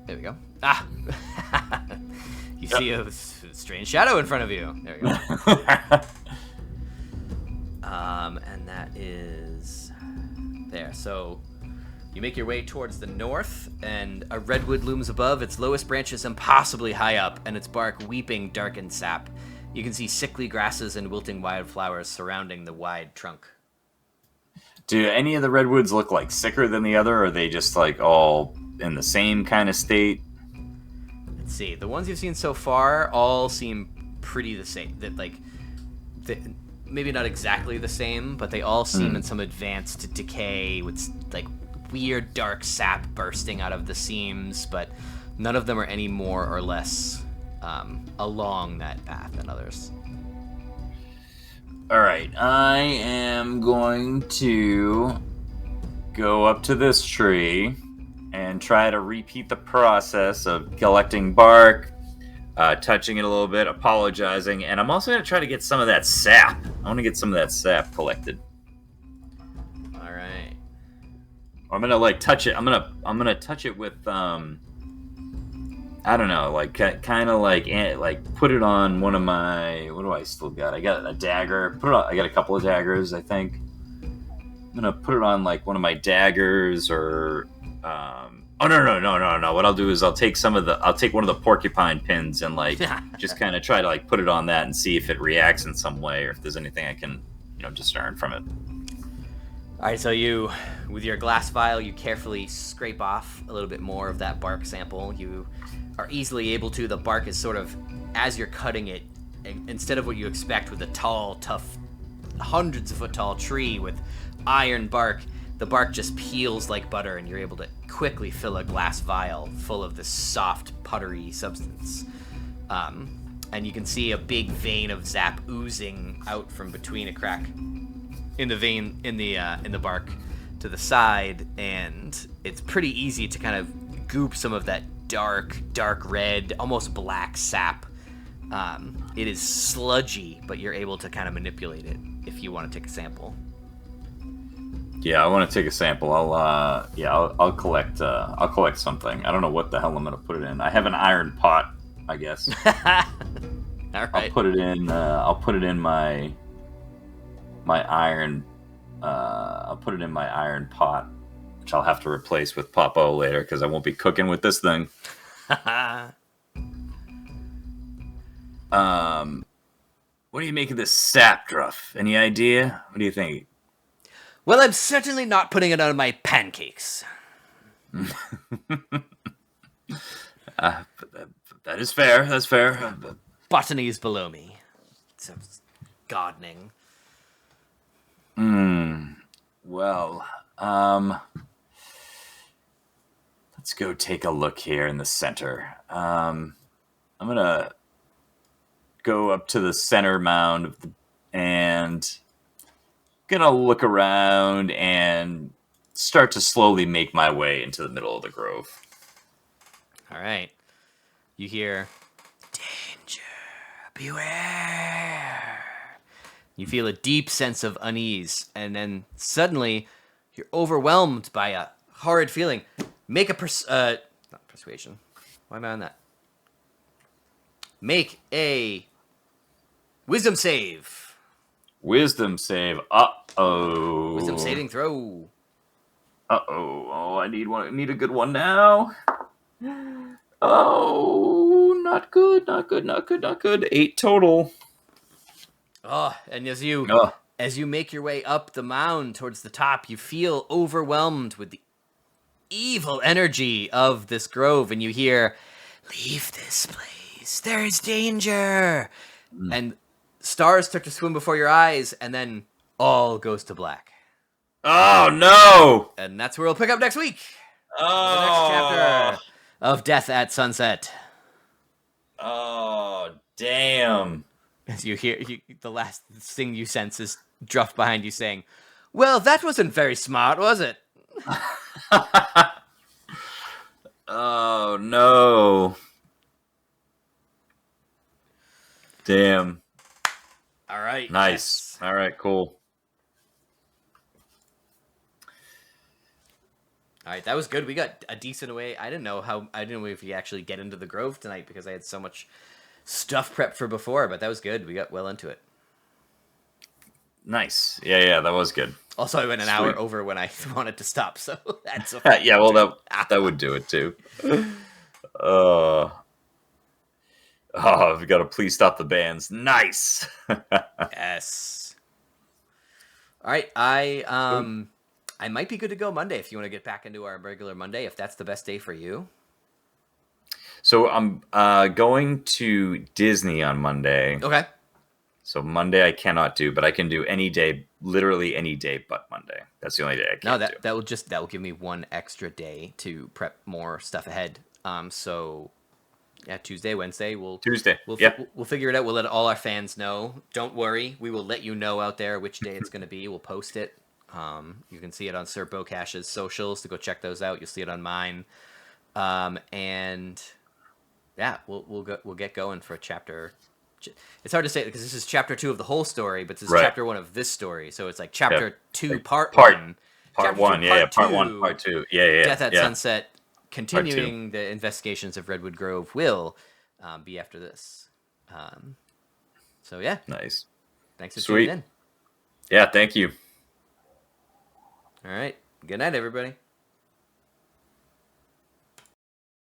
There we go. Ah! You see a strange shadow in front of you. There we go. And that is there. So you make your way towards the north, and a redwood looms above, its lowest branches impossibly high up, and its bark weeping darkened sap. You can see sickly grasses and wilting wildflowers surrounding the wide trunk. Do any of the redwoods look like sicker than the other, or are they just like all in the same kind of state? Let's see. The ones you've seen so far all seem pretty the same. Maybe not exactly the same, but they all seem in some advanced decay with like weird dark sap bursting out of the seams, but none of them are any more or less along that path than others. All right, I am going to go up to this tree and try to repeat the process of collecting bark, touching it a little bit, apologizing, and I'm also going to try to get some of that sap. I want to get some of that sap collected. All right. I'm going to like touch it. I'm going to touch it with I don't know, like kind of like put it on one of my, what do I still got? I got a dagger. I got a couple of daggers, I think. I'm going to put it on like one of my daggers, or oh no. What I'll do is I'll take one of the porcupine pins and like just kind of try to like put it on that and see if it reacts in some way, or if there's anything I can, discern from it. All right, so you, with your glass vial, you carefully scrape off a little bit more of that bark sample. You are easily able to. The bark is sort of, as you're cutting it, instead of what you expect with a tall, tough, hundreds of foot tall tree with iron bark, the bark just peels like butter, and you're able to quickly fill a glass vial full of this soft, puttery substance. And you can see a big vein of zap oozing out from between a crack in the vein in the bark to the side, and it's pretty easy to kind of goop some of that dark red, almost black sap. It is sludgy, but you're able to kind of manipulate it if you want to take a sample. Yeah, I want to take a sample. I'll collect. I'll collect something. I don't know what the hell I'm gonna put it in. I have an iron pot, I guess. All right. I'll put it in. I'll put it in my iron. I'll put it in my iron pot, which I'll have to replace with Papa later because I won't be cooking with this thing. What do you make of this sap, Druff? Any idea? What do you think? Well, I'm certainly not putting it on my pancakes. That is fair. That's fair. Botany is below me. So gardening. Well, let's go take a look here in the center. I'm gonna go up to the center mound and gonna look around and start to slowly make my way into the middle of the grove. All right. You hear, danger, beware. You feel a deep sense of unease, and then suddenly you're overwhelmed by a horrid feeling. Make a not persuasion. Why am I on that? Make a wisdom save. Wisdom save. Uh-oh. Wisdom saving throw. Uh-oh. Oh, I need one. I need a good one now. Oh, not good. Not good. Not good. Not good. 8 total. Oh, and as you Ugh. make your way up the mound towards the top, you feel overwhelmed with the evil energy of this grove, and you hear, "Leave this place. There is danger." And stars start to swim before your eyes, and then all goes to black. Oh, no. And that's where we'll pick up next week. Oh. The next chapter of Death at Sunset. Oh, damn. As you hear, the last thing you sense is Druff behind you saying, "Well, that wasn't very smart, was it?" Oh, no. Damn. All right. Nice. All right, cool. All right, that was good. We got a decent way. I didn't know if we actually get into the grove tonight because I had so much stuff prepped for before, but that was good. We got well into it. Nice. Yeah, that was good. Also, I went an Sweet. hour over when I wanted to stop, so that's a Yeah, well, that would do it too. We got to please stop the bands. Nice. Yes. All right, I might be good to go Monday if you want to get back into our regular Monday, if that's the best day for you. So I'm going to Disney on Monday. Okay. So Monday I cannot do, but I can do any day, literally any day but Monday. That's the only day I can't do. That will give me one extra day to prep more stuff ahead. So yeah, Tuesday, Wednesday, we'll figure it out. We'll let all our fans know. Don't worry, we will let you know out there which day it's going to be. We'll post it. You can see it on Sir Bocash's socials to go check those out. You'll see it on mine. And yeah, we'll get going for a chapter. It's hard to say because this is chapter 2 of the whole story, but this is chapter 1 of this story. So it's like chapter 2, part 1. Part 1, part 1, part 2. Yeah. Death at Sunset, continuing the investigations of Redwood Grove will be after this. So yeah. Nice. Thanks for tuning in. Yeah, thank you. All right. Good night, everybody.